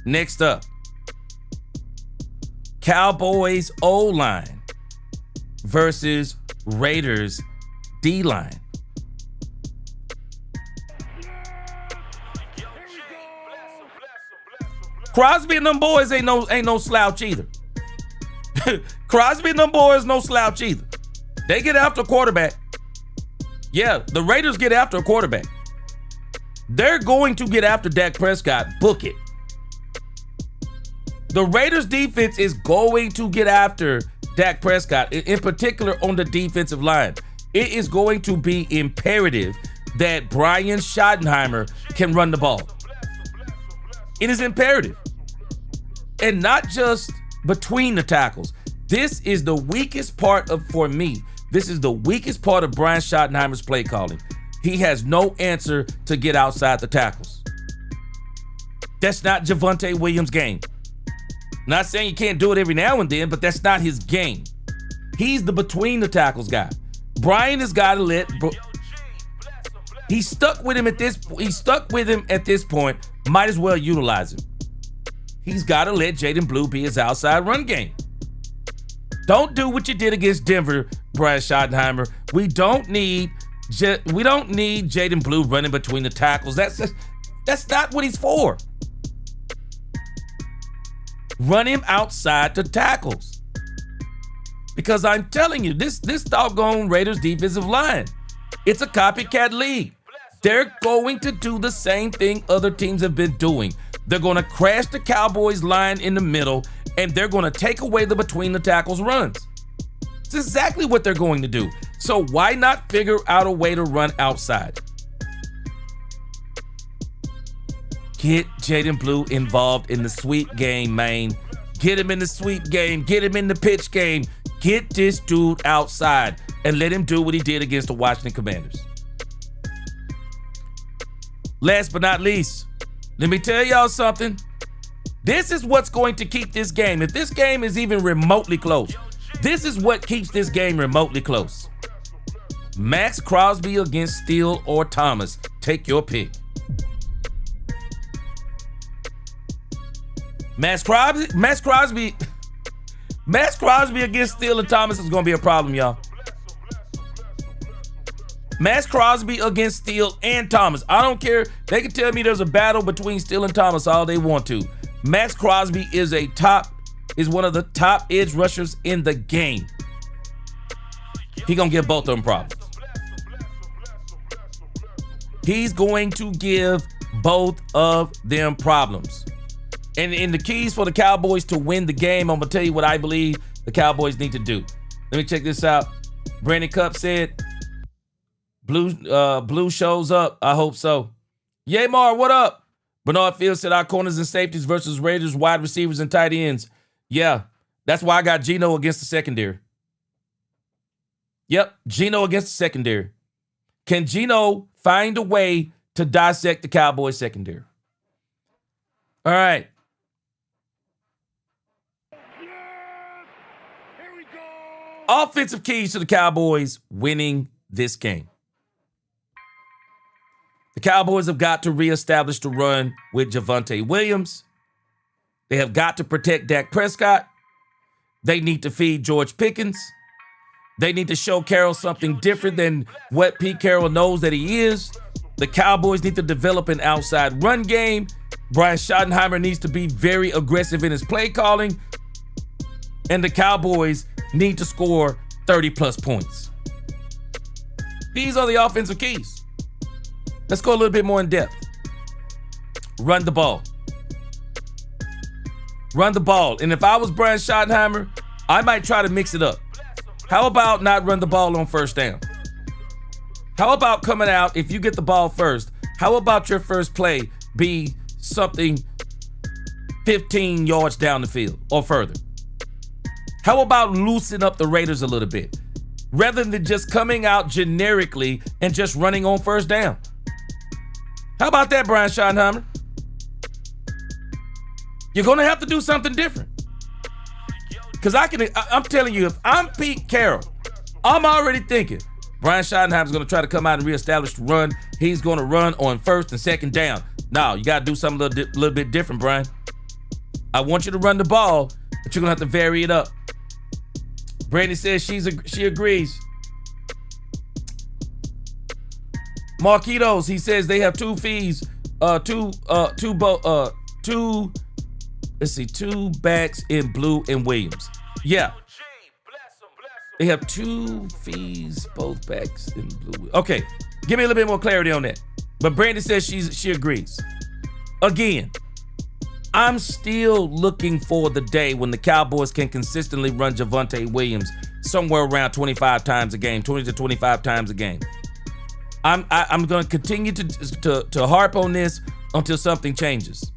Next up, Cowboys O-line versus Raiders D-line. Crosby and them boys ain't no slouch either. Crosby and them boys no slouch either. They get after a quarterback. Yeah, the Raiders get after a quarterback. They're going to get after Dak Prescott. Book it. The Raiders defense is going to get after Dak Prescott, in particular on the defensive line. It is going to be imperative that Brian Schottenheimer can run the ball. It is imperative. And not just between the tackles. This is the weakest part for me. This is the weakest part of Brian Schottenheimer's play calling. He has no answer to get outside the tackles. That's not Javonte Williams' game. Not saying you can't do it every now and then, but that's not his game. He's the between the tackles guy. Brian has got to let. He's stuck with him at this. He's stuck with him at this point. Might as well utilize him. He's got to let Jaden Blue be his outside run game. Don't do what you did against Denver, Brian Schottenheimer. We don't need Jaden Blue running between the tackles. That's not what he's for. Run him outside the tackles. Because I'm telling you, this doggone Raiders defensive line, it's a copycat league. They're going to do the same thing other teams have been doing. They're going to crash the Cowboys line in the middle, and they're going to take away the between the tackles runs. It's exactly what they're going to do. So why not figure out a way to run outside? Get Jaden Blue involved in the sweep game, man. Get him in the sweep game. Get him in the pitch game. Get this dude outside and let him do what he did against the Washington Commanders. Last but not least, let me tell y'all something. This is what's going to keep this game. If this game is even remotely close, this is what keeps this game remotely close. Max Crosby against Steele or Thomas. Take your pick. Max Crosby against Steele and Thomas is going to be a problem, y'all. Max Crosby against Steele and Thomas. I don't care. They can tell me there's a battle between Steele and Thomas all they want to. Max Crosby is one of the top edge rushers in the game. He's going to give both of them problems. He's going to give both of them problems. And in the keys for the Cowboys to win the game, I'm going to tell you what I believe the Cowboys need to do. Let me check this out. Brandon Cupp said, Blue shows up. I hope so. Yamar, what up? Bernard Fields said our corners and safeties versus Raiders wide receivers and tight ends. Yeah, that's why I got Geno against the secondary. Yep, Geno against the secondary. Can Geno find a way to dissect the Cowboys secondary? All right. Offensive keys to the Cowboys winning this game. The Cowboys have got to reestablish the run with Javonte Williams. They have got to protect Dak Prescott. They need to feed George Pickens. They need to show Carroll something different than what Pete Carroll knows that he is. The Cowboys need to develop an outside run game. Brian Schottenheimer needs to be very aggressive in his play calling. And the Cowboys need to score 30-plus points. These are the offensive keys. Let's go a little bit more in depth. Run the ball. Run the ball. And if I was Brian Schottenheimer, I might try to mix it up. How about not run the ball on first down? How about coming out, if you get the ball first, how about your first play be something 15 yards down the field or further? How about loosen up the Raiders a little bit rather than just coming out generically and just running on first down? How about that, Brian Schottenheimer? You're going to have to do something different. Because I'm telling you, if I'm Pete Carroll, I'm already thinking Brian Schottenheimer's going to try to come out and reestablish the run. He's going to run on first and second down. No, you got to do something a little bit different, Brian. I want you to run the ball, but you're going to have to vary it up. Brandy says she agrees. Marquitos, he says they have two fees, two backs in Blue and Williams. Yeah. They have 2 fees, both backs in blue. Okay, give me a little bit more clarity on that. But Brandy says she agrees. Again, I'm still looking for the day when the Cowboys can consistently run Javonte Williams somewhere around 25 times a game, 20 to 25 times a game. I'm going to continue to harp on this until something changes.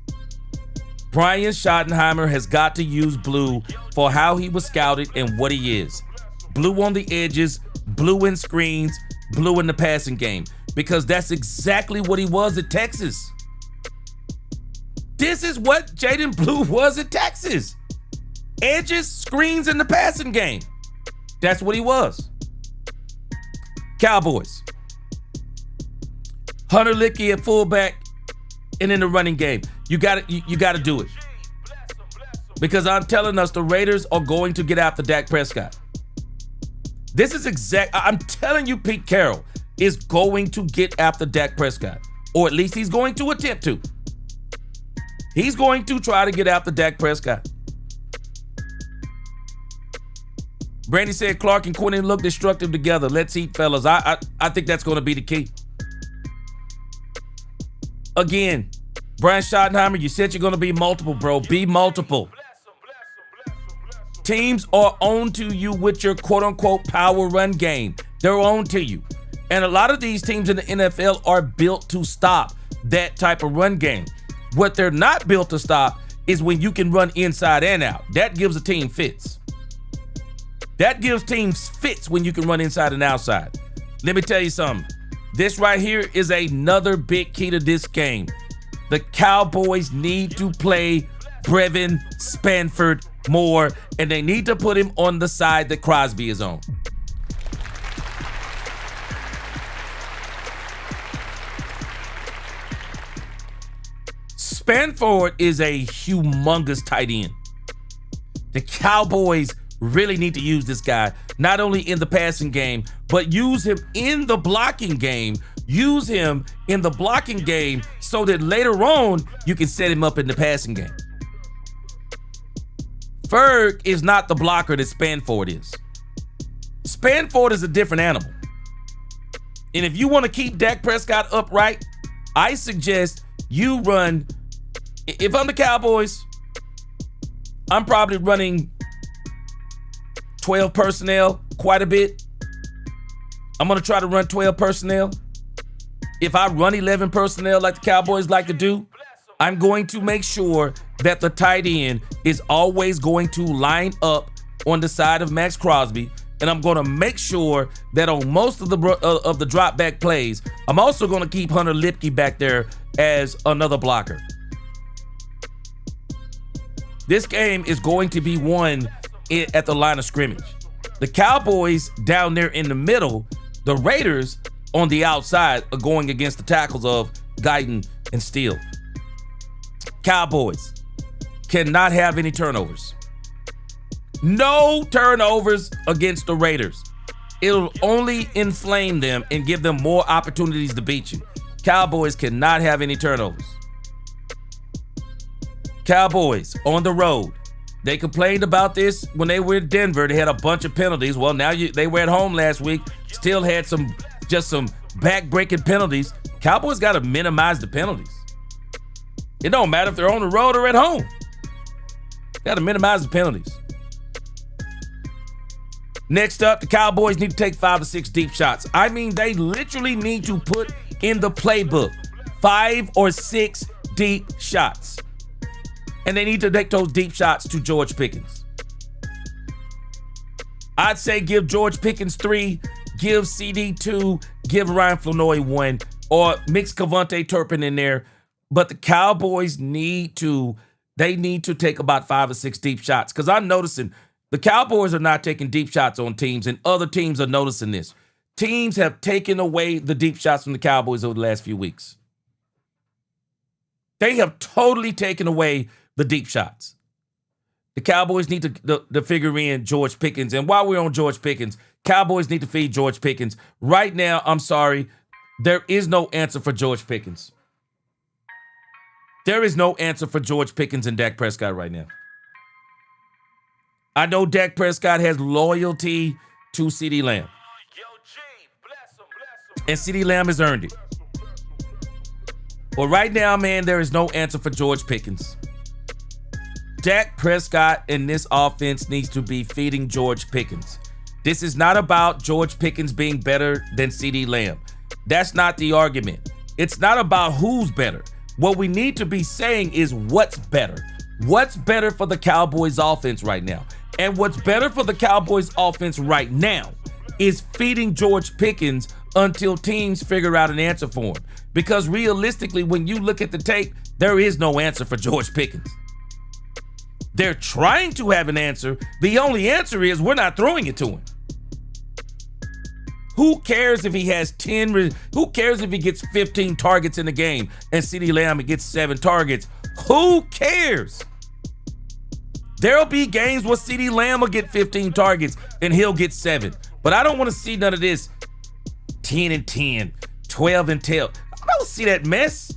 Brian Schottenheimer has got to use blue for how he was scouted and what he is. Blue on the edges, blue in screens, blue in the passing game. Because that's exactly what he was at Texas. This is what Jaden Blue was at Texas. Edges, screens, in the passing game. That's what he was. Cowboys. Hunter Licky at fullback and in the running game. You got to do it. Because I'm telling us the Raiders are going to get after Dak Prescott. I'm telling you, Pete Carroll is going to get after Dak Prescott. Or at least he's going to attempt to. He's going to try to get after Dak Prescott. Brandy said Clark and Quinnen look destructive together. Let's eat, fellas. I think that's going to be the key. Again, Brian Schottenheimer, you said you're going to be multiple, bro. Be multiple. Teams are on to you with your quote-unquote power run game. They're on to you. And a lot of these teams in the NFL are built to stop that type of run game. What they're not built to stop is when you can run inside and out. That gives a team fits. That gives teams fits when you can run inside and outside. Let me tell you something. This right here is another big key to this game. The Cowboys need to play Brevin Spanford more, and they need to put him on the side that Crosby is on. Spanford is a humongous tight end. The Cowboys really need to use this guy, not only in the passing game, but use him in the blocking game. Use him in the blocking game so that later on you can set him up in the passing game. Ferg is not the blocker that Spanford is. Spanford is a different animal. And if you want to keep Dak Prescott upright, I suggest you run. If I'm the Cowboys, I'm probably running 12 personnel quite a bit. I'm going to try to run 12 personnel. If I run 11 personnel like the Cowboys like to do, I'm going to make sure that the tight end is always going to line up on the side of Max Crosby, and I'm going to make sure that on most of the drop back plays, I'm also going to keep Hunter Lipke back there as another blocker. This game is going to be won at the line of scrimmage. The Cowboys down there in the middle, the Raiders on the outside are going against the tackles of Guyton and Steele. Cowboys cannot have any turnovers. No turnovers against the Raiders. It'll only inflame them and give them more opportunities to beat you. Cowboys cannot have any turnovers. Cowboys on the road. They complained about this when they were in Denver. They had a bunch of penalties. Well, now they were at home last week. Still had some back-breaking penalties. Cowboys got to minimize the penalties. It don't matter if they're on the road or at home. Got to minimize the penalties. Next up, the Cowboys need to take 5 or 6 deep shots. I mean, they literally need to put in the playbook 5 or 6 deep shots. And they need to make those deep shots to George Pickens. I'd say give George Pickens 3, give CD 2, give Ryan Flournoy 1, or mix Cavonte Turpin in there. But the Cowboys need to take about 5 or 6 deep shots. Because I'm noticing the Cowboys are not taking deep shots on teams, and other teams are noticing this. Teams have taken away the deep shots from the Cowboys over the last few weeks. They have totally taken away the deep shots. The Cowboys need to figure in George Pickens. And while we're on George Pickens, Cowboys need to feed George Pickens. Right now, I'm sorry, there is no answer for George Pickens. There is no answer for George Pickens and Dak Prescott right now. I know Dak Prescott has loyalty to CeeDee Lamb. And CeeDee Lamb has earned it. Well, right now, man, there is no answer for George Pickens. Dak Prescott in this offense needs to be feeding George Pickens. This is not about George Pickens being better than CeeDee Lamb. That's not the argument. It's not about who's better. What we need to be saying is what's better. What's better for the Cowboys offense right now? And what's better for the Cowboys offense right now is feeding George Pickens until teams figure out an answer for him. Because realistically, when you look at the tape, there is no answer for George Pickens. They're trying to have an answer. The only answer is we're not throwing it to him. Who cares if he has 10? Who cares if he gets 15 targets in the game and CeeDee Lamb gets 7 targets? Who cares? There'll be games where CeeDee Lamb will get 15 targets and he'll get 7. But I don't want to see none of this 10 and 10, 12 and 12. I don't see that mess.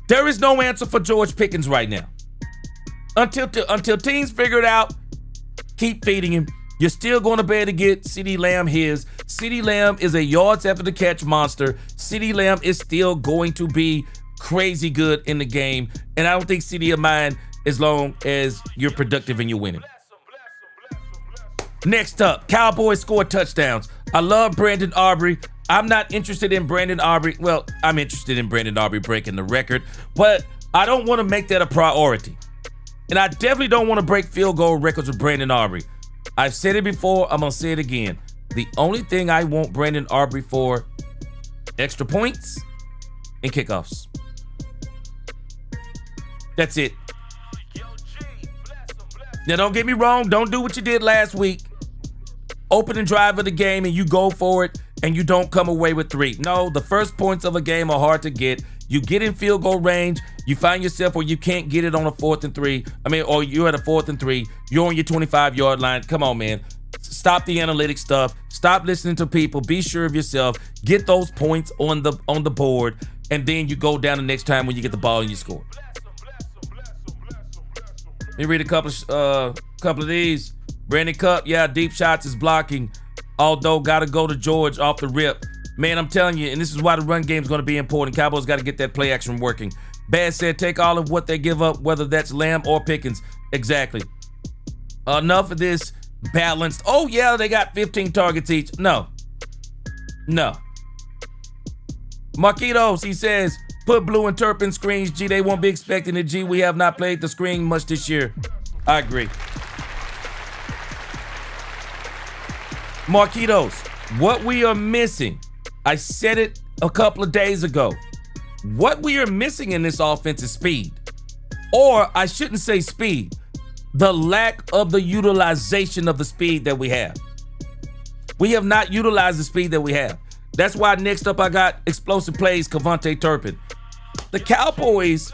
There is no answer for George Pickens right now. Until teams figure it out, keep feeding him. You're still going to be able to get CeeDee Lamb his. CeeDee Lamb is a yards after the catch monster. CeeDee Lamb is still going to be crazy good in the game. And I don't think CeeDee will mind as long as you're productive and you're winning. Next up, Cowboys score touchdowns. I love Brandon Aubrey. I'm not interested in Brandon Aubrey. Well, I'm interested in Brandon Aubrey breaking the record, but I don't want to make that a priority. And I definitely don't want to break field goal records with Brandon Aubrey. I've said it before, I'm going to say it again. The only thing I want Brandon Aubrey for, extra points and kickoffs. That's it. Now, don't get me wrong. Don't do what you did last week. Opening drive of the game and you go for it and you don't come away with 3. No, the first points of a game are hard to get. You get in field goal range. You find yourself where you can't get it on a 4th and 3. Or you're at a 4th and 3. You're on your 25-yard line. Come on, man. Stop the analytic stuff. Stop listening to people. Be sure of yourself. Get those points on the board, and then you go down the next time when you get the ball and you score. Let me read a couple of these. Brandon Cup, yeah, deep shots is blocking. Although, got to go to George off the rip. Man, I'm telling you, and this is why the run game is going to be important. Cowboys got to get that play action working. Bad said, take all of what they give up, whether that's Lamb or Pickens. Exactly. Enough of this balanced. Oh, yeah, they got 15 targets each. No. Marquitos, he says, put blue and Turpin screens. G, they won't be expecting it. G, we have not played the screen much this year. I agree. Marquitos, what we are missing, I said it a couple of days ago. What we are missing in this offense is speed. Or I shouldn't say speed. The lack of the utilization of the speed that we have. We have not utilized the speed that we have. That's why next up I got explosive plays, Kevontae Turpin. The Cowboys,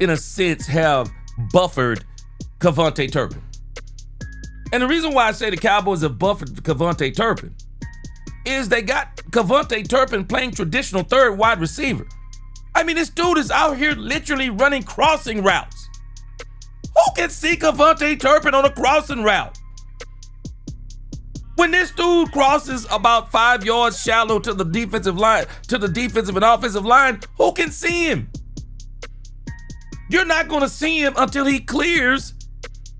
in a sense, have buffered Kevontae Turpin. And the reason why I say the Cowboys have buffered Kevontae Turpin is they got Kevontae Turpin playing traditional third wide receiver. I mean, this dude is out here literally running crossing routes. Who can see Kevontae Turpin on a crossing route? When this dude crosses about 5 yards shallow to the defensive line, to the defensive and offensive line, who can see him? You're not going to see him until he clears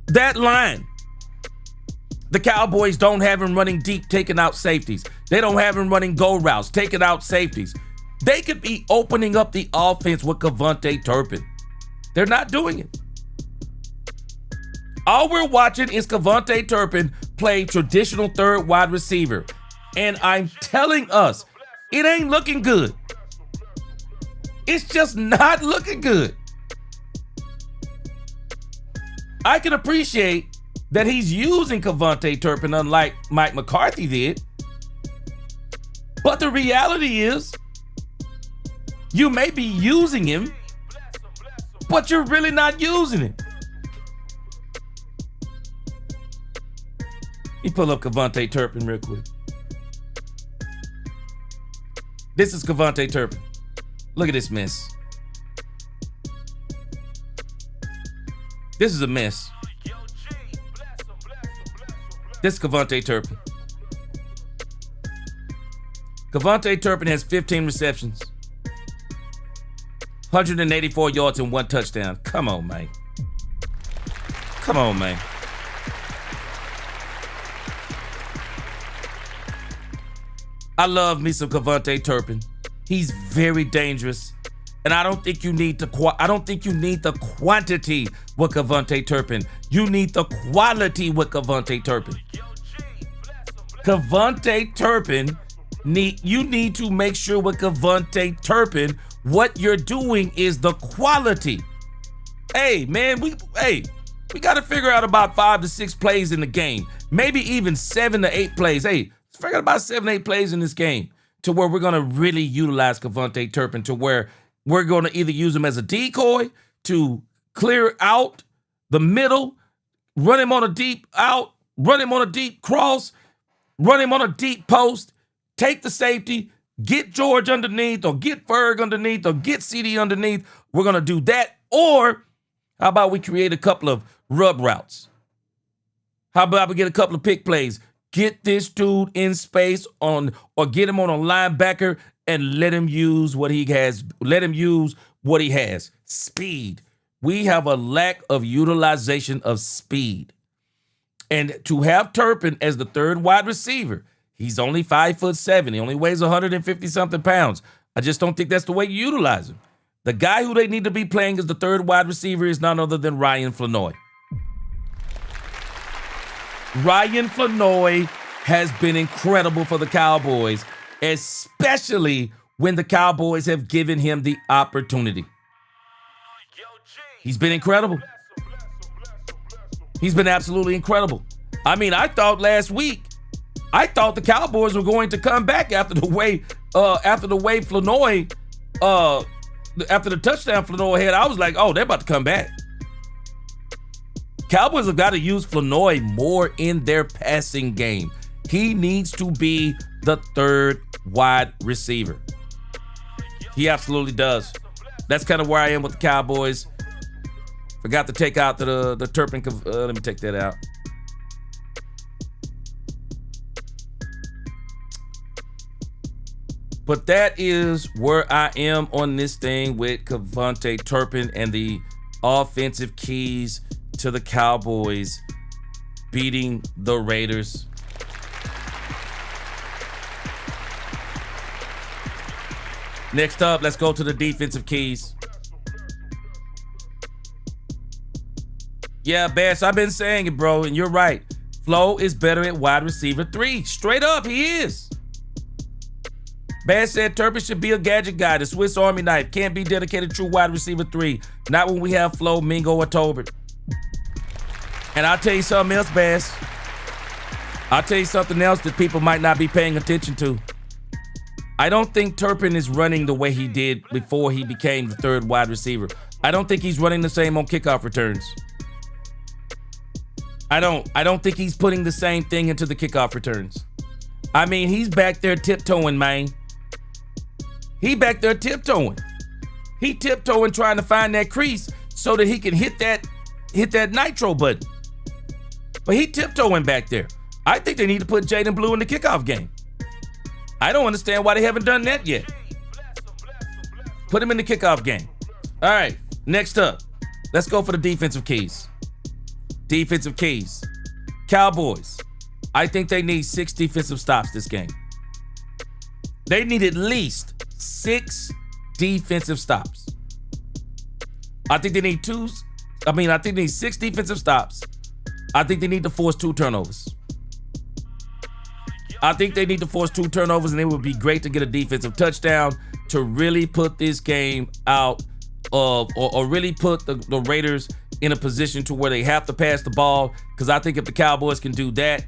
that line. The Cowboys don't have him running deep, taking out safeties. They don't have him running go routes, taking out safeties. They could be opening up the offense with Kevontae Turpin. They're not doing it. All we're watching is Kevontae Turpin play traditional third wide receiver. And I'm telling us, it ain't looking good. It's just not looking good. I can appreciate that he's using Kevontae Turpin unlike Mike McCarthy did. But the reality is, you may be using him, but you're really not using him. Let me pull up Kevontae Turpin real quick. This is Kevontae Turpin. Look at this mess. This is a mess. This is Kevontae Turpin. Kevontae Turpin has 15 receptions, 184 yards and 1 touchdown. Come on, man. Come on, man. I love me some Kevontae Turpin. He's very dangerous, and I don't think you need the quantity with Kevontae Turpin. You need the quality with Kevontae Turpin. Kevontae Turpin, you need to make sure with Kevontae Turpin what you're doing is the quality. Hey, man, we got to figure out about 5 to 6 plays in the game, maybe even 7 to 8 plays. Hey, let's figure out about 7 to 8 plays in this game to where we're going to really utilize Kevontae Turpin, to where we're going to either use him as a decoy to clear out the middle, run him on a deep out, run him on a deep cross, run him on a deep post, take the safety, get George underneath or get Ferg underneath or get CD underneath. We're going to do that. Or how about we create a couple of rub routes? How about we get a couple of pick plays? Get this dude in space or get him on a linebacker and let him use what he has. Let him use what he has. Speed. We have a lack of utilization of speed. And to have Turpin as the third wide receiver, he's only 5'7". He only weighs 150 something pounds. I just don't think that's the way you utilize him. The guy who they need to be playing as the third wide receiver is none other than Ryan Flanoy. Ryan Flanoy has been incredible for the Cowboys, especially when the Cowboys have given him the opportunity. He's been incredible. He's been absolutely incredible. I mean, I thought the Cowboys were going to come back after the way Flanoy, after the touchdown Flanoy had. I was like, oh, they're about to come back. Cowboys have got to use Flanoy more in their passing game. He needs to be the third wide receiver. He absolutely does. That's kind of where I am with the Cowboys. Forgot to take out the Turpin. Let me take that out. But that is where I am on this thing with Kevontae Turpin and the offensive keys to the Cowboys beating the Raiders. Next up, let's go to the defensive keys. Yeah, Bass, I've been saying it, bro, and you're right. Flo is better at wide receiver 3. Straight up, he is. Bass said Turpin should be a gadget guy, the Swiss Army knife. Can't be dedicated true wide receiver 3. Not when we have Flo, Mingo, or Tolbert. And I'll tell you something else, Bass. I'll tell you something else that people might not be paying attention to. I don't think Turpin is running the way he did before he became the third wide receiver. I don't think he's running the same on kickoff returns. I don't think he's putting the same thing into the kickoff returns. I mean, he's back there tiptoeing, man. He back there tiptoeing. He tiptoeing trying to find that crease so that he can hit that nitro button. But he tiptoeing back there. I think they need to put Jaden Blue in the kickoff game. I don't understand why they haven't done that yet. Put him in the kickoff game. All right, next up, let's go for the defensive keys. Defensive keys. Cowboys, I think they need 6 defensive stops this game. They need at least 6 defensive stops. I think they need 6 defensive stops. I think they need to force 2 turnovers. I think they need to force 2 turnovers, and it would be great to get a defensive touchdown to really put this game out of, or really put the Raiders in a position to where they have to pass the ball. Because I think if the Cowboys can do that,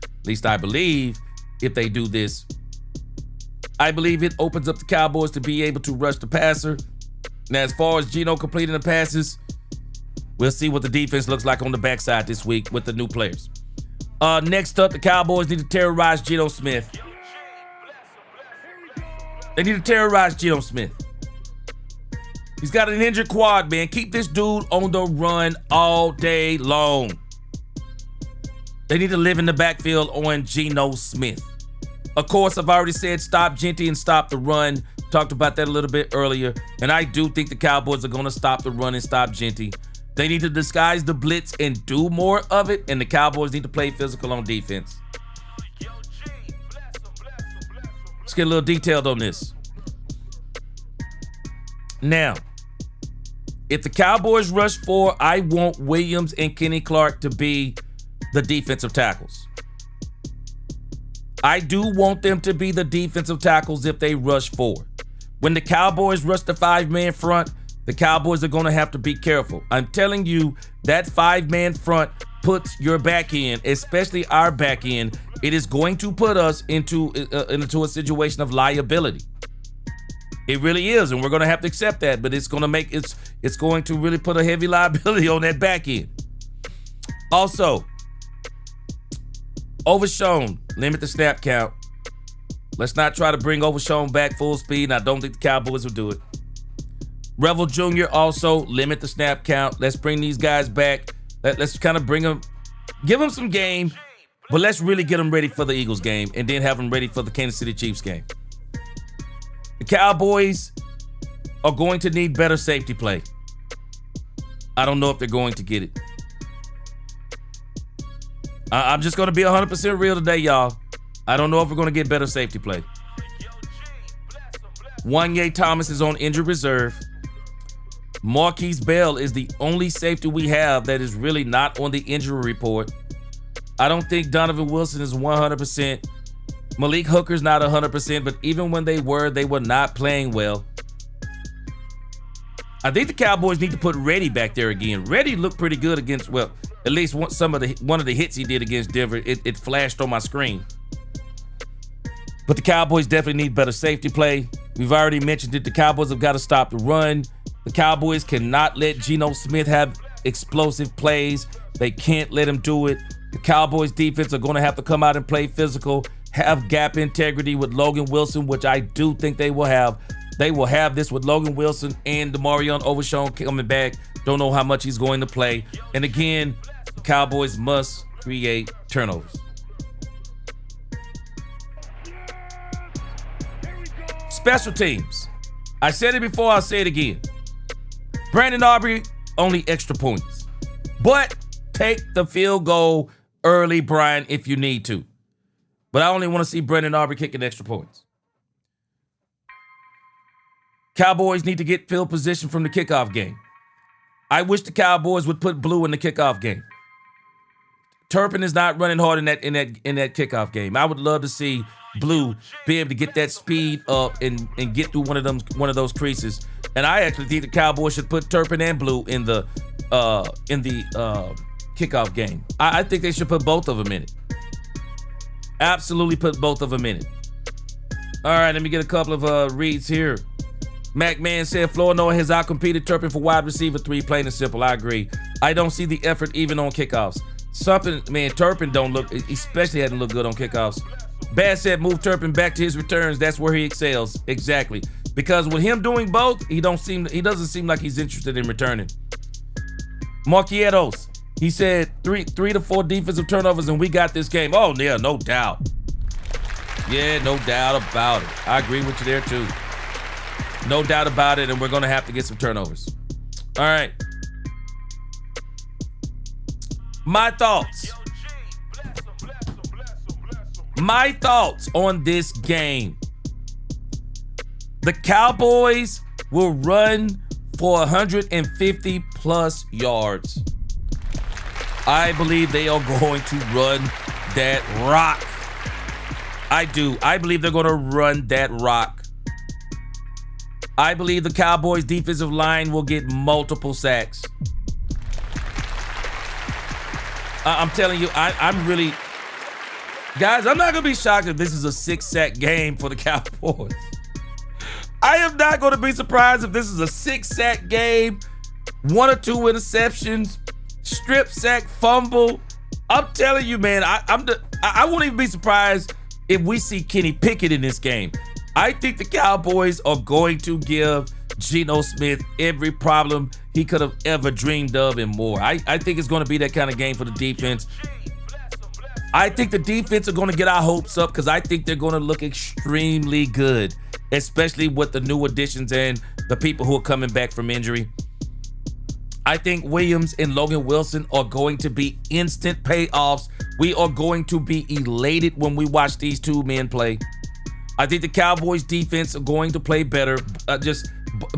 at least I believe, if they do this, I believe it opens up the Cowboys to be able to rush the passer. Now, as far as Geno completing the passes, we'll see what the defense looks like on the backside this week with the new players. Next up, the Cowboys need to terrorize Geno Smith. They need to terrorize Geno Smith. He's got an injured quad, man. Keep this dude on the run all day long. They need to live in the backfield on Geno Smith. Of course, I've already said stop Genty and stop the run. Talked about that a little bit earlier. And I do think the Cowboys are going to stop the run and stop Genty. They need to disguise the blitz and do more of it. And the Cowboys need to play physical on defense. Let's get a little detailed on this. Now, if the Cowboys rush 4, I want Williams and Kenny Clark to be the defensive tackles. I do want them to be the defensive tackles if they rush 4. When the Cowboys rush the 5-man front, the Cowboys are going to have to be careful. I'm telling you, that 5-man front puts your back end, especially our back end, it is going to put us into a situation of liability. It really is, and we're going to have to accept that, but it's going to really put a heavy liability on that back end. Also, Overshown, limit the snap count. Let's not try to bring Overshown back full speed, and I don't think the Cowboys will do it. Revel Jr. also, limit the snap count. Let's bring these guys back. Let's kind of bring them, give them some game, but let's really get them ready for the Eagles game and then have them ready for the Kansas City Chiefs game. The Cowboys are going to need better safety play. I don't know if they're going to get it. I'm just going to be 100% real today, y'all. I don't know if we're going to get better safety play. Wanye Thomas is on injured reserve. Marquise Bell is the only safety we have that is really not on the injury report. I don't think Donovan Wilson is 100%. Malik Hooker's not 100%, but even when they were not playing well. I think the Cowboys need to put Reddy back there again. Reddy looked pretty good against, well, at least one of the hits he did against Denver. It flashed on my screen. But the Cowboys definitely need better safety play. We've already mentioned that the Cowboys have got to stop the run. The Cowboys cannot let Geno Smith have explosive plays. They can't let him do it. The Cowboys defense are going to have to come out and play physical, have gap integrity with Logan Wilson, which I do think they will have. They will have this with Logan Wilson and Demarion Overshown coming back. Don't know how much he's going to play. And again, the Cowboys must create turnovers. Special teams. I said it before, I'll say it again. Brandon Aubrey, only extra points. But take the field goal early, Brian, if you need to. But I only want to see Brandon Aubrey kicking extra points. Cowboys need to get field position from the kickoff game. I wish the Cowboys would put Blue in the kickoff game. Turpin is not running hard in that kickoff game. I would love to see Blue be able to get that speed up and get through one of those creases. And I actually think the Cowboys should put Turpin and Blue in the kickoff game. I think they should put both of them in it. Absolutely put both of them in it. All right, let me get a couple of reads here. McMahon said Flournoy has outcompeted Turpin for wide receiver 3, plain and simple. I agree. I don't see the effort even on kickoffs. Turpin don't look, especially hadn't looked good on kickoffs. Bad said move Turpin back to his returns. That's where he excels. Exactly. Because with him doing both, he doesn't seem like he's interested in returning. Marquietos, he said 3 to 4 defensive turnovers and we got this game. Oh, yeah, no doubt. Yeah, no doubt about it. I agree with you there too. No doubt about it, and we're going to have to get some turnovers. All right. My thoughts. My thoughts on this game. The Cowboys will run for 150 plus yards. I believe they are going to run that rock. I do. I believe they're going to run that rock. I believe the Cowboys defensive line will get multiple sacks. I'm telling you, I'm really... Guys, I'm not going to be shocked if this is a 6-sack game for the Cowboys. I am not going to be surprised if this is a 6-sack game, 1 or 2 interceptions, strip sack, fumble. I'm telling you, man, I won't even be surprised if we see Kenny Pickett in this game. I think the Cowboys are going to give Geno Smith every problem he could have ever dreamed of and more. I think it's going to be that kind of game for the defense. I think the defense are going to get our hopes up because I think they're going to look extremely good, especially with the new additions and the people who are coming back from injury. I think Williams and Logan Wilson are going to be instant payoffs. We are going to be elated when we watch these two men play. I think the Cowboys defense are going to play better.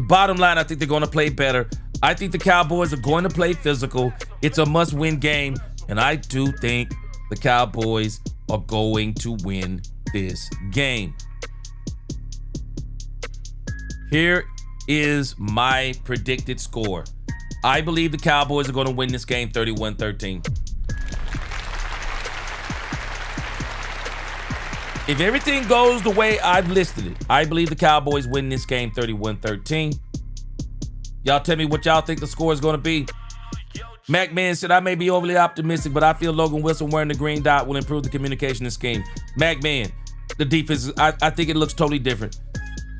Bottom line, I think they're going to play better. I think the Cowboys are going to play physical. It's a must-win game, and I do think the Cowboys are going to win this game. Here is my predicted score. I believe the Cowboys are going to win this game 31-13. If everything goes the way I've listed it, I believe the Cowboys win this game 31-13. Y'all tell me what y'all think the score is going to be. Mac Man said, I may be overly optimistic, but I feel Logan Wilson wearing the green dot will improve the communication and scheme. Mac Man, the defense, I think it looks totally different.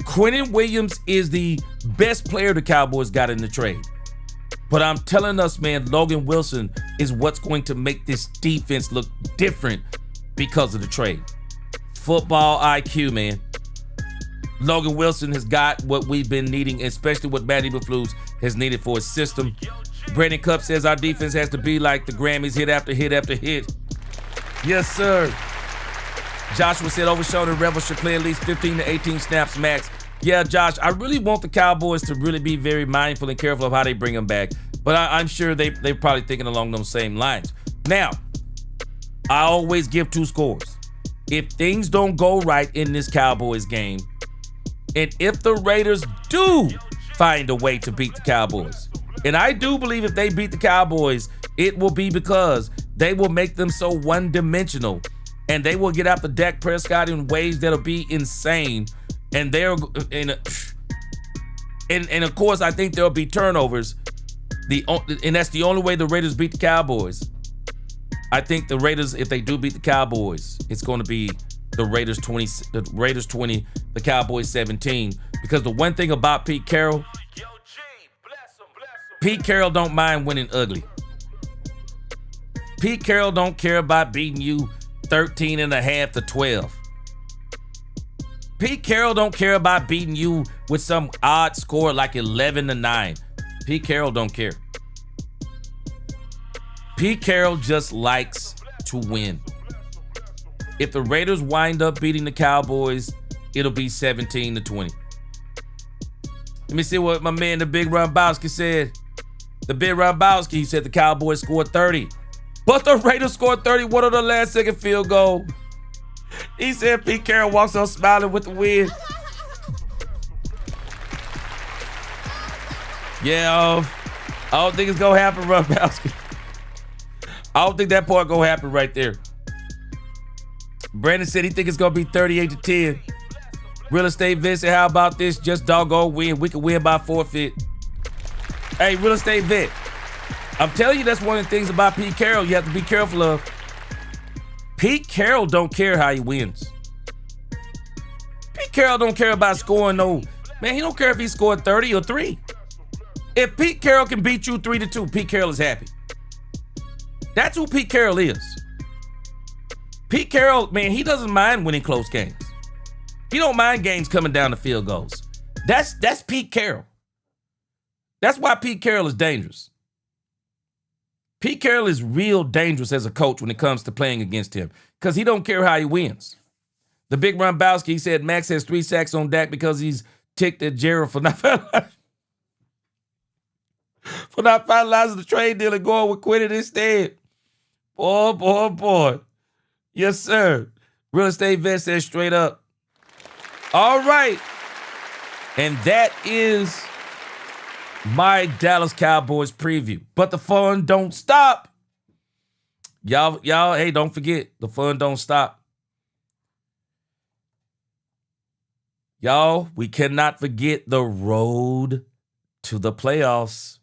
Quentin Williams is the best player the Cowboys got in the trade. But I'm telling us, man, Logan Wilson is what's going to make this defense look different because of the trade. Football IQ, man. Logan Wilson has got what we've been needing, especially what Matt Eberflus has needed for his system. Brandon Cupp says our defense has to be like the Grammys, hit after hit after hit. Yes, sir. Joshua said over shoulder Rebels should play at least 15 to 18 snaps max. Yeah, Josh, I really want the Cowboys to really be very mindful and careful of how they bring them back. But I'm sure they're probably thinking along those same lines. Now, I always give two scores. If things don't go right in this Cowboys game, and if the Raiders do find a way to beat the Cowboys, and I do believe if they beat the Cowboys, it will be because they will make them so one-dimensional, and they will get after Dak Prescott in ways that'll be insane. And and of course, I think there'll be turnovers. And that's the only way the Raiders beat the Cowboys. I think the Raiders, if they do beat the Cowboys, it's going to be the Raiders 20, the Cowboys 17. Because the one thing about Pete Carroll don't mind winning ugly. Pete Carroll don't care about beating you 13.5 to 12. Pete Carroll don't care about beating you with some odd score like 11-9. Pete Carroll don't care. Pete Carroll just likes to win. If the Raiders wind up beating the Cowboys, it'll be 17-20. Let me see what my man, the Big Rombowski, said. The Big Rombowski said the Cowboys scored 30. But the Raiders scored 31 on the last second field goal. He said Pete Carroll walks on smiling with the win. Yeah, I don't think it's going to happen, Rombowski. I don't think that part going to happen right there. Brandon said he think it's going to be 38-10. Real Estate Vet said, how about this? Just doggone win. We can win by forfeit. Hey, Real Estate Vet, I'm telling you, that's one of the things about Pete Carroll you have to be careful of. Pete Carroll don't care how he wins. Pete Carroll don't care about scoring no. Man, he don't care if he scored 30 or 3. If Pete Carroll can beat you 3-2, Pete Carroll is happy. That's who Pete Carroll is. Pete Carroll, man, he doesn't mind winning close games. He don't mind games coming down to field goals. That's Pete Carroll. That's why Pete Carroll is dangerous. Pete Carroll is real dangerous as a coach when it comes to playing against him because he don't care how he wins. The Big Rombowski said Max has 3 sacks on Dak because he's ticked at Gerald for not finalizing the trade deal and going with Quentin instead. Boy. Yes, sir. Real Estate Vet says straight up. All right. And that is my Dallas Cowboys preview. But the fun don't stop. Y'all, hey, don't forget, the fun don't stop. Y'all, we cannot forget the road to the playoffs.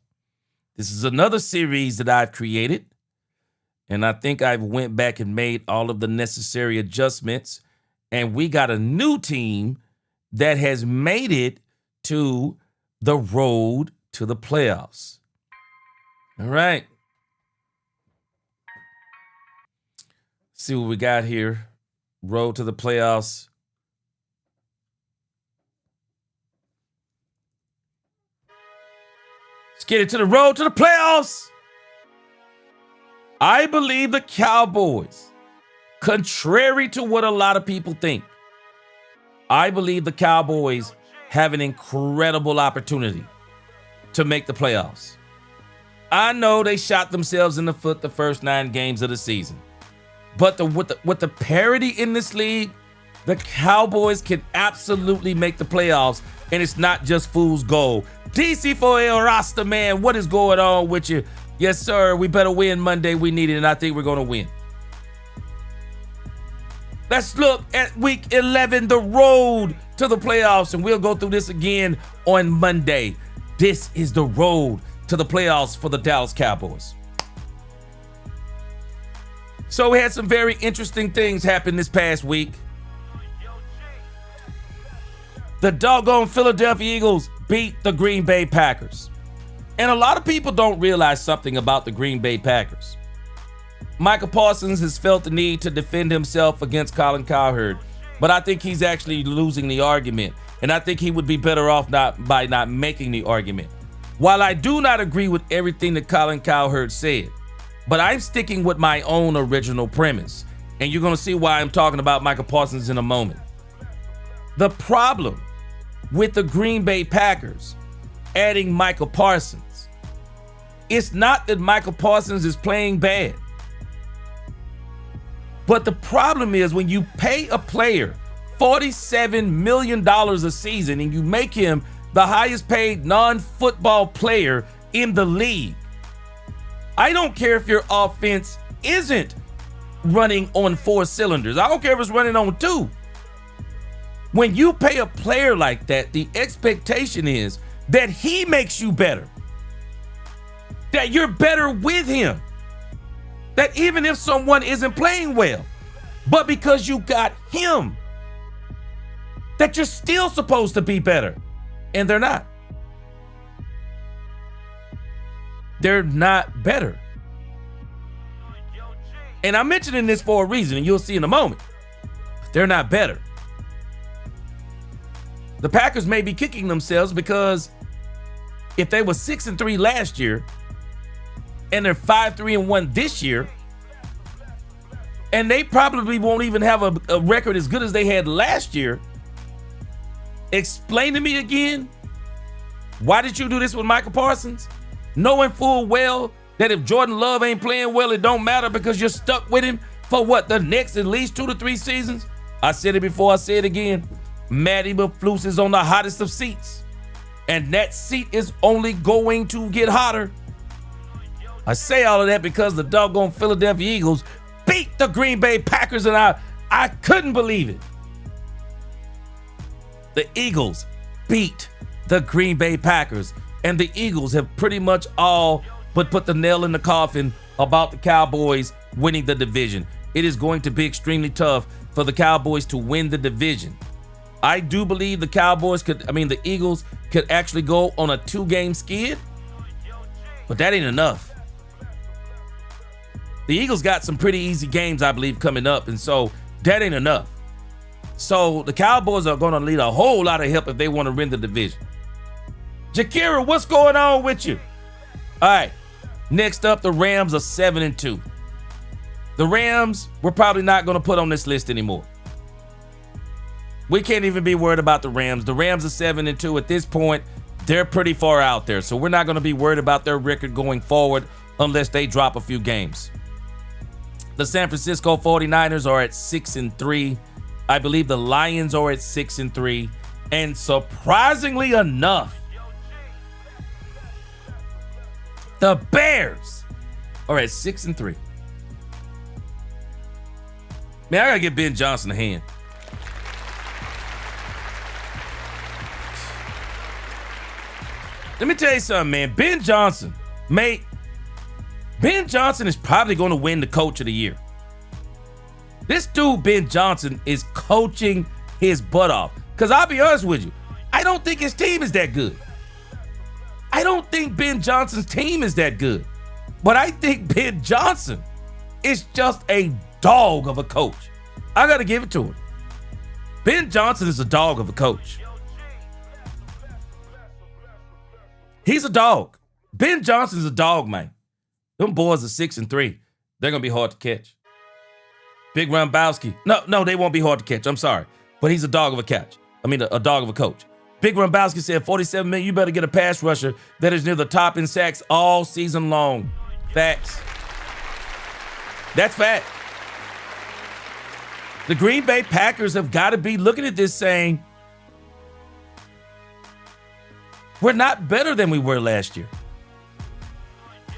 This is another series that I've created. And I think I went back and made all of the necessary adjustments. And we got a new team that has made it to the road to the playoffs. All right. See what we got here. Road to the playoffs. Let's get it to the road to the playoffs. I believe the Cowboys, contrary to what a lot of people think, I believe the Cowboys have an incredible opportunity to make the playoffs. I know they shot themselves in the foot the first 9 games of the season. But with the parity in this league, the Cowboys can absolutely make the playoffs, and it's not just fool's gold. DC for El Rasta, man, what is going on with you? Yes, sir, we better win Monday. We need it, and I think we're going to win. Let's look at Week 11, the road to the playoffs, and we'll go through this again on Monday. This is the road to the playoffs for the Dallas Cowboys. So we had some very interesting things happen this past week. The doggone Philadelphia Eagles beat the Green Bay Packers. And a lot of people don't realize something about the Green Bay Packers. Michael Parsons has felt the need to defend himself against Colin Cowherd, but I think he's actually losing the argument, and I think he would be better off by not making the argument. While I do not agree with everything that Colin Cowherd said, but I'm sticking with my own original premise, and you're going to see why I'm talking about Michael Parsons in a moment. The problem with the Green Bay Packers adding Michael Parsons, it's not that Michael Parsons is playing bad. But the problem is when you pay a player $47 million a season and you make him the highest paid non-football player in the league, I don't care if your offense isn't running on 4 cylinders. I don't care if it's running on 2. When you pay a player like that, the expectation is that he makes you better, that you're better with him, that even if someone isn't playing well, but because you got him, that you're still supposed to be better, and they're not. They're not better. And I'm mentioning this for a reason, and you'll see in a moment. They're not better. The Packers may be kicking themselves because if they were 6-3 last year and they're 5-3-1 this year, and they probably won't even have a record as good as they had last year, explain to me again, why did you do this with Michael Parsons? Knowing full well that if Jordan Love ain't playing well, it don't matter because you're stuck with him for what, the next at least 2 to 3 seasons? I said it before, I say it again. Matty Maflus is on the hottest of seats, and that seat is only going to get hotter. I say all of that because the doggone Philadelphia Eagles beat the Green Bay Packers, and I couldn't believe it. The Eagles beat the Green Bay Packers, and the Eagles have pretty much all but put the nail in the coffin about the Cowboys winning the division. It is going to be extremely tough for the Cowboys to win the division. I do believe the Eagles could actually go on a 2-game skid, but that ain't enough. The Eagles got some pretty easy games, I believe, coming up, and so that ain't enough. So the Cowboys are going to need a whole lot of help if they want to win the division. Jakira, what's going on with you? All right, next up, the Rams are 7-2. The Rams, we're probably not going to put on this list anymore. We can't even be worried about the Rams. The Rams are 7-2 at this point. They're pretty far out there, so we're not going to be worried about their record going forward unless they drop a few games. The San Francisco 49ers are at 6-3. I believe the Lions are at 6-3. And surprisingly enough, the Bears are at 6-3. Man, I gotta give Ben Johnson a hand. Let me tell you something, man. Ben Johnson, mate, Ben Johnson is probably going to win the Coach of the Year. This dude, Ben Johnson, is coaching his butt off. Because I'll be honest with you, I don't think his team is that good. I don't think Ben Johnson's team is that good. But I think Ben Johnson is just a dog of a coach. I got to give it to him. Ben Johnson is a dog of a coach. He's a dog. Ben Johnson's a dog, man. Them boys are 6-3. They're going to be hard to catch. Big Rumbowski. No, they won't be hard to catch. I'm sorry. But he's a dog of a catch. A dog of a coach. Big Rumbowski said, 47 million, you better get a pass rusher that is near the top in sacks all season long. Facts. That's fact. The Green Bay Packers have got to be looking at this saying, we're not better than we were last year.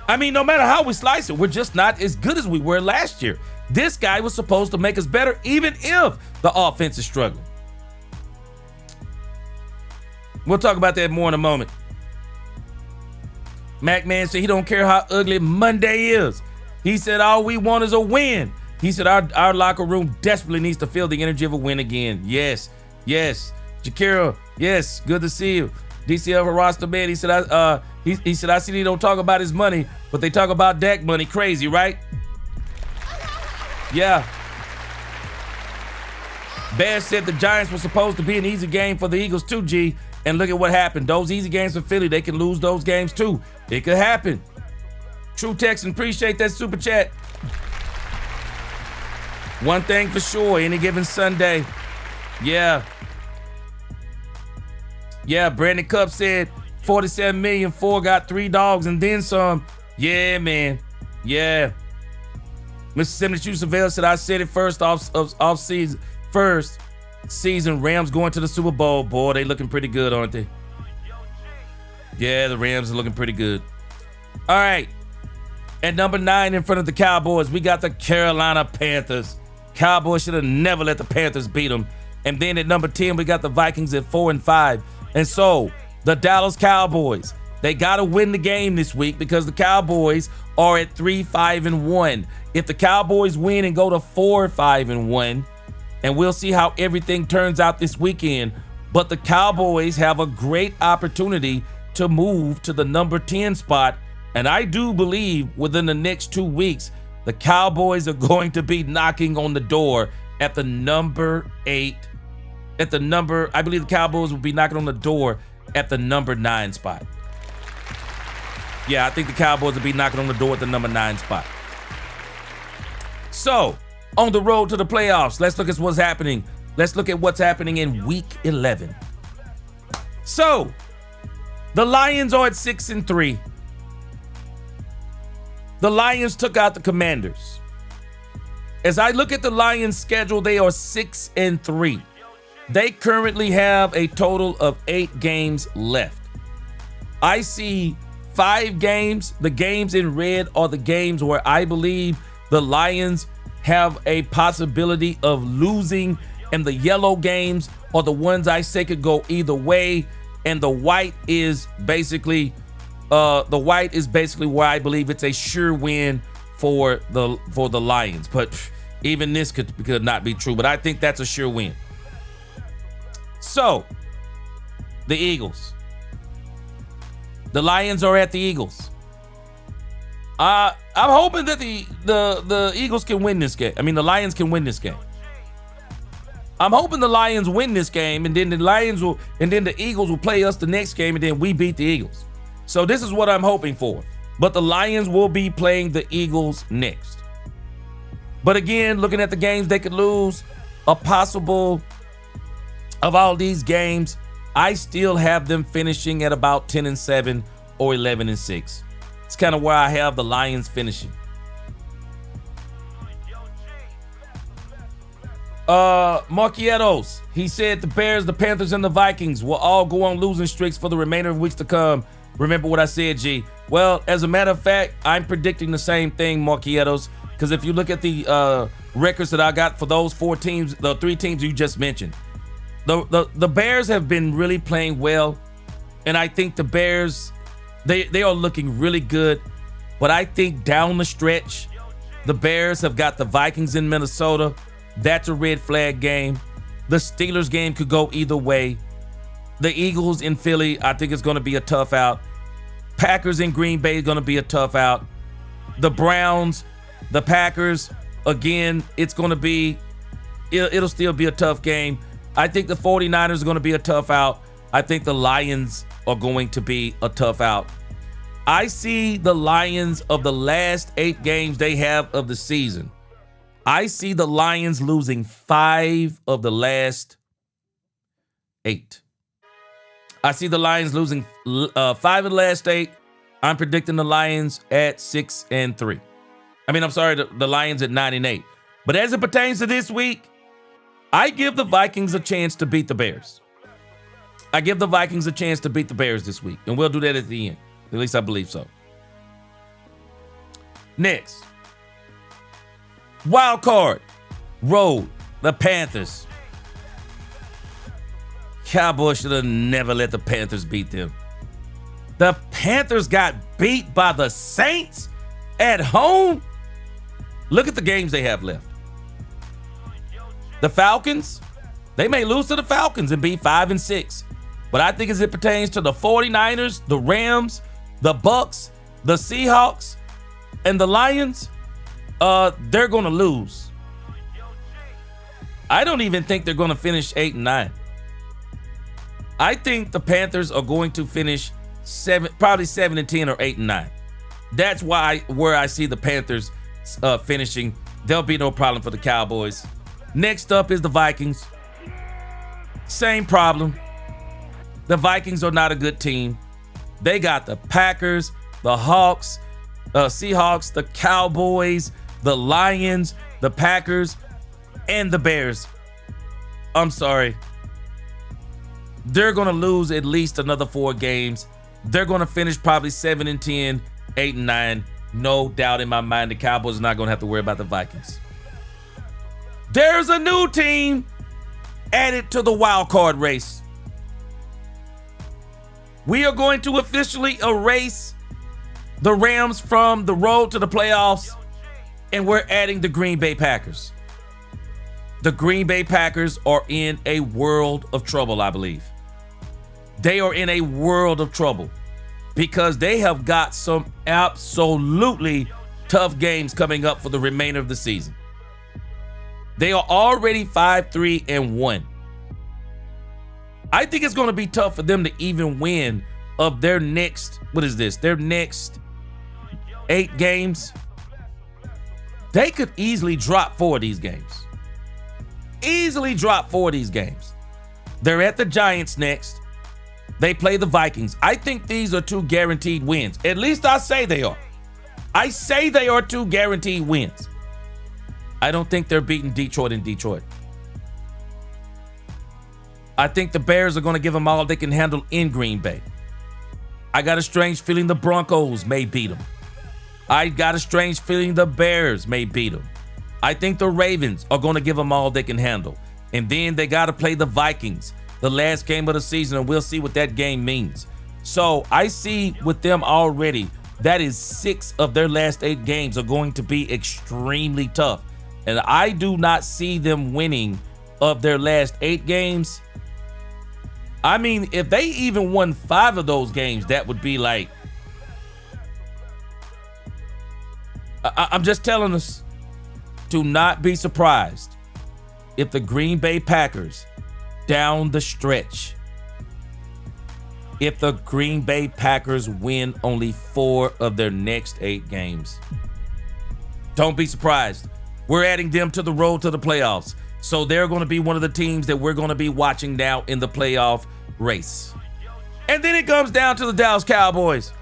I mean, no matter how we slice it, we're just not as good as we were last year. This guy was supposed to make us better even if the offense is struggling. We'll talk about that more in a moment. Mac Man said he don't care how ugly Monday is. He said all we want is a win. He said our locker room desperately needs to feel the energy of a win again. Yes. Jakira, yes, good to see you. DCL for roster man. He said he said I see they don't talk about his money, but they talk about Dak money. Crazy, right? Yeah. Bear said the Giants were supposed to be an easy game for the Eagles too, G. And look at what happened. Those easy games for Philly, they can lose those games too. It could happen. True Texan, appreciate that super chat. One thing for sure, any given Sunday. Yeah, Brandon Cup said 47 million, 4 got 3 dogs and then some. Yeah, man. Yeah. Mr. 72 Seville said I said it first off season. First season, Rams going to the Super Bowl. Boy, they looking pretty good, aren't they? Yeah, the Rams are looking pretty good. All right. At number 9 in front of the Cowboys, we got the Carolina Panthers. Cowboys should have never let the Panthers beat them. And then at number 10, we got the Vikings at 4-5. And so the Dallas Cowboys, they got to win the game this week because the Cowboys are at 3-5-1. If the Cowboys win and go to 4-5-1, and we'll see how everything turns out this weekend, but the Cowboys have a great opportunity to move to the number 10 spot. And I do believe within the next 2 weeks, the Cowboys are going to be knocking on the door at the number 8. I believe the Cowboys will be knocking on the door at the number 9 spot. Yeah, I think the Cowboys will be knocking on the door at the number 9 spot. So, on the road to the playoffs, let's look at what's happening. Let's look at what's happening in week 11. So, the Lions are at 6-3. The Lions took out the Commanders. As I look at the Lions' schedule, they are 6-3. They currently have a total of 8 games left. I see 5 games. The games in red are the games where I believe the Lions have a possibility of losing, and the yellow games are the ones I say could go either way. And the white is basically where I believe it's a sure win for the Lions. But even this could not be true. But I think that's a sure win. So, the Eagles. The Lions are at the Eagles. I'm hoping that the Eagles can win this game. I mean, the Lions can win this game. I'm hoping the Lions win this game, and then the Eagles will play us the next game, and then we beat the Eagles. So this is what I'm hoping for. But the Lions will be playing the Eagles next. But again, looking at the games they could lose, a possible of all these games, I still have them finishing at about 10-7 or 11-6. It's kind of where I have the Lions finishing. Marquietos, he said the Bears, the Panthers, and the Vikings will all go on losing streaks for the remainder of weeks to come. Remember what I said, G. Well, as a matter of fact, I'm predicting the same thing, Marquietos, because if you look at the records that I got for those 4 teams, the 3 teams you just mentioned, the Bears have been really playing well, and I think the Bears, they are looking really good. But I think down the stretch, the Bears have got the Vikings in Minnesota. That's a red flag game. The Steelers game could go either way. The Eagles in Philly, I think it's going to be a tough out. Packers in Green Bay is going to be a tough out. The Browns, the Packers, again, it's going to be, it'll still be a tough game. I think the 49ers are going to be a tough out. I think the Lions are going to be a tough out. I see the Lions of the last 8 games they have of the season. I see the Lions losing 5 of the last 8. I see the Lions losing 5 of the last 8. I'm predicting the Lions at 6-3. The Lions at 9-8. But as it pertains to this week, I give the Vikings a chance to beat the Bears. I give the Vikings a chance to beat the Bears this week, and we'll do that at the end. At least I believe so. Next, wild card, road, the Panthers. Cowboys should have never let the Panthers beat them. The Panthers got beat by the Saints at home. Look at the games they have left. The Falcons, they may lose to the Falcons and be 5-6. But I think as it pertains to the 49ers, the Rams, the Bucks, the Seahawks, and the Lions, they're going to lose. I don't even think they're going to finish 8-9. I think the Panthers are going to finish probably 7-10 or 8-9. That's where I see the Panthers finishing. There'll be no problem for the Cowboys. Next up is the Vikings. Same problem. The Vikings are not a good team. They got the Packers, the Hawks, Seahawks, the Cowboys, the Lions, the Packers, and the Bears. I'm sorry. They're going to lose at least another 4 games. They're going to finish probably 7-10, 8-9. No doubt in my mind the Cowboys are not going to have to worry about the Vikings. There's a new team added to the wild card race. We are going to officially erase the Rams from the road to the playoffs, and we're adding the Green Bay Packers. The Green Bay Packers are in a world of trouble, I believe. They are in a world of trouble because they have got some absolutely tough games coming up for the remainder of the season. They are already 5-3-1. I think it's going to be tough for them to even win of their next, their next 8 games. They could easily drop 4 of these games. Easily drop 4 of these games. They're at the Giants next. They play the Vikings. I think these are 2 guaranteed wins. At least I say they are. I say they are 2 guaranteed wins. I don't think they're beating Detroit in Detroit. I think the Bears are going to give them all they can handle in Green Bay. I got a strange feeling the Broncos may beat them. I got a strange feeling the Bears may beat them. I think the Ravens are going to give them all they can handle. And then they got to play the Vikings, the last game of the season, and we'll see what that game means. So I see with them already, that is 6 of their last 8 games are going to be extremely tough. And I do not see them winning of their last 8 games. I mean, if they even won 5 of those games, that would be like, I'm just telling us to not be surprised if the Green Bay Packers down the stretch, if the Green Bay Packers win only 4 of their next 8 games. Don't be surprised. We're adding them to the road to the playoffs. So they're going to be one of the teams that we're going to be watching now in the playoff race. And then it comes down to the Dallas Cowboys.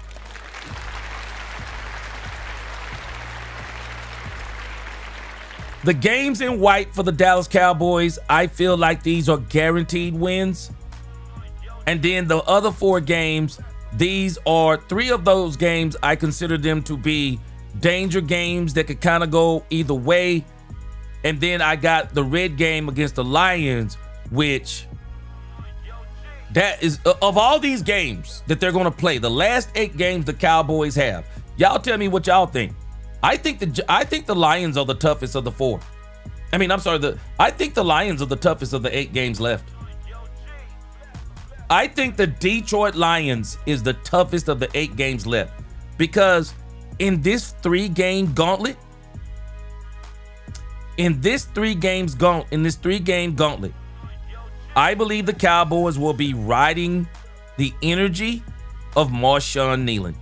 The games in white for the Dallas Cowboys, I feel like these are guaranteed wins. And then the other 4 games, these are 3 of those games I consider them to be danger games that could kind of go either way. And then I got the red game against the Lions, which that is, of all these games that they're going to play, the last 8 games the Cowboys have, y'all tell me what y'all think. I think the Lions are the toughest of the 4. I think the Lions are the toughest of the 8 games left. I think the Detroit Lions is the toughest of the 8 games left because in this 3-game gauntlet, in this 3-game gauntlet, I believe the Cowboys will be riding the energy of Marshawn Kneeland.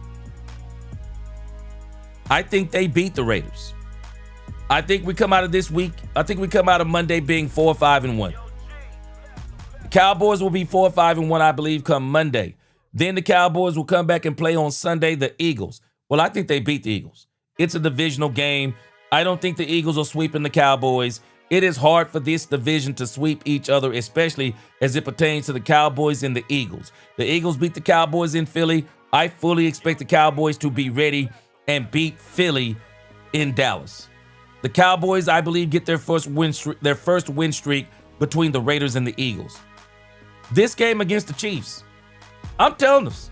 I think they beat the Raiders. I think we come out of this week. I think we come out of Monday being 4-5-1. The Cowboys will be 4-5-1, I believe, come Monday. Then the Cowboys will come back and play on Sunday the Eagles. Well, I think they beat the Eagles. It's a divisional game. I don't think the Eagles are sweeping the Cowboys. It is hard for this division to sweep each other, especially as it pertains to the Cowboys and the Eagles. The Eagles beat the Cowboys in Philly. I fully expect the Cowboys to be ready and beat Philly in Dallas. The Cowboys, I believe, get their first win streak between the Raiders and the Eagles. This game against the Chiefs, I'm telling us,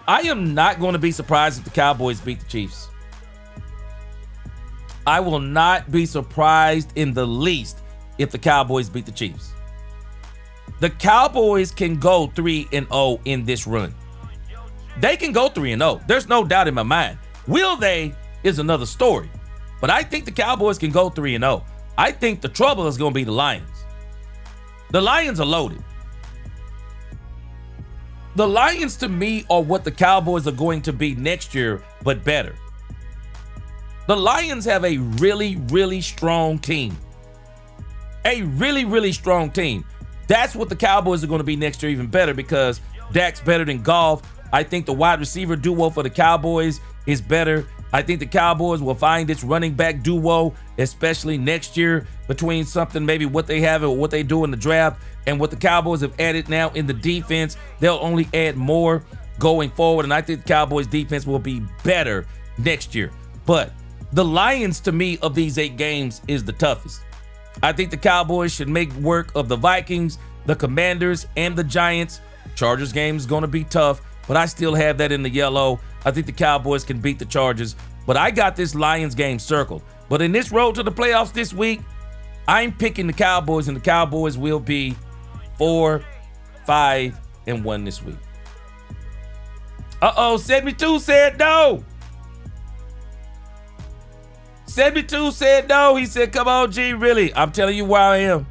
I am not going to be surprised if the Cowboys beat the Chiefs. I will not be surprised in the least if the Cowboys beat the Chiefs. The Cowboys can go 3-0 in this run. They can go 3-0. There's no doubt in my mind. Will they is another story. But I think the Cowboys can go 3-0. I think the trouble is going to be the Lions. The Lions are loaded. The Lions, to me, are what the Cowboys are going to be next year, but better. The Lions have a really, really strong team. A really, really strong team. That's what the Cowboys are going to be next year, even better, because Dak's better than Goff. I think the wide receiver duo for the Cowboys is better. I think the Cowboys will find its running back duo, especially next year, between something maybe what they have or what they do in the draft and what the Cowboys have added now in the defense. They'll only add more going forward, and I think the Cowboys defense will be better next year. But the Lions, to me, of these 8 games is the toughest. I think the Cowboys should make work of the Vikings, the Commanders, and the Giants. Chargers game is going to be tough, but I still have that in the yellow. I think the Cowboys can beat the Chargers, but I got this Lions game circled. But in this road to the playoffs this week, I'm picking the Cowboys, and the Cowboys will be 4-5-1 this week. 72 said no. 72 said no. He said, come on, G, really? I'm telling you where I am.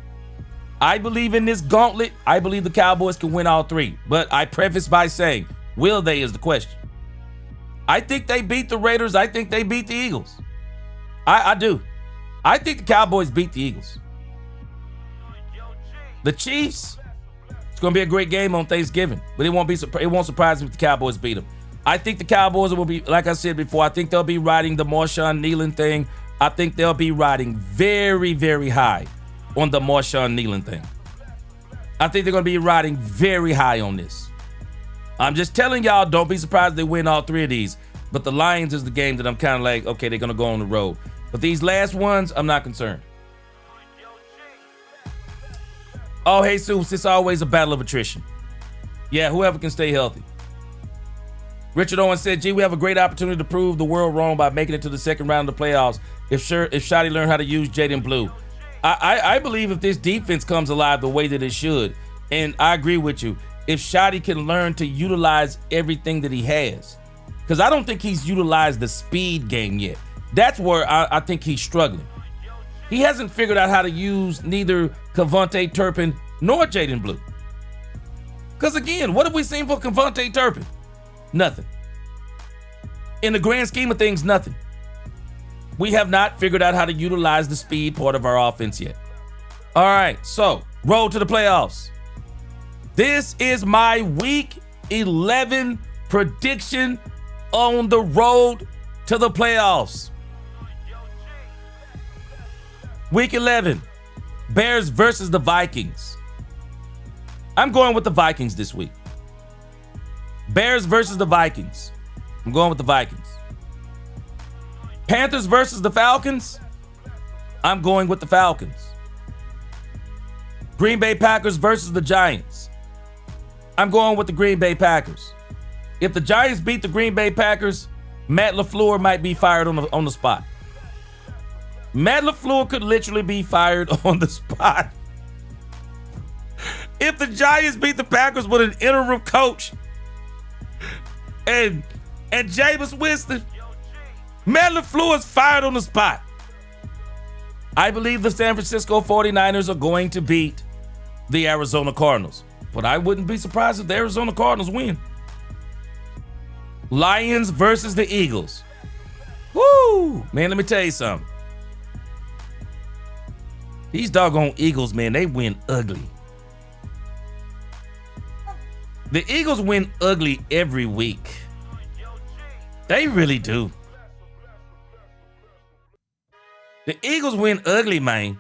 I believe in this gauntlet. I believe the Cowboys can win all 3. But I preface by saying, will they is the question. I think they beat the Raiders. I think they beat the Eagles. I do. I think the Cowboys beat the Eagles. The Chiefs, it's going to be a great game on Thanksgiving, but it won't surprise me if the Cowboys beat them. I think the Cowboys will be, like I said before, I think they'll be riding the Marshawn Kneeland thing. I think they'll be riding very, very high on the Marshawn Kneeland thing. I think they're going to be riding very high on this. I'm just telling y'all, don't be surprised if they win all 3 of these. But the Lions is the game that I'm kind of like, okay, they're going to go on the road. But these last ones, I'm not concerned. Oh, Jesus, it's always a battle of attrition. Yeah, whoever can stay healthy. Richard Owens said, gee, we have a great opportunity to prove the world wrong by making it to the second round of the playoffs if Shotty learned how to use Jaden Blue. I believe if this defense comes alive the way that it should, and I agree with you, if Shotty can learn to utilize everything that he has, because I don't think he's utilized the speed game yet. That's where I think he's struggling. He hasn't figured out how to use neither Kevontae Turpin nor Jaden Blue. Because again, what have we seen for Kevontae Turpin? Nothing. In the grand scheme of things, nothing. We have not figured out how to utilize the speed part of our offense yet. All right, so road to the playoffs. This is my Week 11 prediction on the road to the playoffs. Week 11, Bears versus the Vikings. I'm going with the Vikings this week. Bears versus the Vikings. I'm going with the Vikings. Panthers versus the Falcons. I'm going with the Falcons. Green Bay Packers versus the Giants. I'm going with the Green Bay Packers. If the Giants beat the Green Bay Packers, Matt LaFleur might be fired on the spot. Matt LaFleur could literally be fired on the spot. If the Giants beat the Packers with an interim coach and Jameis Winston, Matt LaFleur is fired on the spot. I believe the San Francisco 49ers are going to beat the Arizona Cardinals. But I wouldn't be surprised if the Arizona Cardinals win. Lions versus the Eagles. Woo! Man, let me tell you something. These doggone Eagles, man, they win ugly. The Eagles win ugly every week. They really do. The Eagles win ugly, man.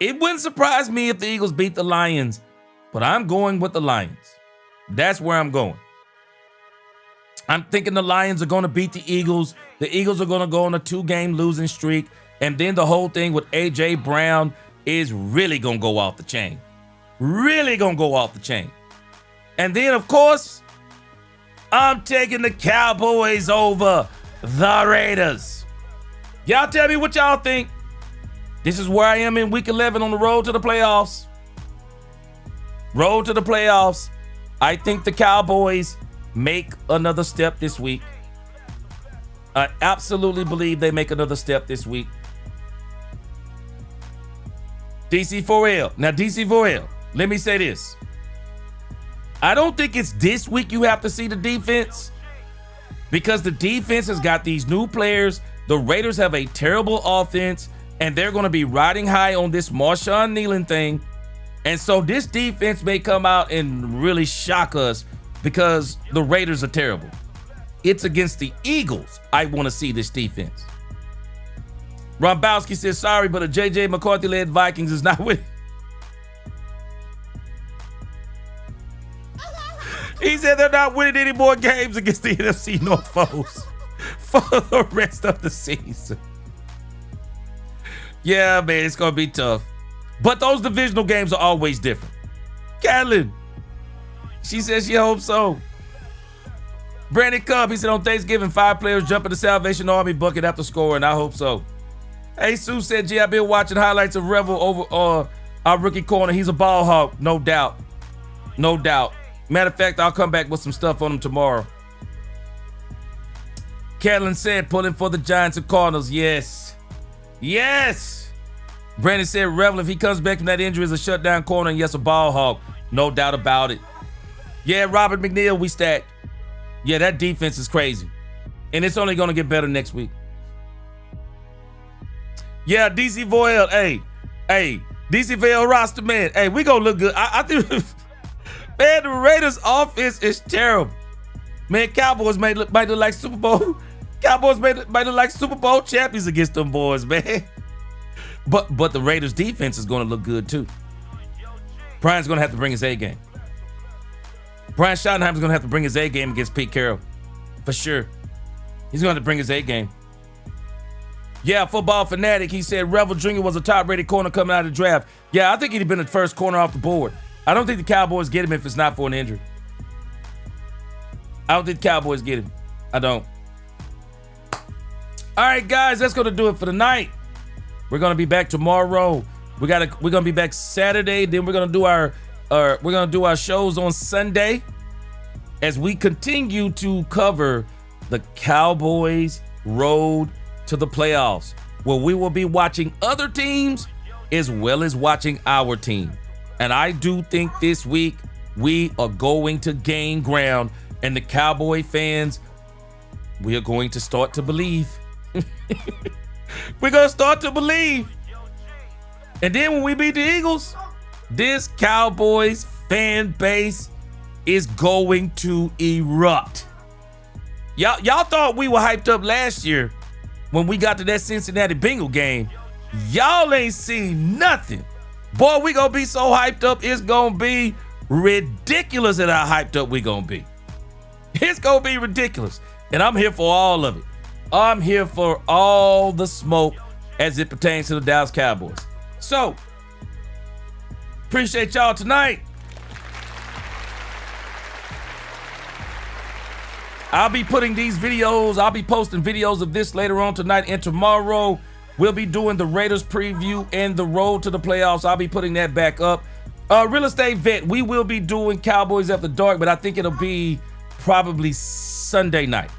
It wouldn't surprise me if the Eagles beat the Lions, but I'm going with the Lions. That's where I'm going. I'm thinking the Lions are going to beat the Eagles. The Eagles are going to go on a 2-game losing streak, and then the whole thing with A.J. Brown is really going to go off the chain. Really going to go off the chain. And then, of course, I'm taking the Cowboys over the Raiders. Y'all tell me what y'all think. This is where I am in week 11 on the road to the playoffs. Road to the playoffs. I think the Cowboys make another step this week. I absolutely believe they make another step this week. DC4L. Now, DC4L, let me say this. I don't think it's this week you have to see the defense, because the defense has got these new players. The Raiders have a terrible offense, and they're going to be riding high on this Marshawn Kneeland thing. And so this defense may come out and really shock us because the Raiders are terrible. It's against the Eagles I want to see this defense. Rombowski says, sorry, but a J.J. McCarthy-led Vikings is not winning. He said they're not winning any more games against the NFC North foes for the rest of the season. Yeah, man, it's going to be tough. But those divisional games are always different. Catlin, she says she hopes so. Brandon Cubb, he said on Thanksgiving, 5 players jump in the Salvation Army bucket after scoring. I hope so. Hey, Sue said, gee, I've been watching highlights of Revel over our rookie corner. He's a ball hawk, no doubt. No doubt. Matter of fact, I'll come back with some stuff on him tomorrow. Catlin said, pulling for the Giants and Cardinals. Yes. Yes. Brandon said, Revel, if he comes back from that injury, is a shutdown corner, and yes, a ball hawk. No doubt about it. Yeah, Robert McNeil, we stacked. Yeah, that defense is crazy. And it's only going to get better next week. Yeah, DC Voyel, hey, DC Voyel roster, man. Hey, we going to look good. I think, man, the Raiders offense is terrible. Man, Cowboys might look like Super Bowl. Cowboys might look like Super Bowl champions against them boys, man. But the Raiders defense is going to look good too. Brian's going to have to bring his A game. Brian Schottenheimer's going to have to bring his A game against Pete Carroll. For sure. He's going to have to bring his A game. Yeah, Football Fanatic, he said Revel Jr. was a top-rated corner coming out of the draft. Yeah, I think he'd have been the first corner off the board. I don't think the Cowboys get him if it's not for an injury. I don't think the Cowboys get him. I don't. All right, guys, that's going to do it for tonight. We're going to be back tomorrow. We're going to be back Saturday. Then we're going to do our shows on Sunday as we continue to cover the Cowboys road to the playoffs, where we will be watching other teams as well as watching our team. And I do think this week we are going to gain ground, and the Cowboy fans, we are going to start to believe. We're going to start to believe. And then when we beat the Eagles, this Cowboys fan base is going to erupt. Y'all thought we were hyped up last year when we got to that Cincinnati Bengal game. Y'all ain't seen nothing. Boy, we gonna be so hyped up, it's gonna be ridiculous at how hyped up we gonna be. It's gonna be ridiculous. And I'm here for all of it. I'm here for all the smoke as it pertains to the Dallas Cowboys. So, appreciate y'all tonight. I'll be putting these videos, I'll be posting videos of this later on tonight and tomorrow. We'll be doing the Raiders preview and the road to the playoffs. I'll be putting that back up. Real estate vet, we will be doing Cowboys After Dark, but I think it'll be probably Sunday night.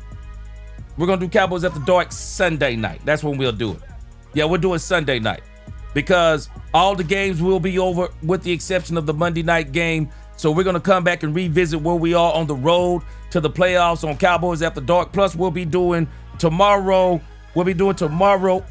We're going to do Cowboys After Dark Sunday night. That's when we'll do it. Yeah, we'll do it Sunday night because all the games will be over with the exception of the Monday night game. So we're going to come back and revisit where we are on the road to the playoffs on Cowboys After Dark. Plus, we'll be doing tomorrow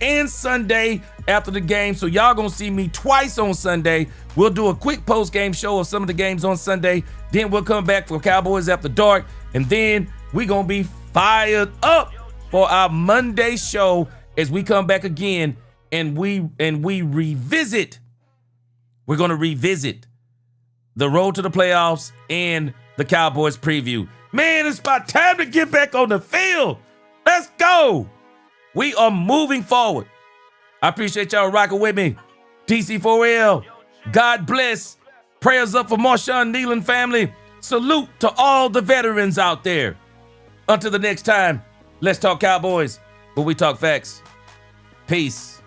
and Sunday after the game. So y'all going to see me twice on Sunday. We'll do a quick post-game show of some of the games on Sunday. Then we'll come back for Cowboys After Dark. And then we're going to be fired up for our Monday show as we come back again and we revisit. We're going to revisit the road to the playoffs and the Cowboys preview. Man, it's about time to get back on the field. Let's go. We are moving forward. I appreciate y'all rocking with me. DC4L, God bless. Prayers up for Marshawn Kneeland family. Salute to all the veterans out there. Until the next time, let's talk Cowboys, but we talk facts. Peace.